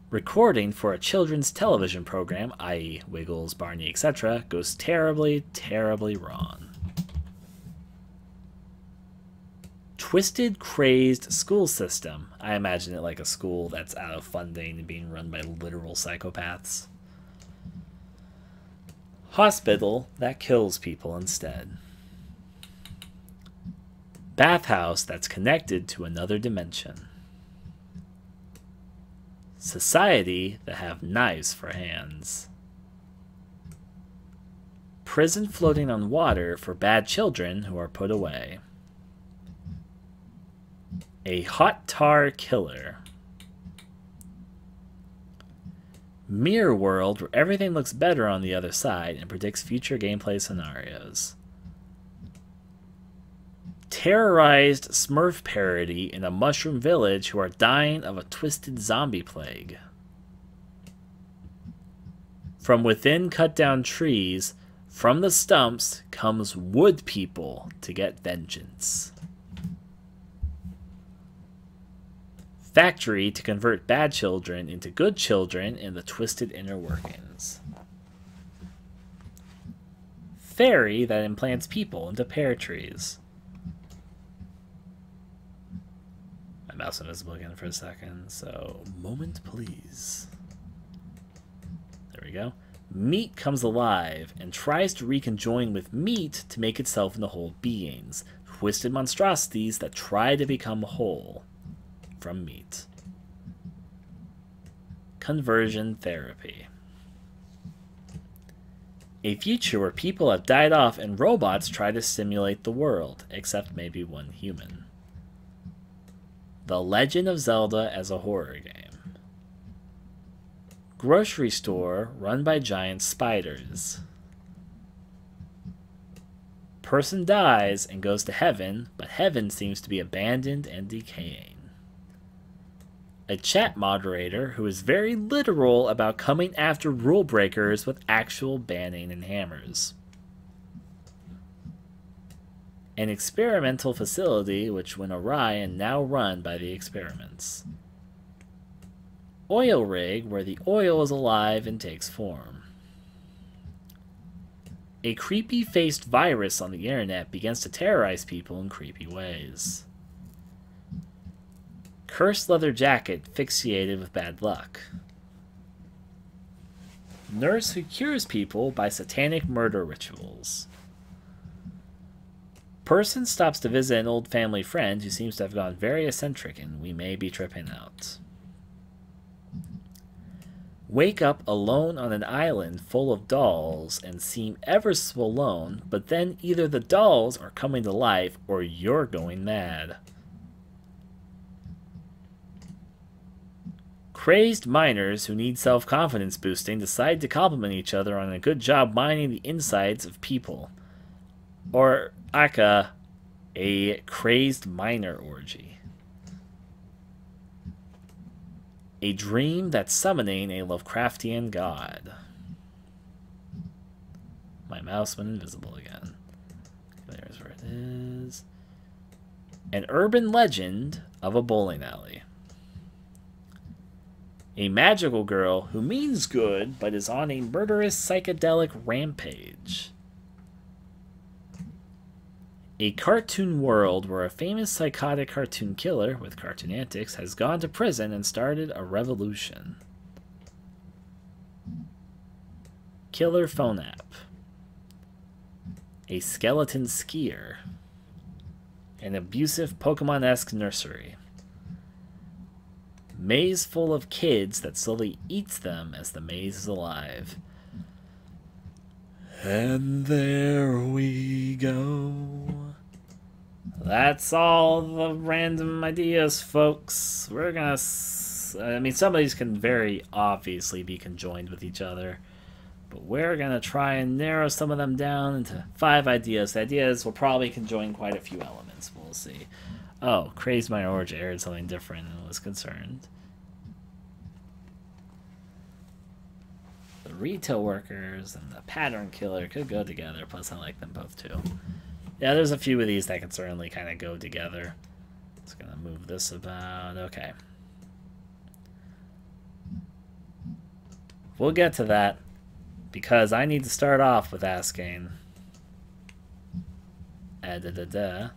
Recording for a children's television program, i.e. Wiggles, Barney, etc., goes terribly, terribly wrong. Twisted, crazed school system. I imagine it like a school that's out of funding and being run by literal psychopaths. Hospital that kills people instead. Bathhouse that's connected to another dimension. Society that have knives for hands. Prison floating on water for bad children who are put away. A hot tar killer. Mirror world where everything looks better on the other side and predicts future gameplay scenarios. Terrorized Smurf parody in a mushroom village who are dying of a twisted zombie plague. From within cut down trees, from the stumps comes wood people to get vengeance. Factory to convert bad children into good children in the twisted inner workings. Fairy that implants people into pear trees. My mouse invisible again for a second, so moment please. There we go. Meat comes alive and tries to reconjoin with meat to make itself into whole beings. Twisted monstrosities that try to become whole from meat. Conversion therapy. A future where people have died off and robots try to simulate the world, except maybe one human. The Legend of Zelda as a horror game. Grocery store run by giant spiders. Person dies and goes to heaven, but heaven seems to be abandoned and decaying. A chat moderator who is very literal about coming after rule breakers with actual banning and hammers. An experimental facility which went awry and now run by the experiments. Oil rig where the oil is alive and takes form. A creepy-faced virus on the internet begins to terrorize people in creepy ways. Cursed leather jacket fixated with bad luck. Nurse who cures people by satanic murder rituals. Person stops to visit an old family friend who seems to have gone very eccentric and we may be tripping out. Wake up alone on an island full of dolls and seem ever so alone, but then either the dolls are coming to life or you're going mad. Crazed miners who need self-confidence boosting decide to compliment each other on a good job mining the insides of people. Or, aka, a crazed miner orgy. A dream that's summoning a Lovecraftian god. My mouse went invisible again. There's where it is. An urban legend of a bowling alley. A magical girl who means good but is on a murderous psychedelic rampage. A cartoon world where a famous psychotic cartoon killer with cartoon antics has gone to prison and started a revolution. Killer phone app. A skeleton skier. An abusive Pokemon-esque nursery. Maze full of kids that slowly eats them as the maze is alive. And there we go. That's all the random ideas, folks. We're gonna... I mean, some of these can very obviously be conjoined with each other. But we're gonna try and narrow some of them down into 5 ideas. The ideas will probably conjoin quite a few elements. We'll see. Oh, Crazed Minor Orgy aired something different and was concerned. The retail workers and the pattern killer could go together, plus I like them both too. Yeah, there's a few of these that can certainly kind of go together. Just gonna move this about. Okay. We'll get to that, because I need to start off with asking... In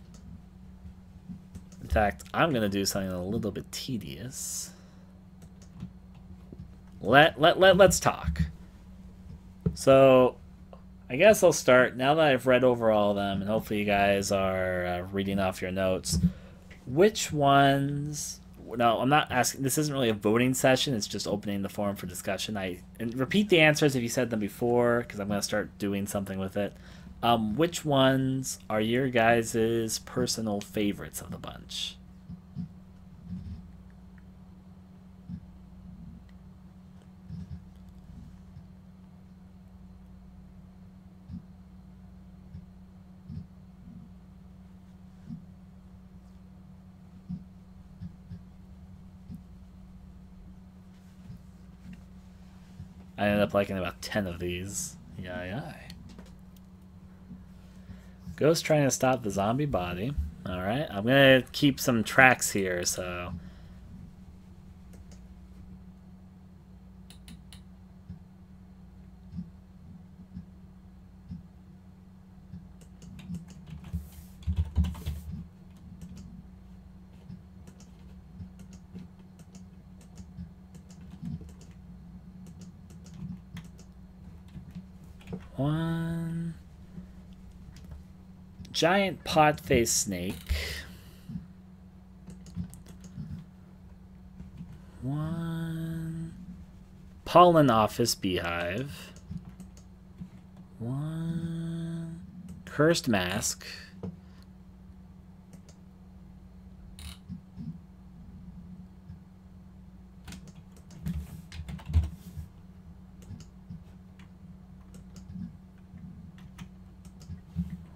fact, I'm going to do something a little bit tedious. Let's talk. So, I guess I'll start, now that I've read over all of them, and hopefully you guys are reading off your notes. Which ones... No, I'm not asking... This isn't really a voting session, it's just opening the forum for discussion. And repeat the answers if you said them before, because I'm going to start doing something with it. Which ones are your guys' personal favorites of the bunch? I ended up liking about 10 of these. Yeah. Ghost trying to stop the zombie body. Alright, I'm gonna keep some tracks here, so... One... Giant pot-faced snake. One... Pollen office beehive. One... Cursed mask.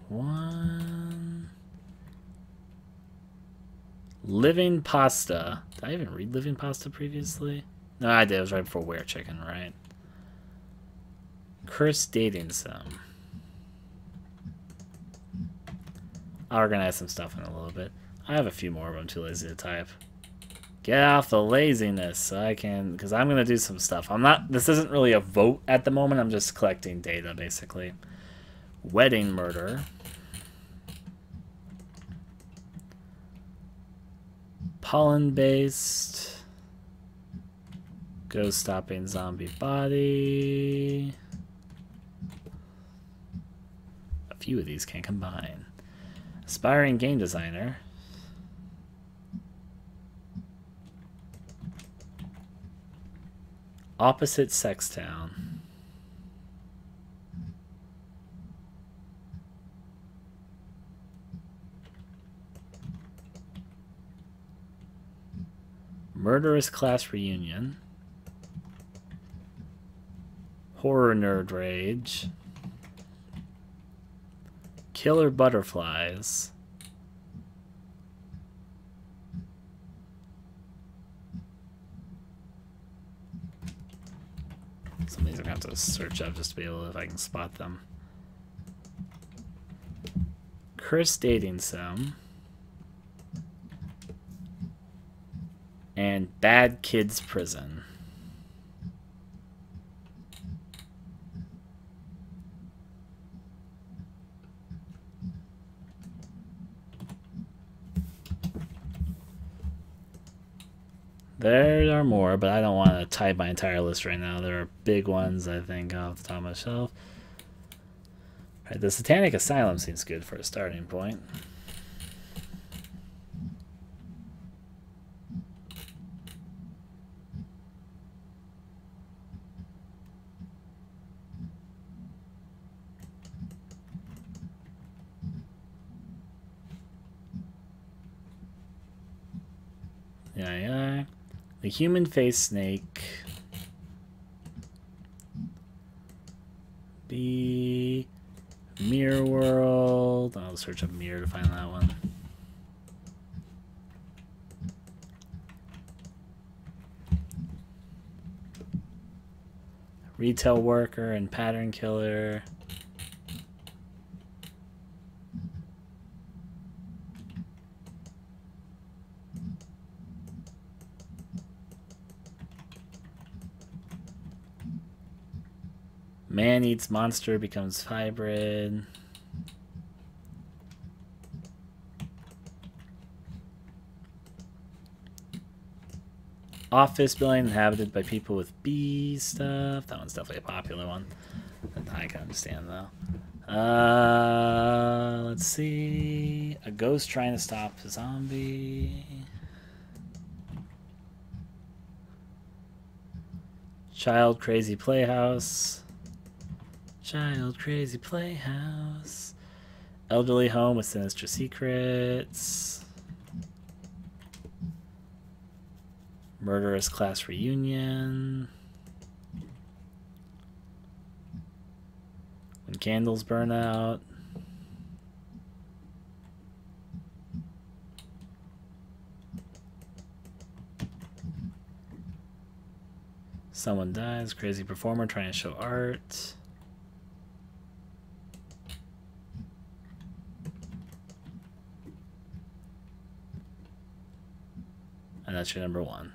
One... Living pasta. Did I even read living pasta previously? No, I did. It was right before Were Chicken, right? Cursed dating sim. I'll organize some stuff in a little bit. I have a few more, but I'm too lazy to type. Get off the laziness so I can... Because I'm going to do some stuff. I'm not... This isn't really a vote at the moment. I'm just collecting data, basically. Wedding murder. Pollen-based. Ghost stopping zombie body. A few of these can combine. Aspiring game designer. Opposite sex town. Murderous class reunion. Horror nerd rage. Killer butterflies. Some of these I'm gonna have to search up just to be able to, if I can spot them. Cursed dating sim. And Bad Kids Prison. There are more, but I don't want to type my entire list right now. There are big ones, I think, off the top of my shelf. All right, the Satanic Asylum seems good for a starting point. Yeah. The human face snake. The mirror world. I'll search up mirror to find that one. Retail worker and pattern killer. Man eats monster, becomes hybrid. Office building inhabited by people with bee stuff. That one's definitely a popular one. I can understand though. Let's see. A ghost trying to stop a zombie. Child crazy playhouse. Child crazy playhouse. Elderly home with sinister secrets. Murderous class reunion. When candles burn out. Someone dies. Crazy performer trying to show art. And that's your number 1.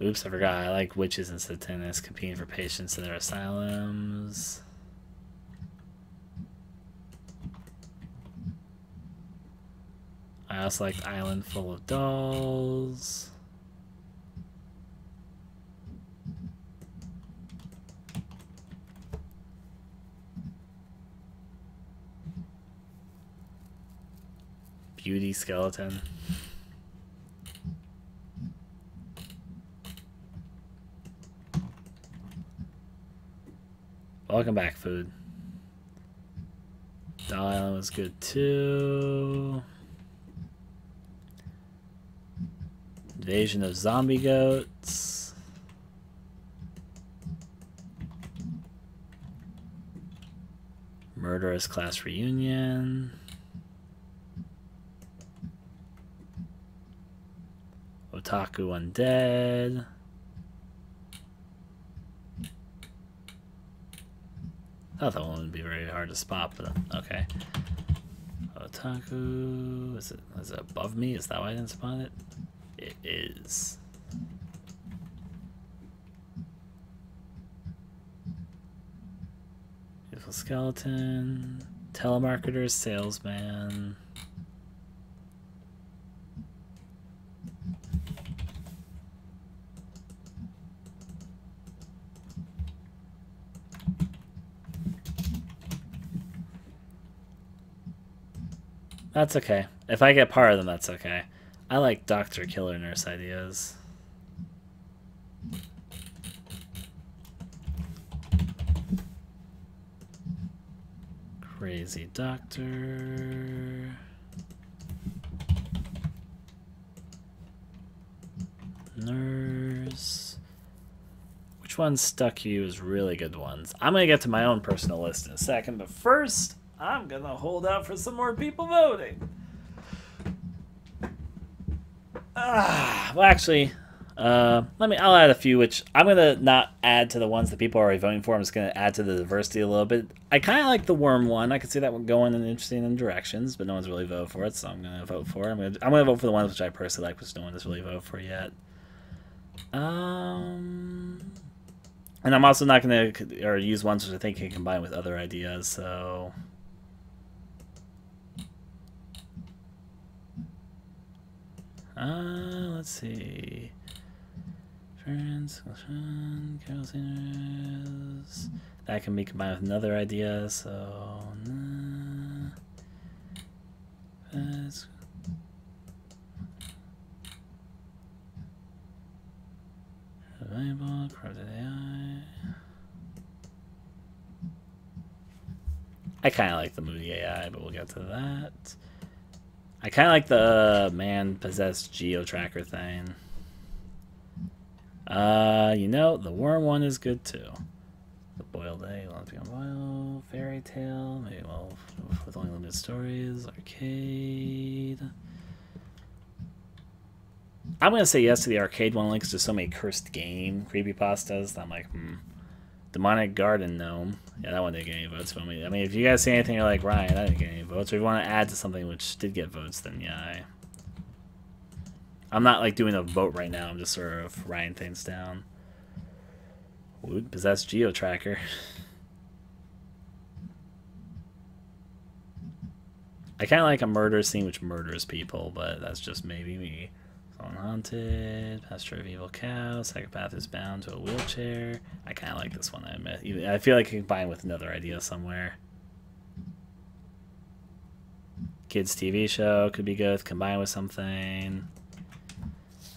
Oops, I forgot. I like witches and satanists competing for patients in their asylums. I also like Island Full of Dolls. Beauty Skeleton. Welcome back, food. Doll Island was good too. Invasion of Zombie Goats. Murderous Class Reunion. Otaku Undead. I thought that one would be very hard to spot, but okay. Otaku, is it above me? Is that why I didn't spot it? It is. Beautiful skeleton. Telemarketer, salesman. That's okay. If I get part of them, that's okay. I like doctor, killer, nurse ideas. Crazy doctor. Nurse. Which one stuck you as really good ones? I'm going to get to my own personal list in a second, but first, I'm going to hold out for some more people voting. Well, actually, I'll add a few, which I'm going to not add to the ones that people are already voting for. I'm just going to add to the diversity a little bit. I kind of like the worm one. I can see that one going in interesting directions, but no one's really voted for it, so I'm going to vote for it. I'm going to vote for the ones which I personally like, which no one has really voted for yet. And I'm also not going to use ones which I think can combine with other ideas, so... let's see. That can be combined with another idea, so... Survival, corrupted AI. I kind of like the moody AI, but we'll get to that. I kind of like the man-possessed geo-tracker thing. You know, the worm one is good too. The boiled egg, let's become boiled, fairy tale, maybe well with only limited stories, arcade. I'm gonna say yes to the arcade one, because there's so many cursed game creepypastas that I'm like, Demonic Garden Gnome. Yeah, that one didn't get any votes for me. I mean, if you guys say anything, you're like, Ryan, I didn't get any votes. Or if you want to add to something which did get votes, then yeah. I'm not like doing a vote right now. I'm just sort of writing things down. Wood possessed geo-tracker. I kind of like a murder scene which murders people, but that's just maybe me. Unhaunted, pasture of evil cow, psychopath is bound to a wheelchair. I kind of like this one, I admit. I feel like it can combine with another idea somewhere. Kids TV show could be good, combined with something.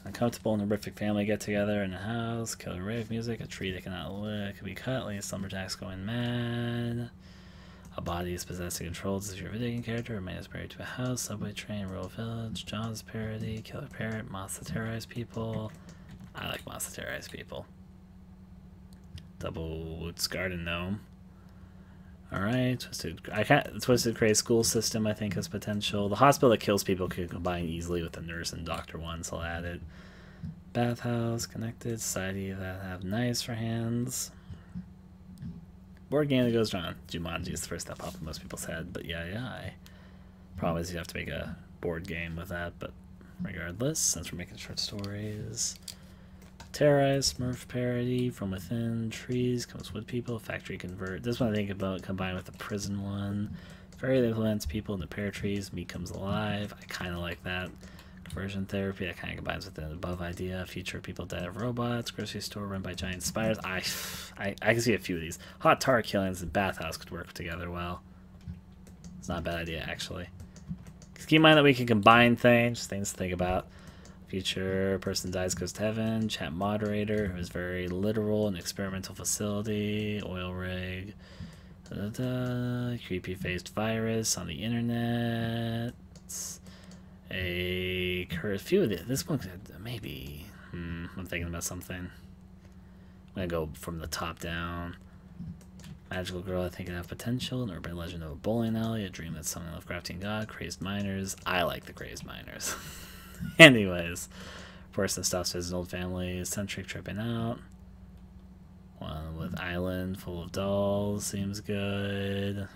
Uncomfortable and horrific family get together in a house, killer rave music, a tree that cannot live, could be cut, like lumberjacks going mad. A body is possessed and controlled as your video game character. A man is buried to a house. Subway train, rural village. Jaws parody. Killer parrot. Moths that terrorize people. I like moths that terrorize people. Double Woods Garden Gnome. Alright. Twisted Crazy School System I think has potential. The hospital that kills people could combine easily with the nurse and doctor one, so I'll add it. Bathhouse, connected, society that have knives for hands. Board game that goes around. Jumanji is the first that popped in most people's head, but yeah. Problem is you have to make a board game with that, but regardless, since we're making short stories. Terrorize, Smurf parody, From Within, Trees, Comes Wood People, Factory Convert. This one I think about combined with the prison one. Fairy that plants people into pear trees, Meat Comes Alive. I kind of like that. Conversion therapy, that kind of combines with the above idea. Future people dead of robots. Grocery store run by giant spiders. I can see a few of these. Hot tar killings and bathhouse could work together well. It's not a bad idea, actually. Keep in mind that we can combine things to think about. Future person dies, goes to heaven. Chat moderator who is very literal. An experimental facility. Oil rig. Creepy faced virus on the internet. A few of these. This one maybe. I'm thinking about something. I'm gonna go from the top down. Magical girl I think can have potential. An urban legend of a bowling alley. A dream that someone Lovecraftian god. Crazed miners. I like the crazed miners. Anyways, person stops his old family. Centric tripping out. One with island full of dolls seems good.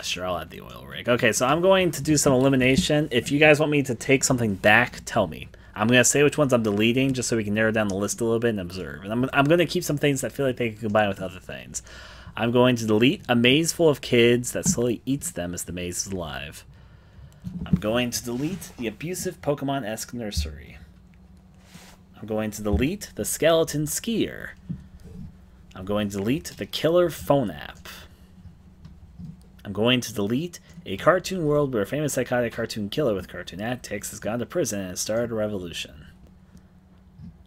Sure, I'll add the oil rig. Okay, so I'm going to do some elimination. If you guys want me to take something back, tell me. I'm going to say which ones I'm deleting just so we can narrow down the list a little bit and observe. And I'm going to keep some things that feel like they can combine with other things. I'm going to delete a maze full of kids that slowly eats them as the maze is alive. I'm going to delete the abusive Pokemon-esque nursery. I'm going to delete the skeleton skier. I'm going to delete the killer phone app. I'm going to delete a cartoon world where a famous psychotic cartoon killer with cartoon antics has gone to prison and has started a revolution.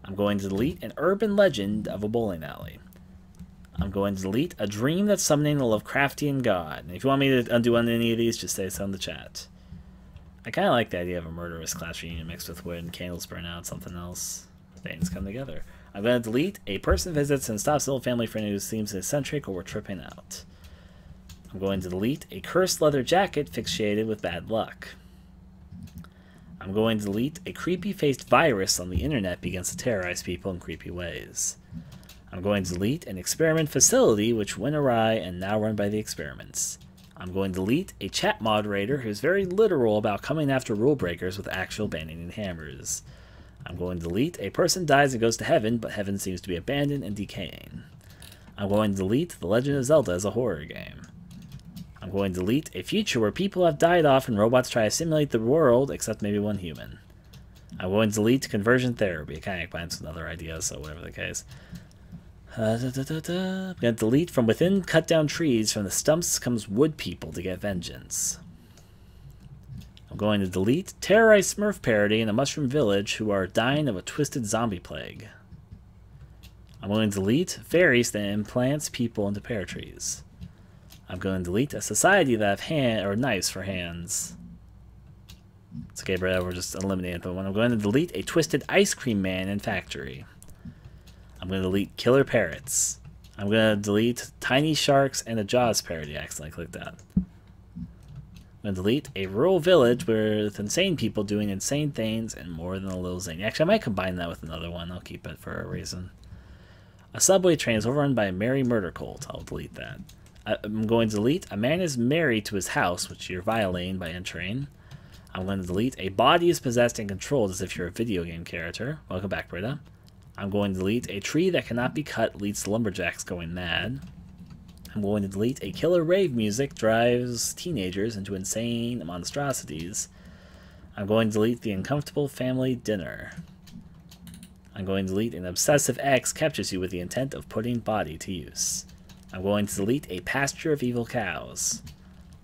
I'm going to delete an urban legend of a bowling alley. I'm going to delete a dream that's summoning a Lovecraftian god. And if you want me to undo on any of these, just say so in the chat. I kind of like the idea of a murderous class reunion mixed with wood and candles burn out, something else. Things come together. I'm going to delete a person visits and stops an old family friend who seems eccentric or we're tripping out. I'm going to delete a cursed leather jacket fixated with bad luck. I'm going to delete a creepy-faced virus on the internet begins to terrorize people in creepy ways. I'm going to delete an experiment facility which went awry and now run by the experiments. I'm going to delete a chat moderator who's very literal about coming after rule breakers with actual banning hammers. I'm going to delete a person dies and goes to heaven, but heaven seems to be abandoned and decaying. I'm going to delete The Legend of Zelda as a horror game. I'm going to delete a future where people have died off and robots try to simulate the world, except maybe one human. I'm going to delete conversion therapy. It kind of combines with other ideas, so whatever the case. I'm going to delete from within cut down trees. From the stumps comes wood people to get vengeance. I'm going to delete terrorize Smurf parody in a mushroom village who are dying of a twisted zombie plague. I'm going to delete fairies that implants people into pear trees. I'm going to delete a society that have knives for hands. It's okay, Brad, we're just eliminating the one. I'm going to delete a twisted ice cream man in factory. I'm going to delete killer parrots. I'm going to delete tiny sharks and a Jaws parody. I accidentally clicked that. I'm going to delete a rural village with insane people doing insane things and more than a little zany. Actually, I might combine that with another one. I'll keep it for a reason. A subway train is overrun by a merry murder cult. I'll delete that. I'm going to delete a man is married to his house, which you're violating by entering. I'm going to delete a body is possessed and controlled as if you're a video game character. Welcome back, Britta. I'm going to delete a tree that cannot be cut leads to lumberjacks going mad. I'm going to delete a killer rave music drives teenagers into insane monstrosities. I'm going to delete the uncomfortable family dinner. I'm going to delete an obsessive ex captures you with the intent of putting body to use. I'm going to delete a pasture of evil cows.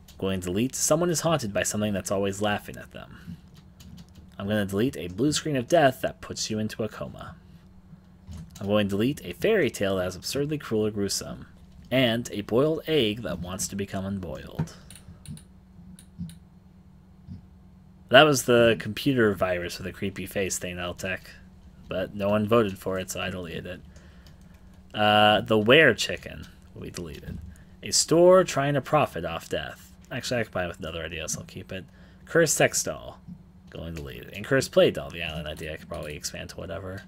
I'm going to delete someone is haunted by something that's always laughing at them. I'm going to delete a blue screen of death that puts you into a coma. I'm going to delete a fairy tale that is absurdly cruel or gruesome. And a boiled egg that wants to become unboiled. That was the computer virus with a creepy face thing, Altec. But no one voted for it, so I deleted it. The were chicken will be deleted. A store trying to profit off death. Actually, I combine it with another idea, so I'll keep it. Cursed sex doll. Going to delete. And cursed play doll. The island idea I could probably expand to whatever.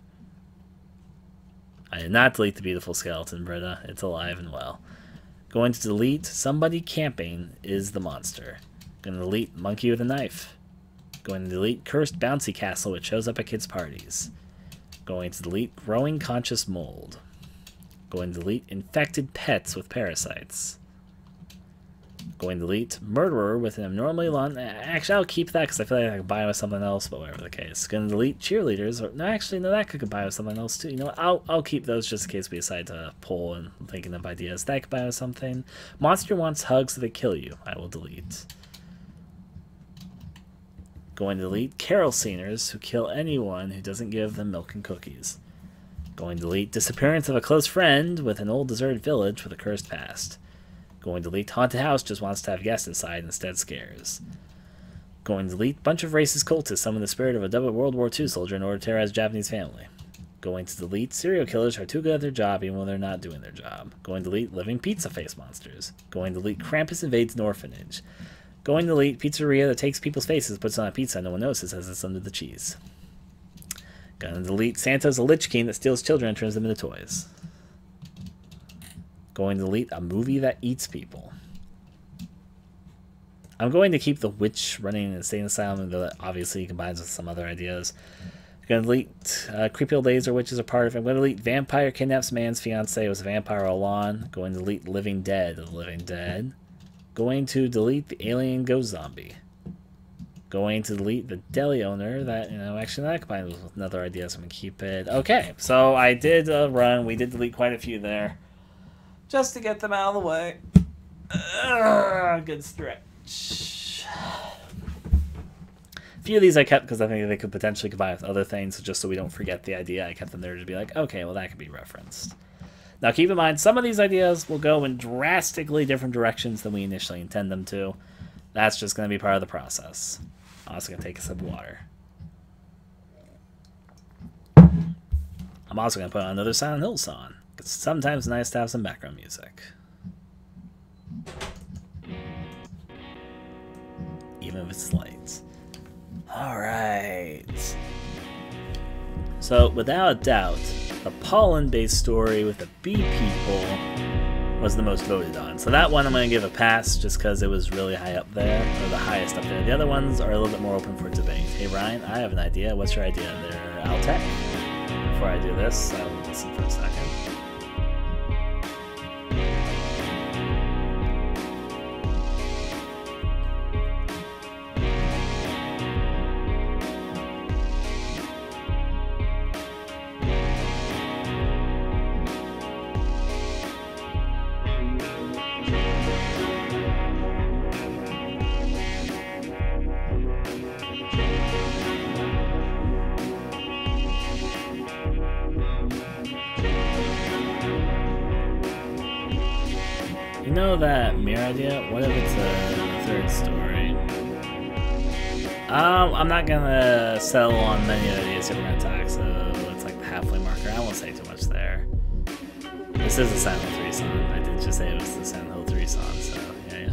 I did not delete the beautiful skeleton, Britta. It's alive and well. Going to delete somebody camping is the monster. Going to delete monkey with a knife. Going to delete cursed bouncy castle which shows up at kids' parties. Going to delete growing conscious mold. Going to delete infected pets with parasites. Going to delete murderer with an abnormally long... Actually, I'll keep that because I feel like I could combine with something else, but whatever the case. Going to delete cheerleaders. Or, no, actually, no, that could combine with something else too. You know what? I'll keep those just in case we decide to pull and thinking of ideas. That could combine with something. Monster wants hugs that kill you. I will delete. Going to delete carol singers who kill anyone who doesn't give them milk and cookies. Going to delete disappearance of a close friend with an old deserted village with a cursed past. Going to delete haunted house just wants to have guests inside and instead scares. Going to delete bunch of racist cultists summon the spirit of a double World War II soldier in order to terrorize a Japanese family. Going to delete serial killers who are too good at their job even when they're not doing their job. Going to delete living pizza face monsters. Going to delete Krampus invades an orphanage. Going to delete pizzeria that takes people's faces, puts on a pizza and no one notices as it's under the cheese. Going to delete Santa's a Lich King that steals children and turns them into toys. Going to delete a movie that eats people. I'm going to keep the witch running an insane asylum, though that obviously combines with some other ideas. I'm going to delete creepy old ladies or witches are part of it. I'm going to delete vampire kidnaps man's fiance was a vampire all along. Going to delete living dead of the living dead. Going to delete the alien ghost zombie. Going to delete the deli owner that, you know, actually that combined with another idea, so I'm going to keep it. Okay, so I did run. We did delete quite a few there. Just to get them out of the way. Good stretch. A few of these I kept because I think they could potentially combine with other things, just so we don't forget the idea. I kept them there to be like, okay, well that could be referenced. Now keep in mind, some of these ideas will go in drastically different directions than we initially intend them to. That's just going to be part of the process. I'm also going to take a sip of water. I'm also going to put on another Silent Hill song. It's sometimes nice to have some background music. Even if it's light. Alright. So, without a doubt, the pollen-based story with the bee people was the most voted on. So that one I'm going to give a pass just because it was really high up there, or the highest up there. The other ones are a little bit more open for debate. Hey Ryan, I have an idea. What's your idea there, Altec? Before I do this, I will listen for a second. You know that mirror idea? What if it's a third story? I'm not gonna settle on many of these if we're gonna talk, so it's like the halfway marker. I won't say too much there. This is a Silent Hill 3 song. I did just say it was the Silent Hill 3 song, so yeah.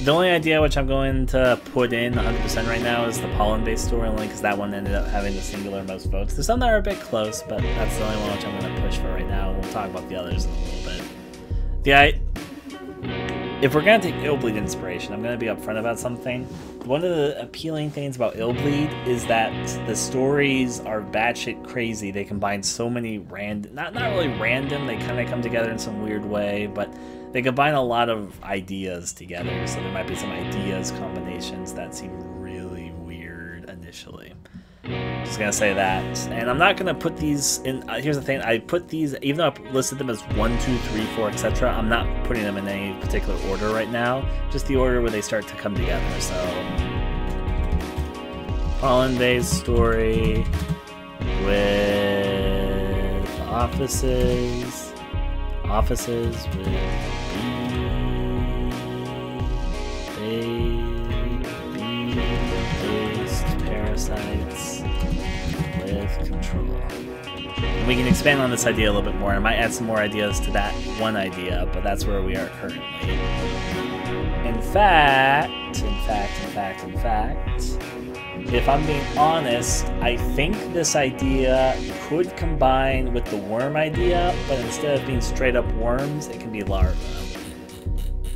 The only idea which I'm going to put in 100% right now is the pollen-based story, only because that one ended up having the singular most votes. There's some that are a bit close, but that's the only one which I'm going to push for right now. We'll talk about the others in a little bit. If we're going to take Illbleed inspiration, I'm going to be upfront about something. One of the appealing things about Illbleed is that the stories are batshit crazy. They combine so many random, not really random, they kind of come together in some weird way, but they combine a lot of ideas together. So there might be some ideas combinations that seem really weird initially. Just gonna say that, and I'm not gonna put these in. Here's the thing: I put these, even though I listed them as 1, 2, 3, 4, etc. I'm not putting them in any particular order right now. Just the order where they start to come together. So, pollen-based story with offices with bee-based parasites with control. And we can expand on this idea a little bit more. I might add some more ideas to that one idea, but that's where we are currently. In fact, if I'm being honest, I think this idea could combine with the worm idea, but instead of being straight up worms, it can be larvae.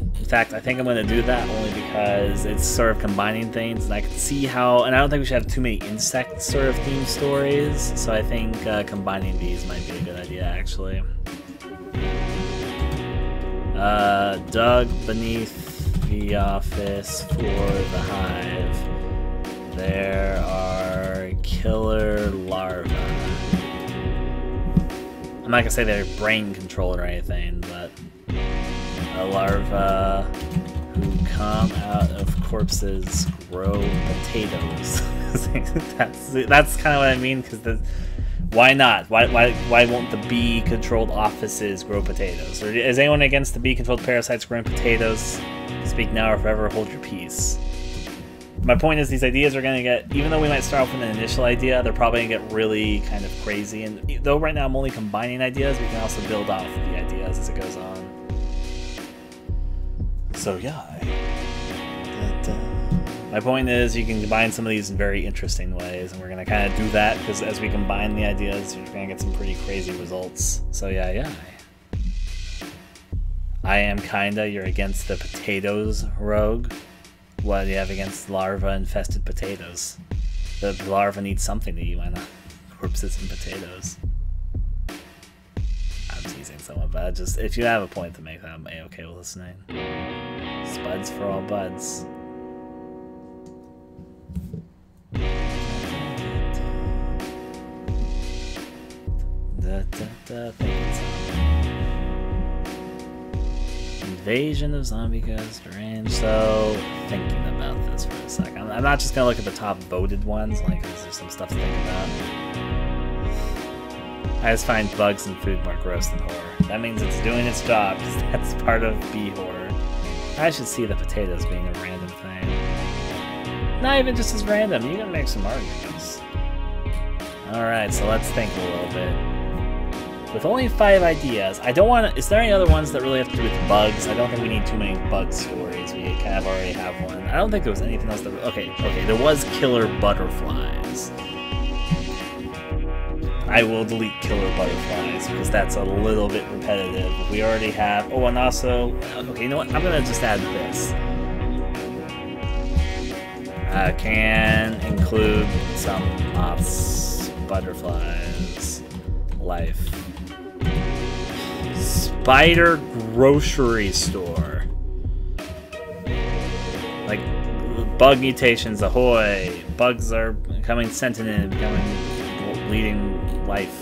In fact, I think I'm going to do that only because it's sort of combining things, and I can see how, and I don't think we should have too many insect sort of themed stories, so I think combining these might be a good idea, actually. Dug beneath the office for the hive, there are killer larvae. I'm not gonna say they're brain controlled or anything, but a larva who come out of corpses grow potatoes. that's kind of what I mean, because why not? Why won't the bee-controlled offices grow potatoes? Or is anyone against the bee-controlled parasites growing potatoes? Speak now or forever hold your peace. My point is, these ideas are going to get, even though we might start off with an initial idea, they're probably going to get really kind of crazy. And though right now I'm only combining ideas, we can also build off the ideas as it goes on. So yeah. My point is, you can combine some of these in very interesting ways, and we're going to kind of do that, because as we combine the ideas, you're going to get some pretty crazy results. So yeah. I am kinda, you're against the potatoes, rogue. What do you have against larva-infested potatoes? The larva needs something to eat, why not? Corpses and potatoes. I'm teasing someone, but just, if you have a point to make, that I'm A-okay with listening. Spuds for all buds. Invasion of zombie ghost range. So, thinking about this for a second. I'm not just gonna look at the top voted ones, like there's some stuff to think about. I just find bugs and food more gross than horror. That means it's doing its job, because that's part of bee horror. I should see the potatoes being a random thing. Not even just as random, you can make some arguments. Alright, so let's think a little bit. With only 5 ideas, I don't want to... Is there any other ones that really have to do with bugs? I don't think we need too many bug stories. We kind of already have one. I don't think there was anything else that... Okay, there was killer butterflies. I will delete killer butterflies, because that's a little bit repetitive. We already have... Oh, and also... Okay, you know what? I'm going to just add this. Can include some moths, butterflies, life. Spider grocery store. Like, bug mutations, ahoy! Bugs are becoming sentient, becoming leading life.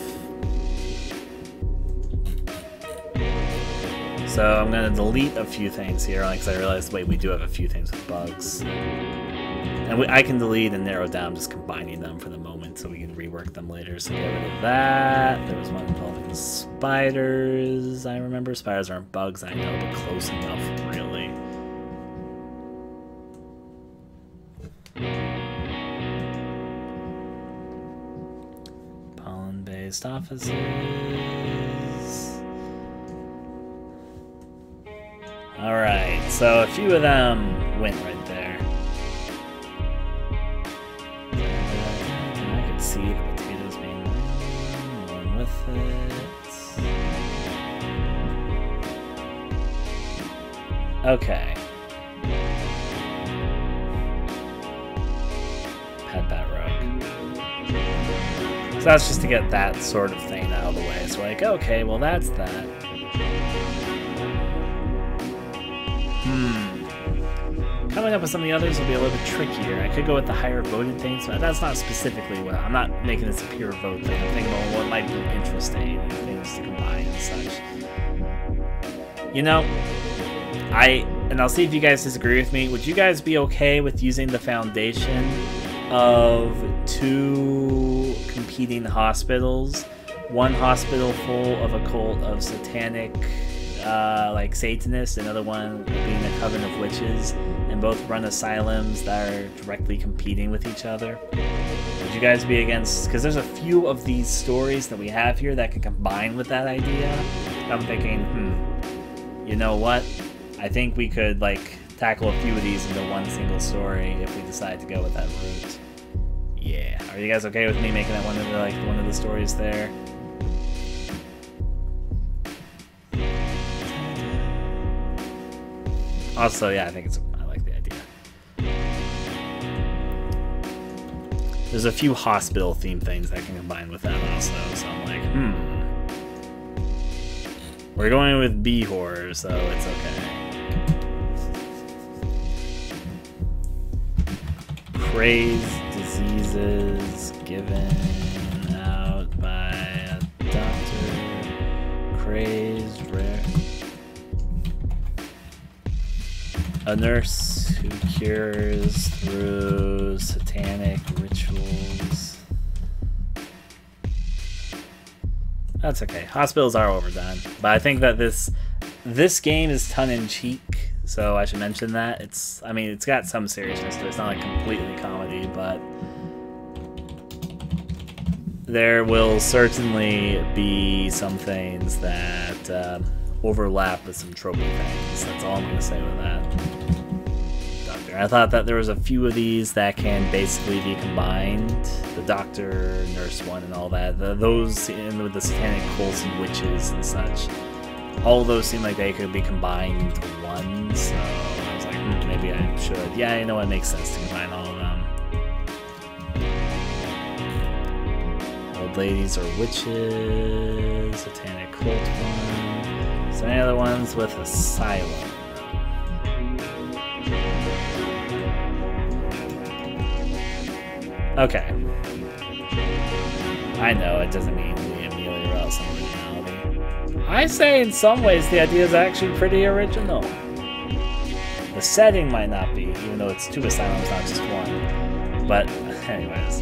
So I'm gonna delete a few things here, because I realized, wait, we do have a few things with bugs. And I can delete and narrow down, just combining them for the moment, so we can rework them later. So get rid of that. There was one involving spiders, I remember. Spiders aren't bugs, I know, but close enough, really. Pollen-based offices. Alright, so a few of them went right there. I could see the potatoes being one with it. Okay. Pet Bat Rogue. So that's just to get that sort of thing out of the way. So like, okay, well that's that. Coming up with some of the others will be a little bit trickier. I could go with the higher voted things, but that's not specifically what... I'm not making this a pure vote thing. I'm thinking about what might be interesting and things to combine and such. You know, and I'll see if you guys disagree with me. Would you guys be okay with using the foundation of 2 competing hospitals? One hospital full of a cult of satanic... like Satanists, another one being a coven of witches, and both run asylums that are directly competing with each other. Would you guys be against... Because there's a few of these stories that we have here that can combine with that idea. I'm thinking, you know what? I think we could, like, tackle a few of these into one single story if we decide to go with that route. Yeah, are you guys okay with me making that one of the stories there? Also, yeah, I like the idea. There's a few hospital themed things that can combine with that also, so I'm like, We're going with B horror, so it's okay. Crazed diseases given out by a doctor. Crazed rare. A nurse who cures through satanic rituals. That's okay. Hospitals are overdone, but I think that this game is tongue-in-cheek, so I should mention that. It's got some seriousness to it. It's not like completely comedy, but there will certainly be some things that overlap with some tropey things. That's all I'm going to say with that. Doctor. I thought that there was a few of these that can basically be combined. The doctor, nurse one, and all that. Those with the satanic cults and witches and such. All of those seem like they could be combined into one, so I was like, maybe I should. Yeah, you know what, makes sense to combine all of them. Old ladies or witches, satanic cult one. So any other ones with asylum? Okay. I know it doesn't mean we ameliorate some originality. I say in some ways the idea is actually pretty original. The setting might not be, even though it's 2 asylums, not just 1. But anyways.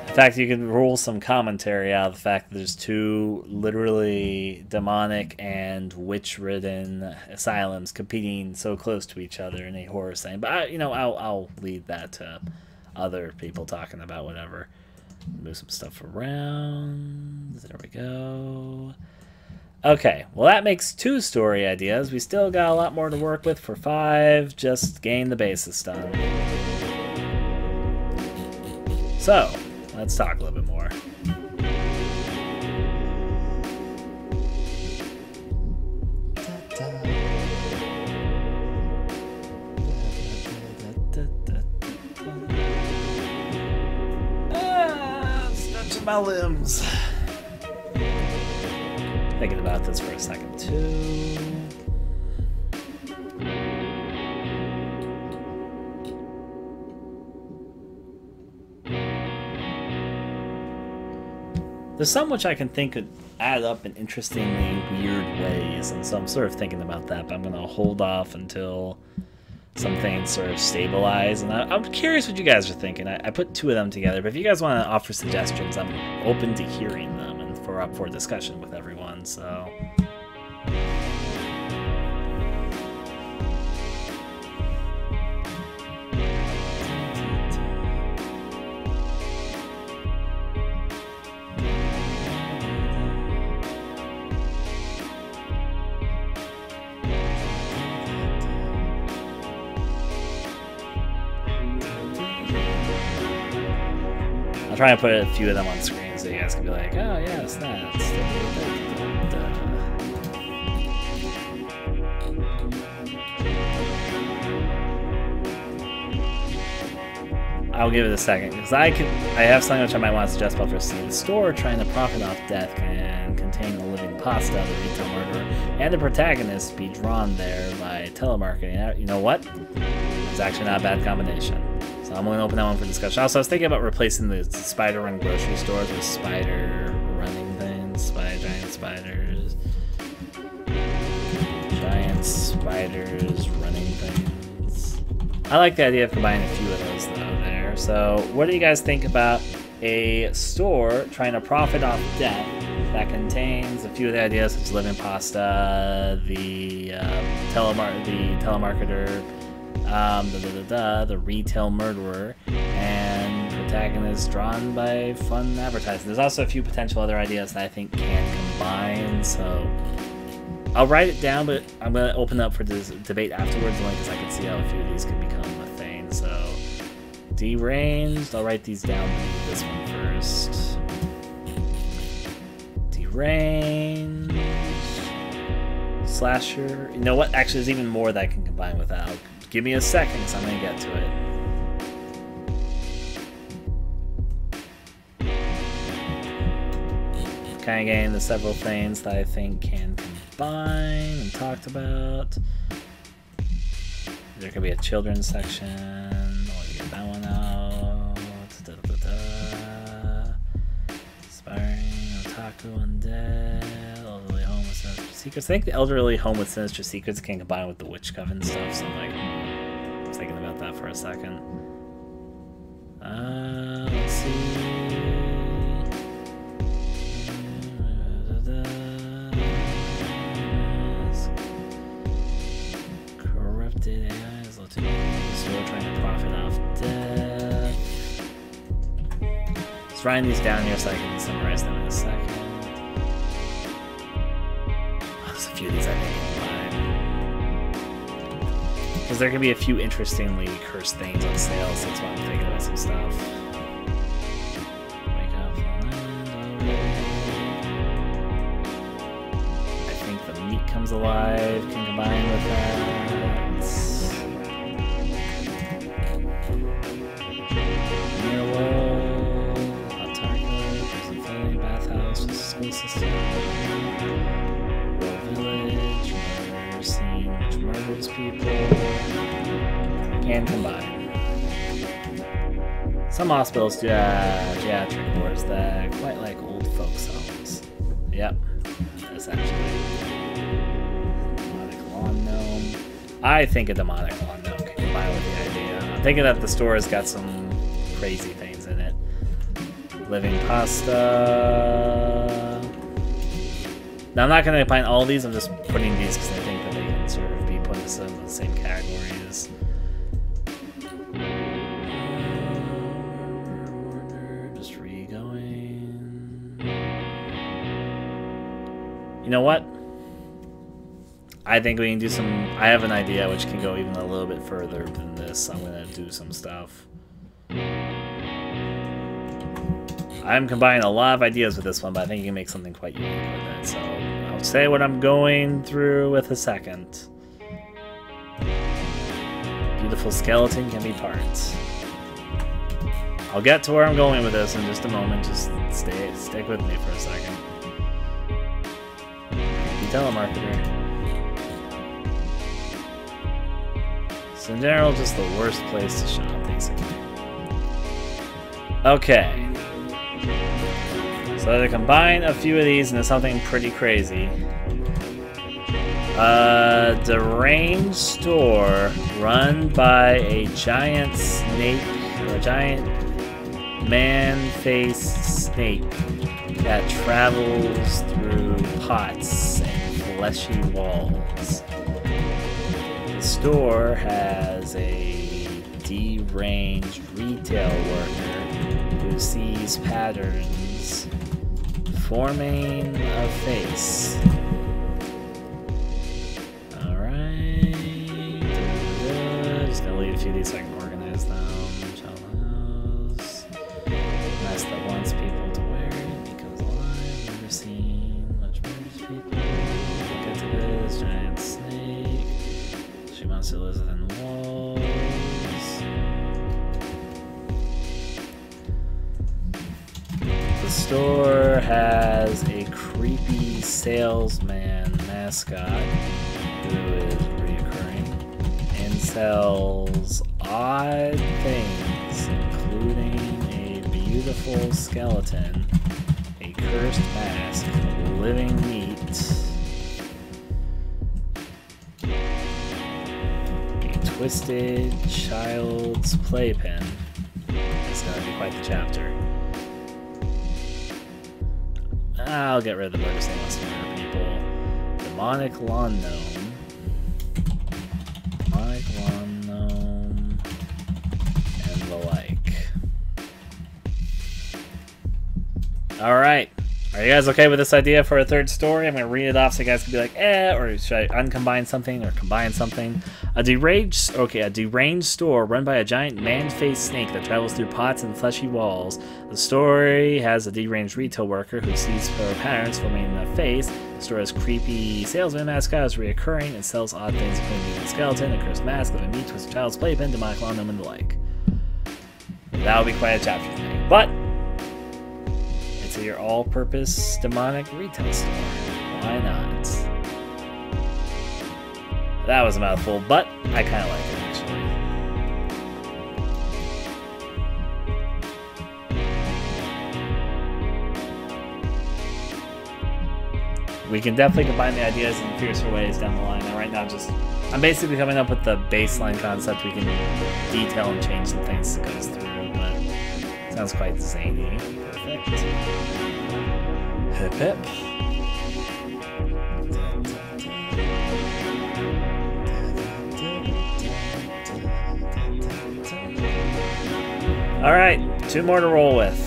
In fact, you can roll some commentary out of the fact that there's 2 literally demonic and witch-ridden asylums competing so close to each other in a horror setting. But I'll leave that to other people talking about whatever. Move some stuff around. There we go. Okay, well that makes 2 story ideas. We still got a lot more to work with for 5. Just gain the basis done. So, let's talk a little bit more. Stretching my limbs. Thinking about this for a second too. There's some which I can think could add up in interestingly weird ways, and so I'm sort of thinking about that, but I'm going to hold off until some things sort of stabilize. And I'm curious what you guys are thinking. I put 2 of them together, but if you guys want to offer suggestions, I'm open to hearing them and up for discussion with everyone, so... I'll try and put a few of them on screen so you guys can be like, oh yes, that's... I'll give it a second, because I have something which I might want to suggest about for a scene. The store trying to profit off death can contain a living pasta, the retail murderer, and the protagonist be drawn there by telemarketing. You know what? It's actually not a bad combination. So I'm going to open that one for discussion. Also, I was thinking about replacing the spider run grocery stores with spider running things. Giant spiders. Giant spiders running things. I like the idea of combining a few of those, though, there. So what do you guys think about a store trying to profit off death that contains a few of the ideas, such as living pasta, the telemarketer, the retail murderer, and protagonist drawn by fun advertising. There's also a few potential other ideas that I think can combine, so I'll write it down, but I'm going to open up for this debate afterwards, only because I can see how a few of these could become a thing. So, deranged. I'll write these down. This one first. Deranged. Slasher. You know what? Actually, there's even more that I can combine with that. Give me a second, because I'm going to get to it. Kind of getting into several things that I think can combine and talked about. There could be a children's section. I'll get that one out. Inspiring otaku undead. Elderly home with sinister secrets. I think the elderly home with sinister secrets can combine with the witch coven stuff. So I'm like, I was thinking about that for a second. Let's see. Corrupted AI is still trying to profit off death. Just writing these down here so I can summarize them in a second. Oh, there's a few of these I think combine. Because there can be a few interestingly cursed things on sale, so that's why I'm thinking about some stuff. Wake up I think the meat comes alive can combine with that. School system, rural village, murder scene which murders people, can combine. Some hospitals do have geriatric wards that are quite like old folks' homes. Yep, that's actually demonic lawn gnome. I think a demonic lawn gnome can combine with the idea. I'm thinking that the store has got some crazy things in it. Living pasta. Now, I'm not going to combine all these, I'm just putting these because I think that they can sort of be put into some of the same categories. Just re-going. You know what? I think we can do some... I have an idea which can go even a little bit further than this. I'm going to do some stuff. I'm combining a lot of ideas with this one, but I think you can make something quite unique with it. So I'll say what I'm going through with a second. Beautiful skeleton can be parts. I'll get to where I'm going with this in just a moment. Just stick with me for a second. Telemarketer. So in general, just the worst place to shop, basically. Okay. So to combine a few of these into something pretty crazy. A deranged store run by a giant snake, or a giant man-faced snake that travels through pots and fleshy walls. The store has a deranged retail worker who sees patterns forming a face. Alright. Just gonna leave a few of these so I can organize them. Child house. Mask that wants people to wear it becomes alive. Never seen much murders people. Get to this giant snake. She wants to live within walls. The store has a creepy salesman mascot who is reoccurring and sells odd things, including a beautiful skeleton, a cursed mask, living meat, a twisted child's playpen. It's gonna be quite the chapter. I'll get rid of the murders that wants to murder people. Demonic lawn gnome. Demonic lawn gnome. And the like. Alright. Are you guys okay with this idea for a third story? I'm going to read it off so you guys can be like, eh, or should I uncombine something or combine something? A deranged store run by a giant man-faced snake that travels through pots and fleshy walls. The story has a deranged retail worker who sees her patterns forming in the face. The store has creepy salesman mascot is reoccurring and sells odd things including a skeleton, a cursed mask, a meat twist child's playpen, demonic lawngnome, and the like. That would be quite a chapter for me. But it's your all-purpose demonic retail store. Why not? That was a mouthful, but I kind of like it, actually. We can definitely combine the ideas in fiercer ways down the line. And right now, I'm basically coming up with the baseline concept. We can detail and change some things as it goes through, but it sounds quite zany. Perfect. Hip hip. Alright, 2 more to roll with.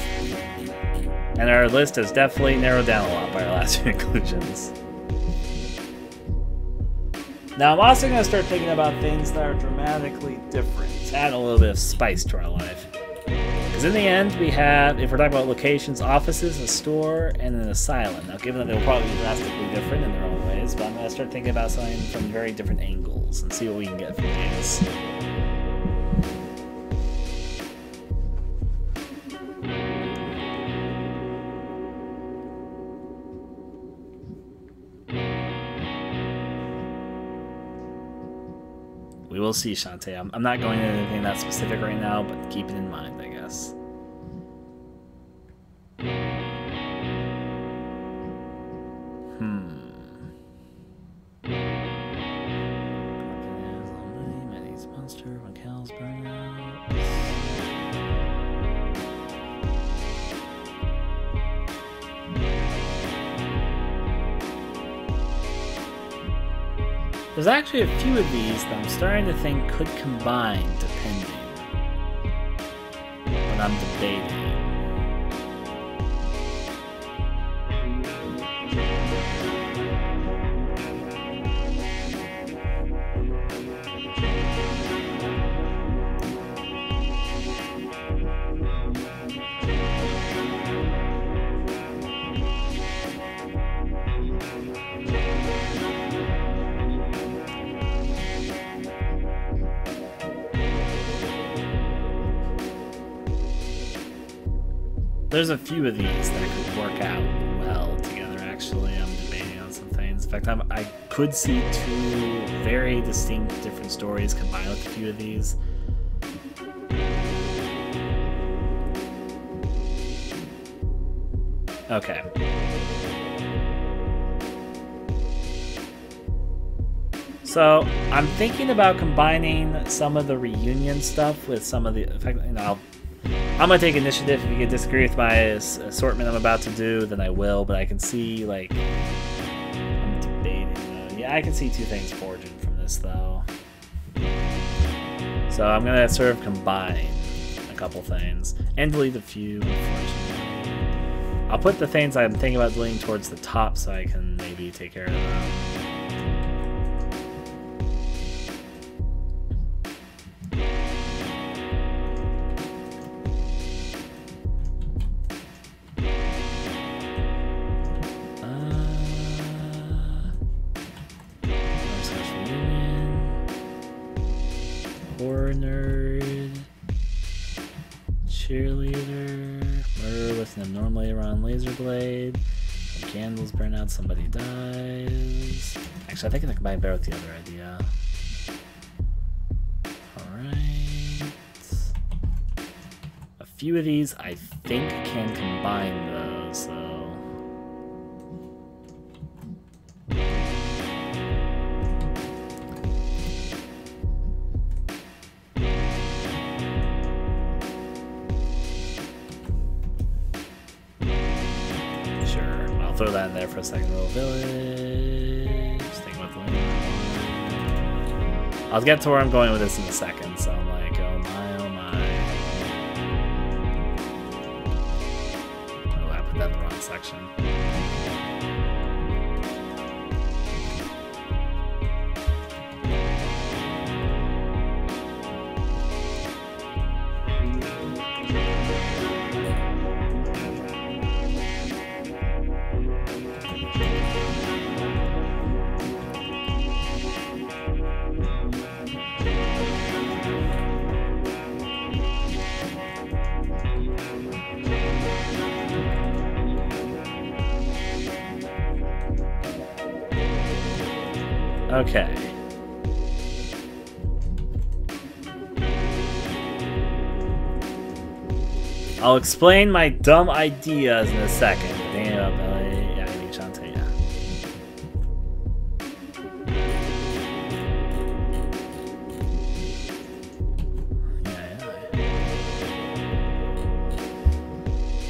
And our list has definitely narrowed down a lot by our last few inclusions. Now I'm also going to start thinking about things that are dramatically different, to add a little bit of spice to our life. Because in the end, we have, if we're talking about locations, offices, a store, and an asylum. Now given that they'll probably be drastically different in their own ways, but I'm going to start thinking about something from very different angles and see what we can get from these. We will see, Shantae. I'm not going into anything that specific right now, but keep it in mind, I guess. Monster, when cows burn out. There's actually a few of these that I'm starting to think could combine, depending. When I'm debating. There's a few of these that could work out well together, actually. I'm debating on some things. In fact, I could see 2 very distinct different stories combined with a few of these. Okay. So, I'm thinking about combining some of the reunion stuff with some of the... In fact, you know, I'm gonna take initiative. If you can disagree with my assortment I'm about to do, then I will, but I can see, like... I'm debating, though. Yeah, I can see 2 things forging from this, though. So I'm gonna sort of combine a couple things, and delete a few, unfortunately. I'll put the things I'm thinking about deleting towards the top so I can maybe take care of them. Horror nerd, cheerleader, murder with an abnormal later on laser blade, when candles burn out, somebody dies. Actually, I think I can combine better with the other idea. Alright. A few of these I think can combine though, so... Throw that in there for a second. Little village. Just think about the I'll get to where I'm going with this in a second, so I'm like, oh my, oh my. Oh, I put that in the wrong section. Okay. I'll explain my dumb ideas in a second. Yeah, Shantae, yeah.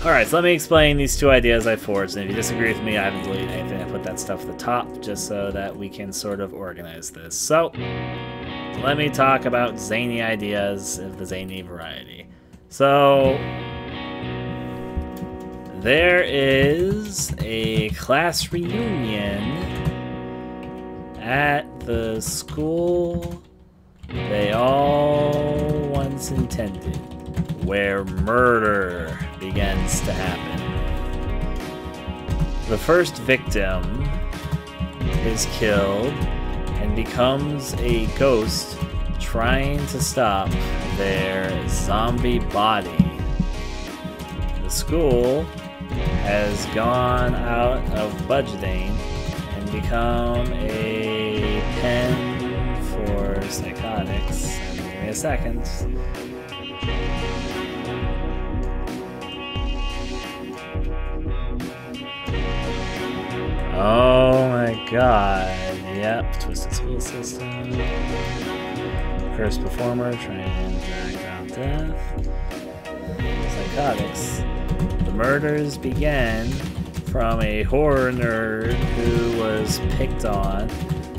Alright, so let me explain these two ideas I forged, and if you disagree with me, I haven't deleted anything. I put that stuff at the top just so that we can sort of organize this. So, let me talk about zany ideas of the zany variety. So, there is a class reunion at the school they all once intended, where murder begins to happen. The first victim is killed and becomes a ghost trying to stop their zombie body. The school has gone out of budgeting and become a pen for psychotics. Give me a second. Oh my god. Yep, twisted school system. Cursed performer trying to drag out death. Psychotics. The murders began from a horror nerd who was picked on,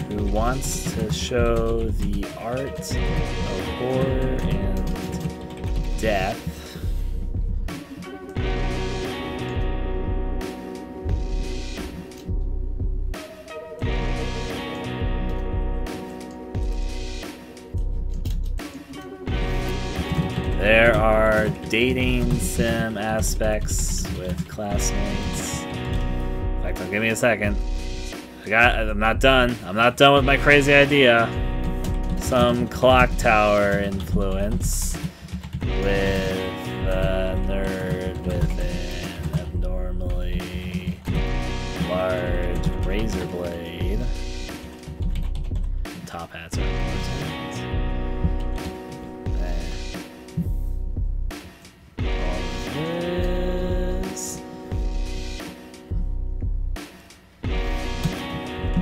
who wants to show the art of horror and death. There are dating sim aspects with classmates. In fact, give me a second. I'm not done. I'm not done with my crazy idea. Some clock tower influence with a nerd with an abnormally large razor blade. Top hats are important.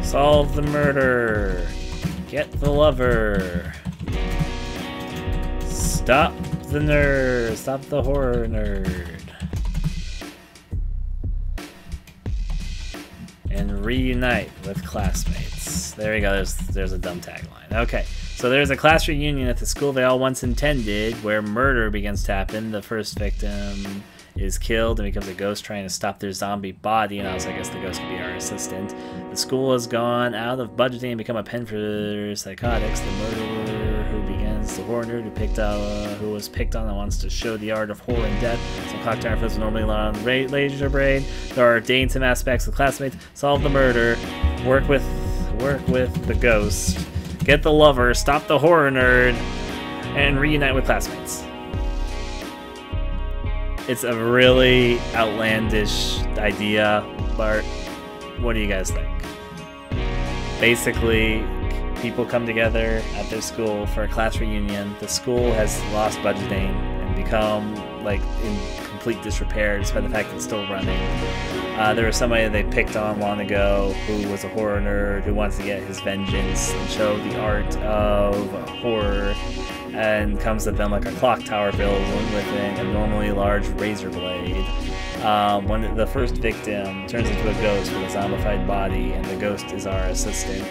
Solve the murder. Get the lover. Stop the nerd. Stop the horror nerd. And reunite with classmates. There we go. There's a dumb tagline. Okay. So there's a class reunion at the school they all once intended where murder begins to happen. The first victim is killed and becomes a ghost trying to stop their zombie body, and also I guess the ghost could be our assistant. The school has gone out of budgeting and become a pen for psychotics. The murderer who begins, the horror nerd who was picked on and wants to show the art of horror and death. Some clock tower influence normally on laser brain. There are dating sim aspects with classmates. Solve the murder. Work with the ghost. Get the lover. Stop the horror nerd. And reunite with classmates. It's a really outlandish idea, Bart. What do you guys think? Basically, people come together at their school for a class reunion. The school has lost budgeting and become like in complete disrepair despite the fact that it's still running. There was somebody they picked on long ago who was a horror nerd who wants to get his vengeance and show the art of horror, and comes at them like a clock tower build with an abnormally large razor blade. When the first victim turns into a ghost with a zombified body, and the ghost is our assistant.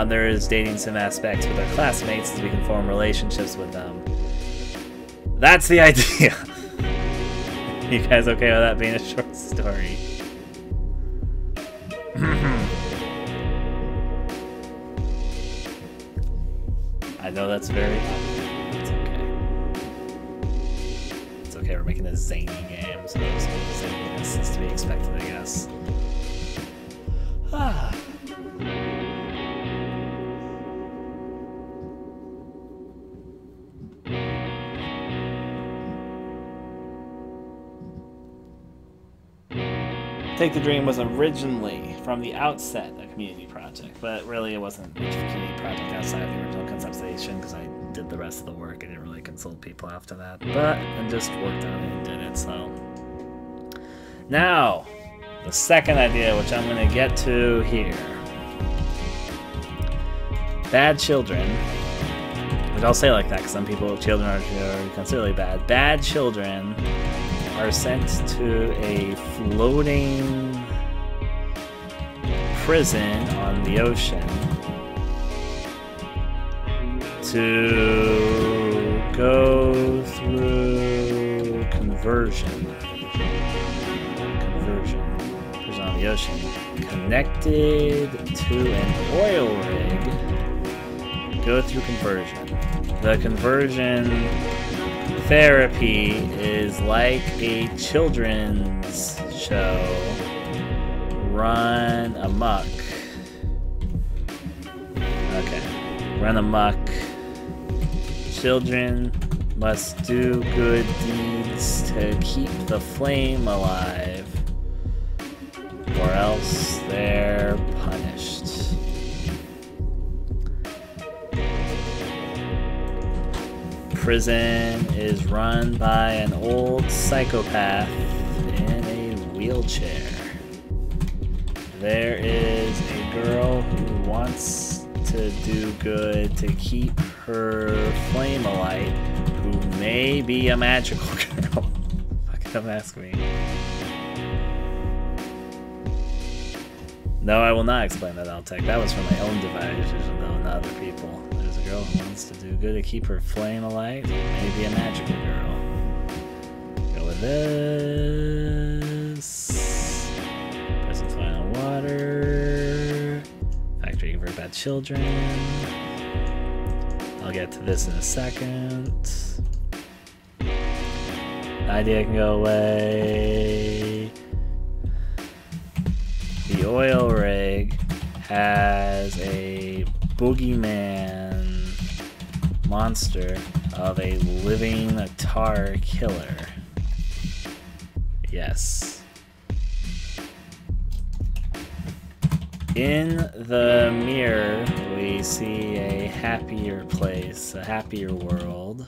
There is dating sim aspects with our classmates as we can form relationships with them. That's the idea. You guys okay with that being a short story? know that's very ugly. It's okay. It's okay, we're making a zany game, so zaniness is to be expected, I guess. Ah. Take the Dream was originally, from the outset, a community project, but really it wasn't much of a community project outside of the original Conceptualization because I did the rest of the work. I didn't really consult people after that, but I just worked on it and did it, so. Now, the second idea, which I'm going to get to here. Bad children, which I'll say like that because some people, children are considerably bad. Bad children are sent to a floating prison on the ocean to go through conversion. Prison on the ocean. Connected to an oil rig. Go through conversion. The conversion therapy is like a children's show run amok. Okay. Run amok. Children must do good deeds to keep the flame alive, or else they're punished. Prison is run by an old psychopath in a wheelchair. There is a girl who wants to do good to keep her flame alight, who may be a magical girl. Fucking don't ask me. No, I will not explain that, Altec. That was from my own devices, though, not other people. There's a girl who wants to do good to keep her flame alight. Maybe a magical girl. Go with this. Prison flying on water. Factory for bad children. I'll get to this in a second. The idea can go away. The oil rig has a boogeyman monster of a living tar killer. Yes. In the mirror, we see a happier place, a happier world.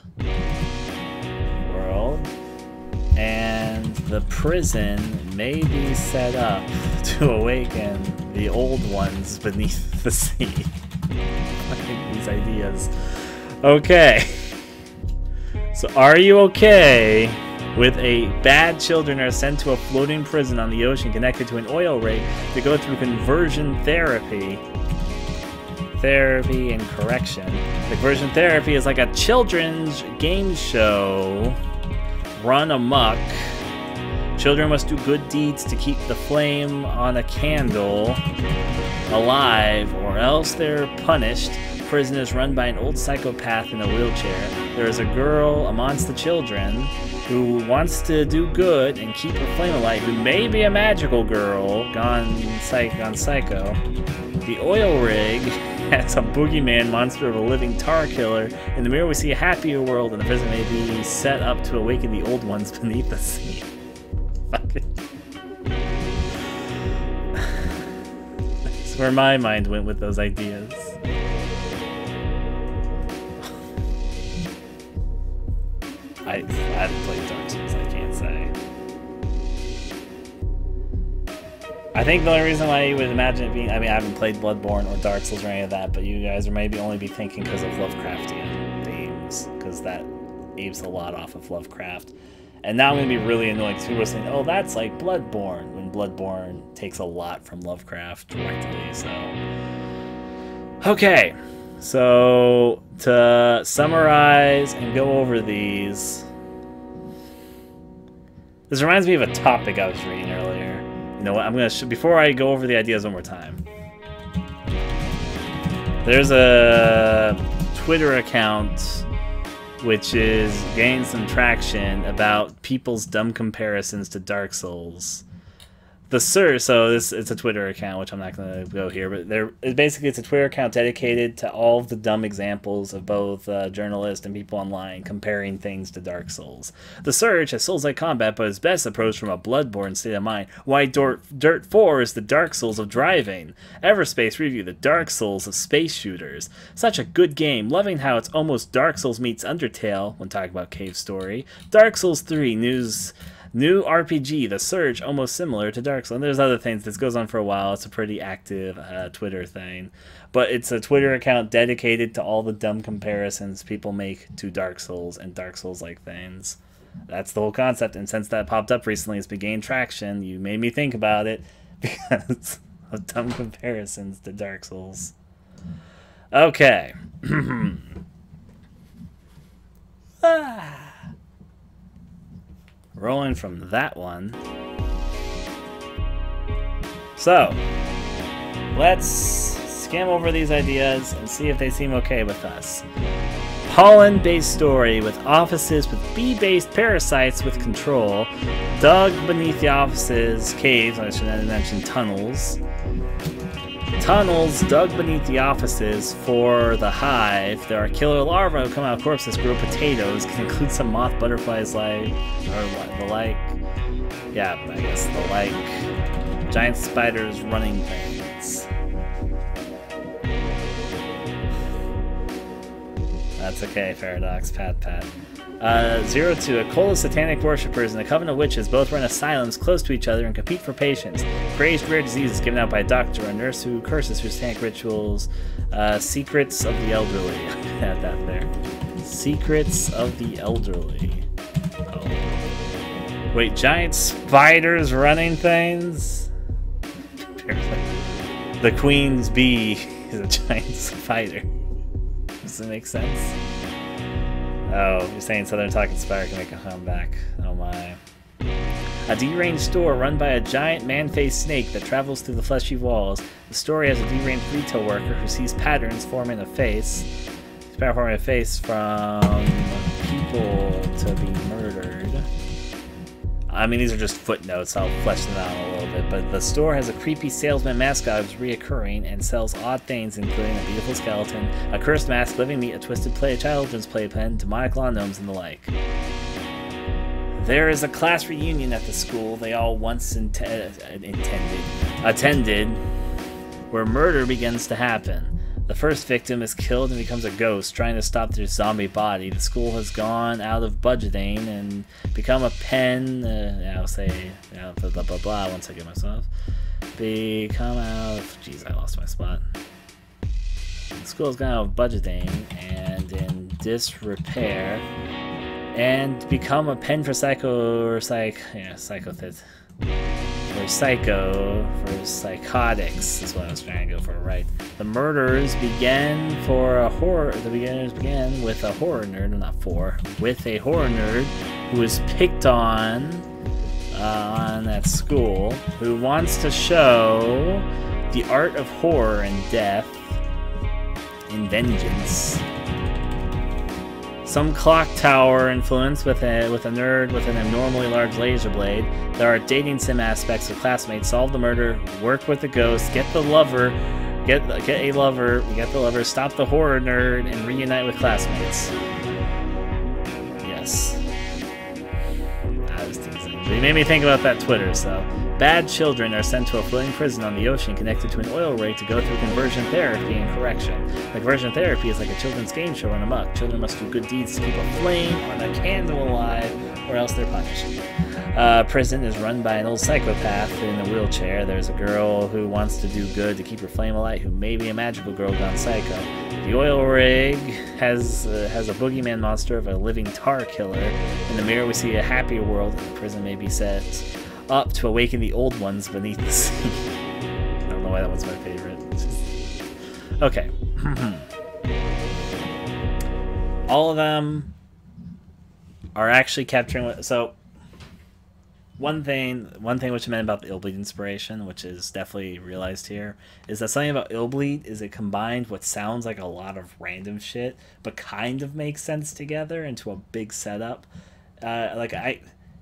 And the prison may be set up to awaken the old ones beneath the sea. I think these ideas. Okay. So are you okay with a bad children are sent to a floating prison on the ocean connected to an oil rig to go through conversion therapy? Therapy and correction. The conversion therapy is like a children's game show run amok. Children must do good deeds to keep the flame on a candle alive, or else they're punished. Prison is run by an old psychopath in a wheelchair. There is a girl amongst the children who wants to do good and keep her flame alight, who may be a magical girl gone psycho. The oil rig has a boogeyman monster of a living tar killer. In the mirror we see a happier world, and the prison may be set up to awaken the old ones beneath the sea. Fucking. That's where my mind went with those ideas. I haven't played Dark Souls, I can't say. I think the only reason why you would imagine it being, I mean, I haven't played Bloodborne or Dark Souls or any of that, but you guys are maybe only be thinking because of Lovecraftian themes, because that apes a lot off of Lovecraft. And now I'm going to be really annoyed because people are saying, oh, that's like Bloodborne, when Bloodborne takes a lot from Lovecraft directly, so. Okay, so to summarize and go over these, this reminds me of a topic I was reading earlier. You know what, I'm going to, before I go over the ideas one more time. There's a Twitter account which is gaining some traction about people's dumb comparisons to Dark Souls. The Surge, so it's a Twitter account, which I'm not going to go here, but it's a Twitter account dedicated to all of the dumb examples of both journalists and people online comparing things to Dark Souls. The Surge has Souls-like combat, but is best approached from a Bloodborne state of mind. Why Dirt 4 is the Dark Souls of driving. Everspace Review, the Dark Souls of space shooters. Such a good game, loving how it's almost Dark Souls meets Undertale when talking about Cave Story. Dark Souls 3 New RPG, The Surge, almost similar to Dark Souls. And there's other things. This goes on for a while. It's a pretty active Twitter thing. But it's a Twitter account dedicated to all the dumb comparisons people make to Dark Souls and Dark Souls-like things. That's the whole concept. And since that popped up recently, it's been gaining traction. You made me think about it because of dumb comparisons to Dark Souls. Okay. Rolling from that one. So, let's skim over these ideas and see if they seem okay with us. Pollen-based story with offices with bee-based parasites with control. Dug beneath the offices, caves, I should have mentioned tunnels. Tunnels dug beneath the offices for the hive. There are killer larvae who come out of corpses, grow potatoes, can include some moth butterflies like, or the like. Yeah, I guess the like. Giant spiders running things. That's okay, Paradox. Pat. 02. A cult of satanic worshippers and a coven of witches both run asylums close to each other and compete for patients. Crazed rare diseases given out by a doctor, a nurse who curses through satanic rituals. Secrets of the elderly. Had that there. Secrets of the elderly. Oh. Wait, giant spiders running things? The queen's bee is a giant spider. Does it make sense? Oh, you're saying Southern Talking Spider can make a comeback. Oh my. A deranged store run by a giant man-faced snake that travels through the fleshy walls. The story has a deranged retail worker who sees patterns forming a face. He's forming a face from people to be murdered. I mean, these are just footnotes. I'll flesh them out a little bit. But the store has a creepy salesman mascot who's reoccurring and sells odd things, including a beautiful skeleton, a cursed mask, living meat, a twisted children's playpen, demonic lawn gnomes, and the like. There is a class reunion at the school they all once attended, where murder begins to happen. The first victim is killed and becomes a ghost, trying to stop their zombie body. The school has gone out of budgeting and become a pen. I'll say, blah, blah, blah, blah, once I get myself. Become out of... Jeez, I lost my spot. The school has gone out of budgeting and in disrepair and become a pen for psychopaths. For psychotics is what I was trying to go for, right? The murders begin with a horror nerd, with a horror nerd who is picked on at school, who wants to show the art of horror and death in vengeance. Some clock tower influence with a nerd with an abnormally large laser blade. There are dating sim aspects with classmates. Solve the murder, work with the ghost, get the lover, get a lover, stop the horror nerd, and reunite with classmates. Yes. I was teasing. They made me think about that Twitter, so. Bad children are sent to a floating prison on the ocean connected to an oil rig to go through conversion therapy and correction. The conversion therapy is like a children's game show run amok. Children must do good deeds to keep a flame or a candle alive, or else they're punished. Prison is run by an old psychopath in a wheelchair. There's a girl who wants to do good to keep her flame alight, who may be a magical girl gone psycho. The oil rig has a boogeyman monster of a living tar killer. In the mirror we see a happier world, and the prison may be set up to awaken the old ones beneath the sea. I don't know why that one's my favorite. Okay. All of them are actually capturing what... So, one thing which I meant about the Illbleed inspiration, which is definitely realized here, is that something about Illbleed is it combined what sounds like a lot of random shit, but kind of makes sense together into a big setup. Do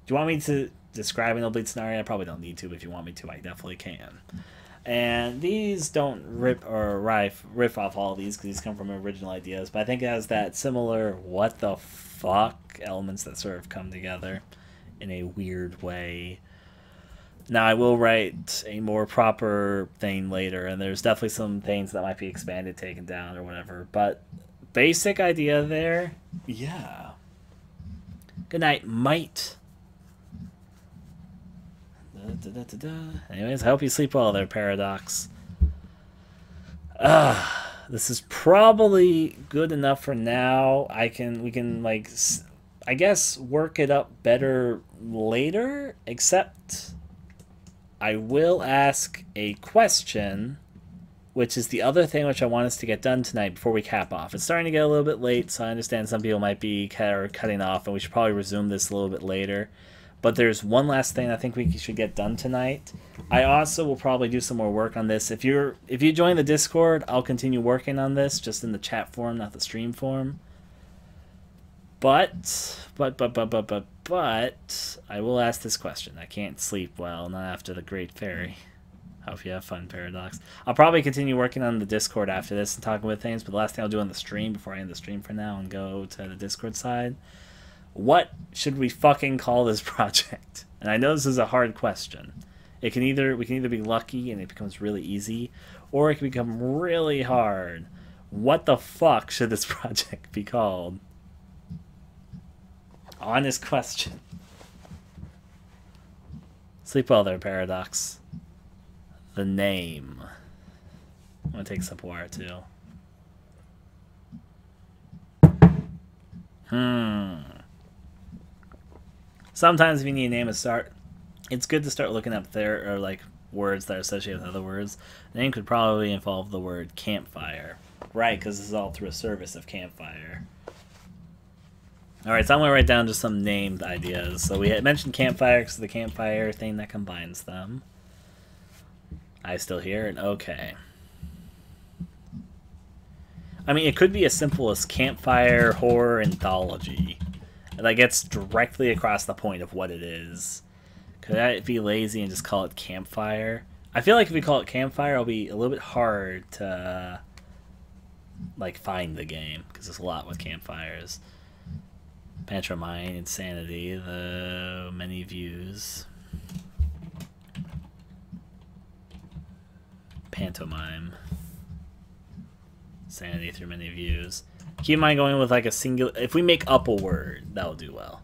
you want me to describe an Illbleed scenario? I probably don't need to, but if you want me to, I definitely can. And these don't riff off all of these because these come from original ideas, but I think it has that similar what the fuck elements that sort of come together in a weird way. Now, I will write a more proper thing later, and there's definitely some things that might be expanded, taken down, or whatever, but basic idea there, yeah. Good night, mate. Anyways, I hope you sleep well there, Paradox. This is probably good enough for now. We can like, I guess, work it up better later, except I will ask a question, which is the other thing which I want us to get done tonight before we cap off. It's starting to get a little bit late, so I understand some people might be cutting off, and we should probably resume this a little bit later. But there's one last thing I think we should get done tonight. I also will probably do some more work on this. If you join the Discord, I'll continue working on this, just in the chat form, not the stream form. But I will ask this question. I can't sleep well, not after the Great Fairy. Hope you have fun, Paradox. I'll probably continue working on the Discord after this and talking with things, but the last thing I'll do on the stream before I end the stream for now and go to the Discord side. What should we fucking call this project? And I know this is a hard question. We can either be lucky and it becomes really easy, or it can become really hard. What the fuck should this project be called? Honest question. Sleep well there, Paradox. The name. I'm gonna take a sip of water too. Sometimes if you need a name to start, it's good to start looking up words that are associated with other words. The name could probably involve the word campfire. Right, because this is all through a service of campfire. Alright, so I'm going to write down just some named ideas. So we had mentioned campfire because of the campfire thing that combines them. I still hear it? Okay. I mean, it could be as simple as Campfire Horror Anthology. That gets directly across the point of what it is. Could I be lazy and just call it Campfire? I feel like if we call it Campfire, it'll be a little bit hard to like find the game because there's a lot with campfires. Pantomime, Insanity, the many views. Pantomime. Sanity through many views. Keep in mind going with like a singular. If we make up a word, that'll do well.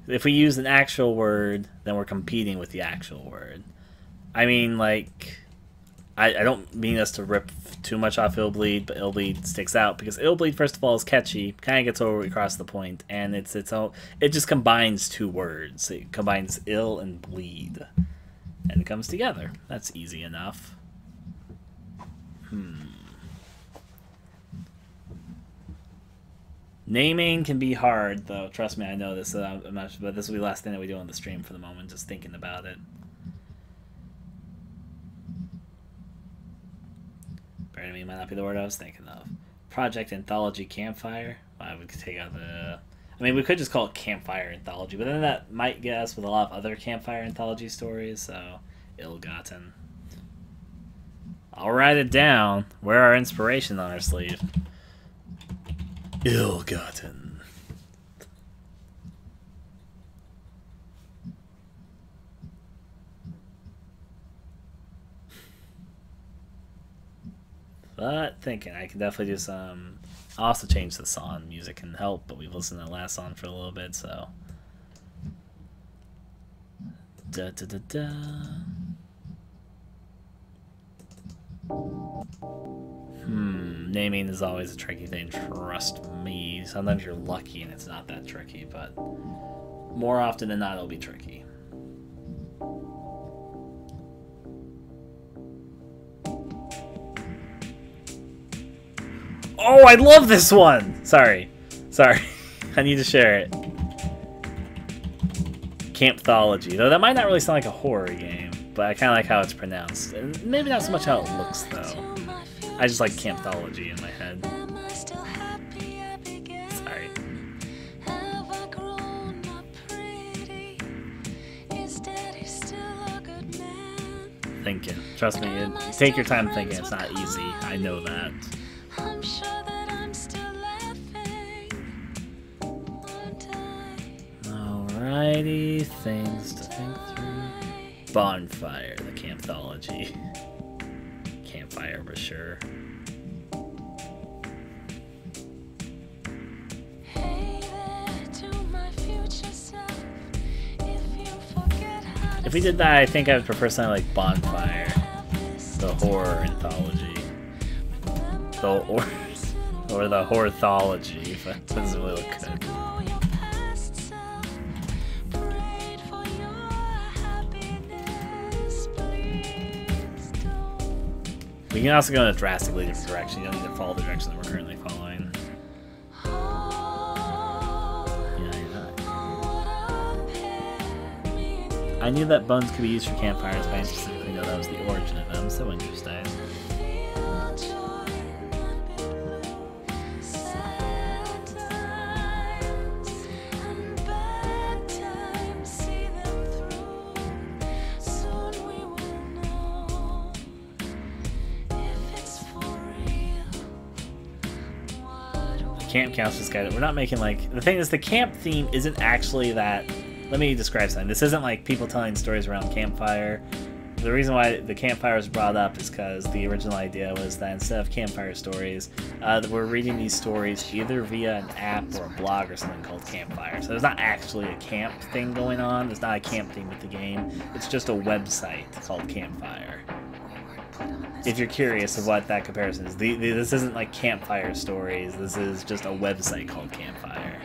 If we use an actual word, then we're competing with the actual word. I mean, like, I don't mean us to rip too much off Illbleed, but Illbleed sticks out because Illbleed, first of all, is catchy, kind of gets over across the point, and it just combines two words. It combines ill and bleed, and it comes together. That's easy enough. Naming can be hard, though. Trust me, I know this. I'm not, but this will be the last thing that we do on the stream for the moment. Just thinking about it. Burning me might not be the word I was thinking of. Project Anthology Campfire. Well, we could take out the. I mean, we could just call it Campfire Anthology, but then that might get us with a lot of other Campfire Anthology stories. So, ill-gotten. I'll write it down. Wear our inspiration on our sleeve. Ill-gotten. But thinking I can definitely do some. I'll also change the song. Music can help, but we've listened to the last song for a little bit, so. Da da da da. Naming is always a tricky thing, trust me. Sometimes you're lucky and it's not that tricky, but more often than not it'll be tricky. Oh, I love this one! Sorry. I need to share it. Campthology. Though that might not really sound like a horror game, but I kind of like how it's pronounced. And maybe not so much how it looks, though. I just like Campthology in my head. Sorry. Thinking. Trust me, take your time thinking. It's not easy. I know that. Alrighty, things to think through. Bonfire, the Campthology. Campfire for sure. If we did that, I think I would prefer something like Bonfire, the horror anthology, or the horrorthology, but it doesn't really look good. We can also go in a drastically different direction. You don't need to follow the direction that we're currently following. I knew that bones could be used for campfires, but I didn't specifically know that was the origin of them. So interesting. Camp counts just got it. We're not making like the thing is the camp theme isn't actually that. Let me describe something. This isn't like people telling stories around campfire. The reason why the campfire was brought up is because the original idea was that instead of campfire stories, we're reading these stories either via an app or a blog or something called Campfire. So there's not actually a camp thing going on. There's not a camp theme with the game. It's just a website called Campfire. If you're curious of what that comparison is, this isn't like campfire stories. This is just a website called Campfire.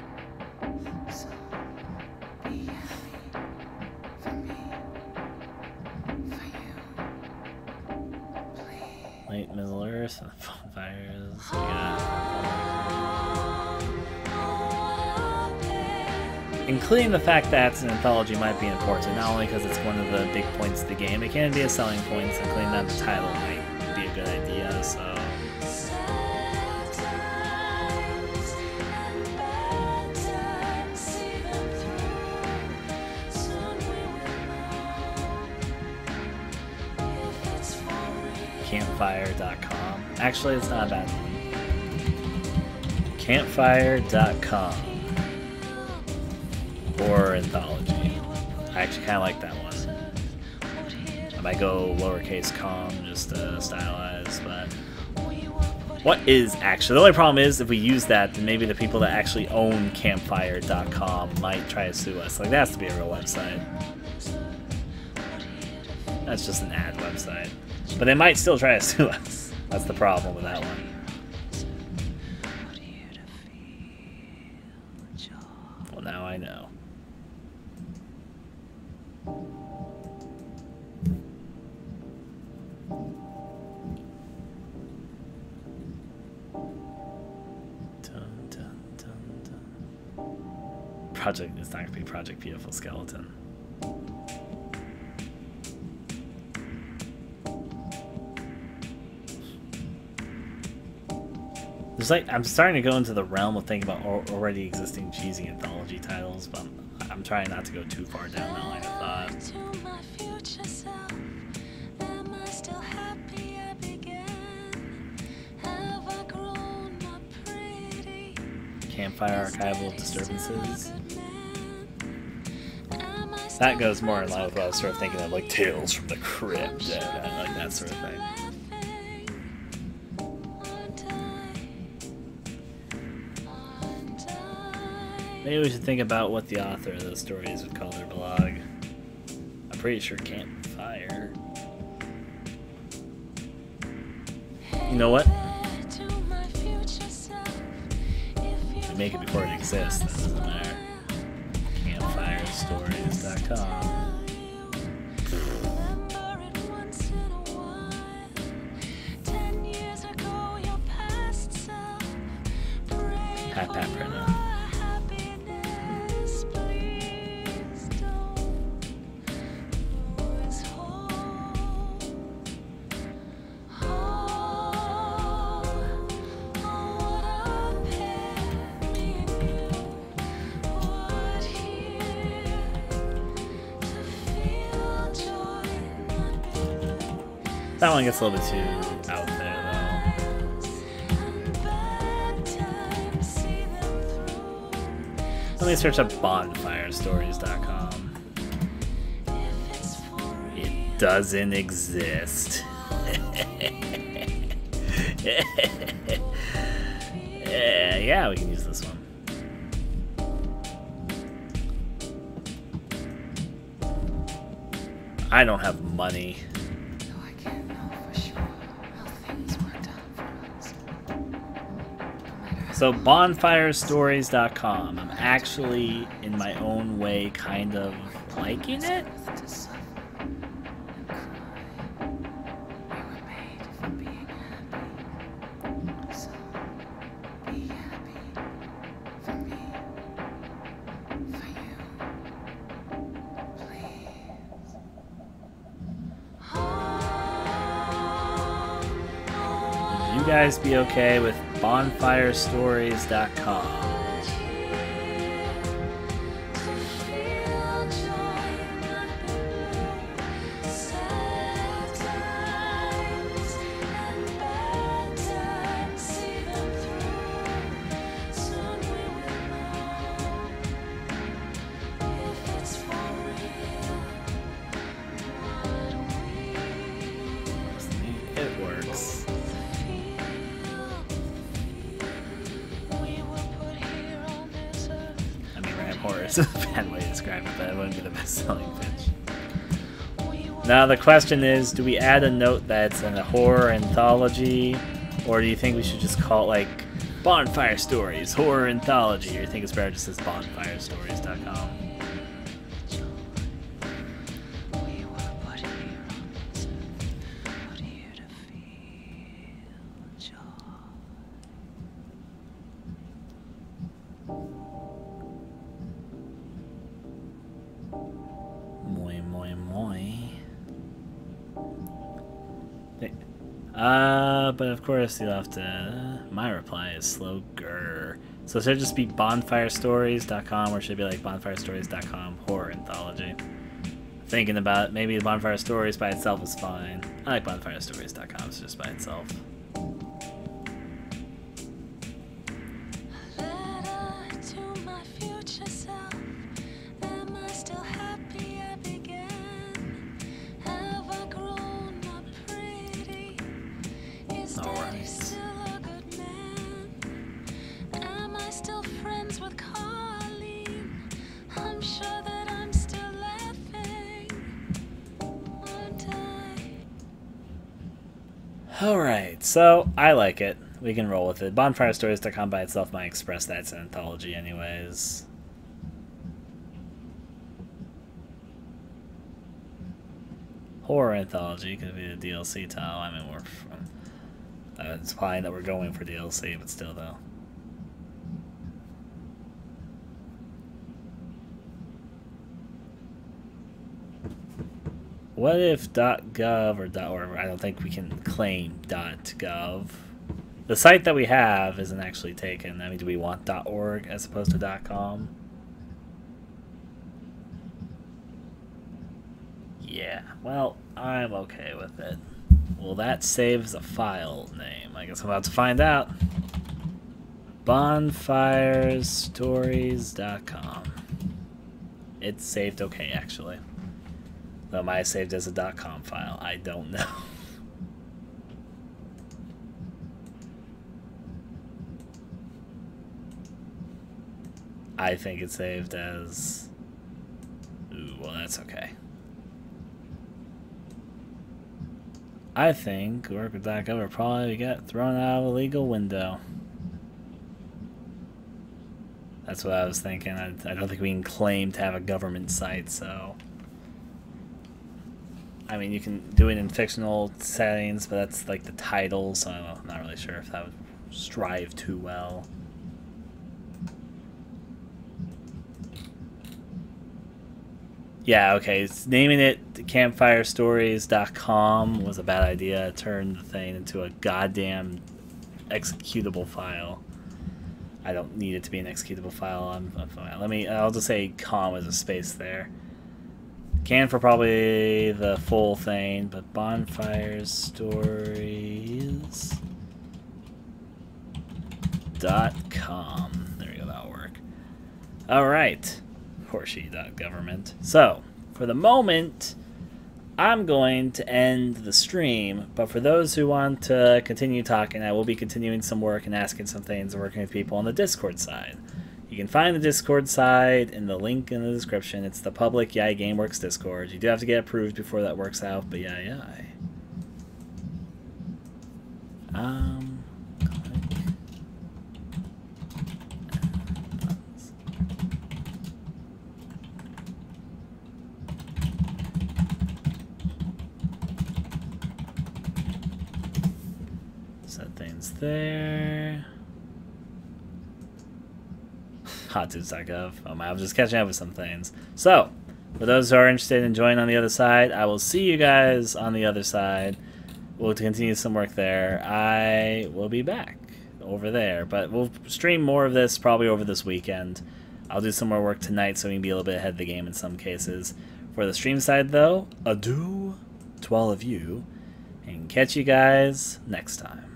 Late Middle Earth and bonfires. Including the fact that it's an anthology might be important, not only because it's one of the big points of the game, it can be a selling point, so including that the title might be a good idea, so... Campfire.com. Actually, it's not a bad one. Campfire.com. Horror Anthology. I actually kind of like that one. I might go lowercase com just to stylize, but what is actually the only problem is if we use that, then maybe the people that actually own Campfire.com might try to sue us. Like that has to be a real website. That's just an ad website, but they might still try to sue us. That's the problem with that one. Well, now I know. Project, it's not going to be Project Beautiful Skeleton. There's like, I'm starting to go into the realm of thinking about already existing cheesy anthology titles, but I'm trying not to go too far down that line of thought. Campfire archival disturbances. That goes more in line with what I was sort of thinking of, like Tales from the Crypt, and like that sort of thing. Maybe we should think about what the author of those stories would call their blog. I'm pretty sure Campfire. You know what? We make it before it exists, that doesn't matter. Campfirestories.com. Pat printer. That one gets a little bit too out there, though. Let me search up bonfirestories.com. It doesn't exist. Yeah, we can use this one. I don't have money. So bonfirestories.com. I'm actually, in my own way, kind of liking it. Would you guys be okay with bonfirestories.com? It works. I mean, Ram Horror is a bad way to describe it, but it wouldn't be the best selling pitch. Now the question is, do we add a note that's in a horror anthology, or do you think we should just call it like Bonfire Stories, Horror Anthology, or you think it's better just as bonfirestories.com? But of course you'll have to... my reply is slow grr. So should it just be bonfirestories.com, or should it be like bonfirestories.com horror anthology? Thinking about it, maybe Bonfire Stories by itself is fine. I like bonfirestories.com, it's just by itself. Alright, so I like it. We can roll with it. Bonfirestories.com by itself might express that's an anthology anyways. Horror anthology could be the DLC title. I mean, it's fine that we're going for DLC, but still though. What if .gov or .org? I don't think we can claim .gov. The site that we have isn't actually taken. I mean, do we want .org as opposed to .com? Yeah, well, I'm okay with it. Well, that saves a file name. I guess I'm about to find out. Bonfirestories.com. It's saved okay, actually. Though mine is saved as a .com file. I don't know. I think it's saved as... ooh, well, that's okay. I think work with .gov will probably get thrown out of a legal window. That's what I was thinking. I don't think we can claim to have a government site, so... I mean, you can do it in fictional settings, but that's like the title, so I'm not really sure if that would strive too well. Yeah, okay, naming it campfirestories.com was a bad idea. It turned the thing into a goddamn executable file. I don't need it to be an executable file. I'm fine. I'll just say com with a space there. Can for probably the full thing, but bonfires, stories.com. There you go, that'll work. Alright. Horsey.government. So, for the moment, I'm going to end the stream, but for those who want to continue talking, I will be continuing some work and asking some things and working with people on the Discord side. You can find the Discord side in the link in the description. It's the public Yay Gameworks Discord. You do have to get approved before that works out, but yeah. Set things there. Hottudes.gov. I was just catching up with some things. So, for those who are interested in joining on the other side, I will see you guys on the other side. We'll continue some work there. I will be back over there, but we'll stream more of this probably over this weekend. I'll do some more work tonight so we can be a little bit ahead of the game in some cases. For the stream side, though, adieu to all of you, and catch you guys next time.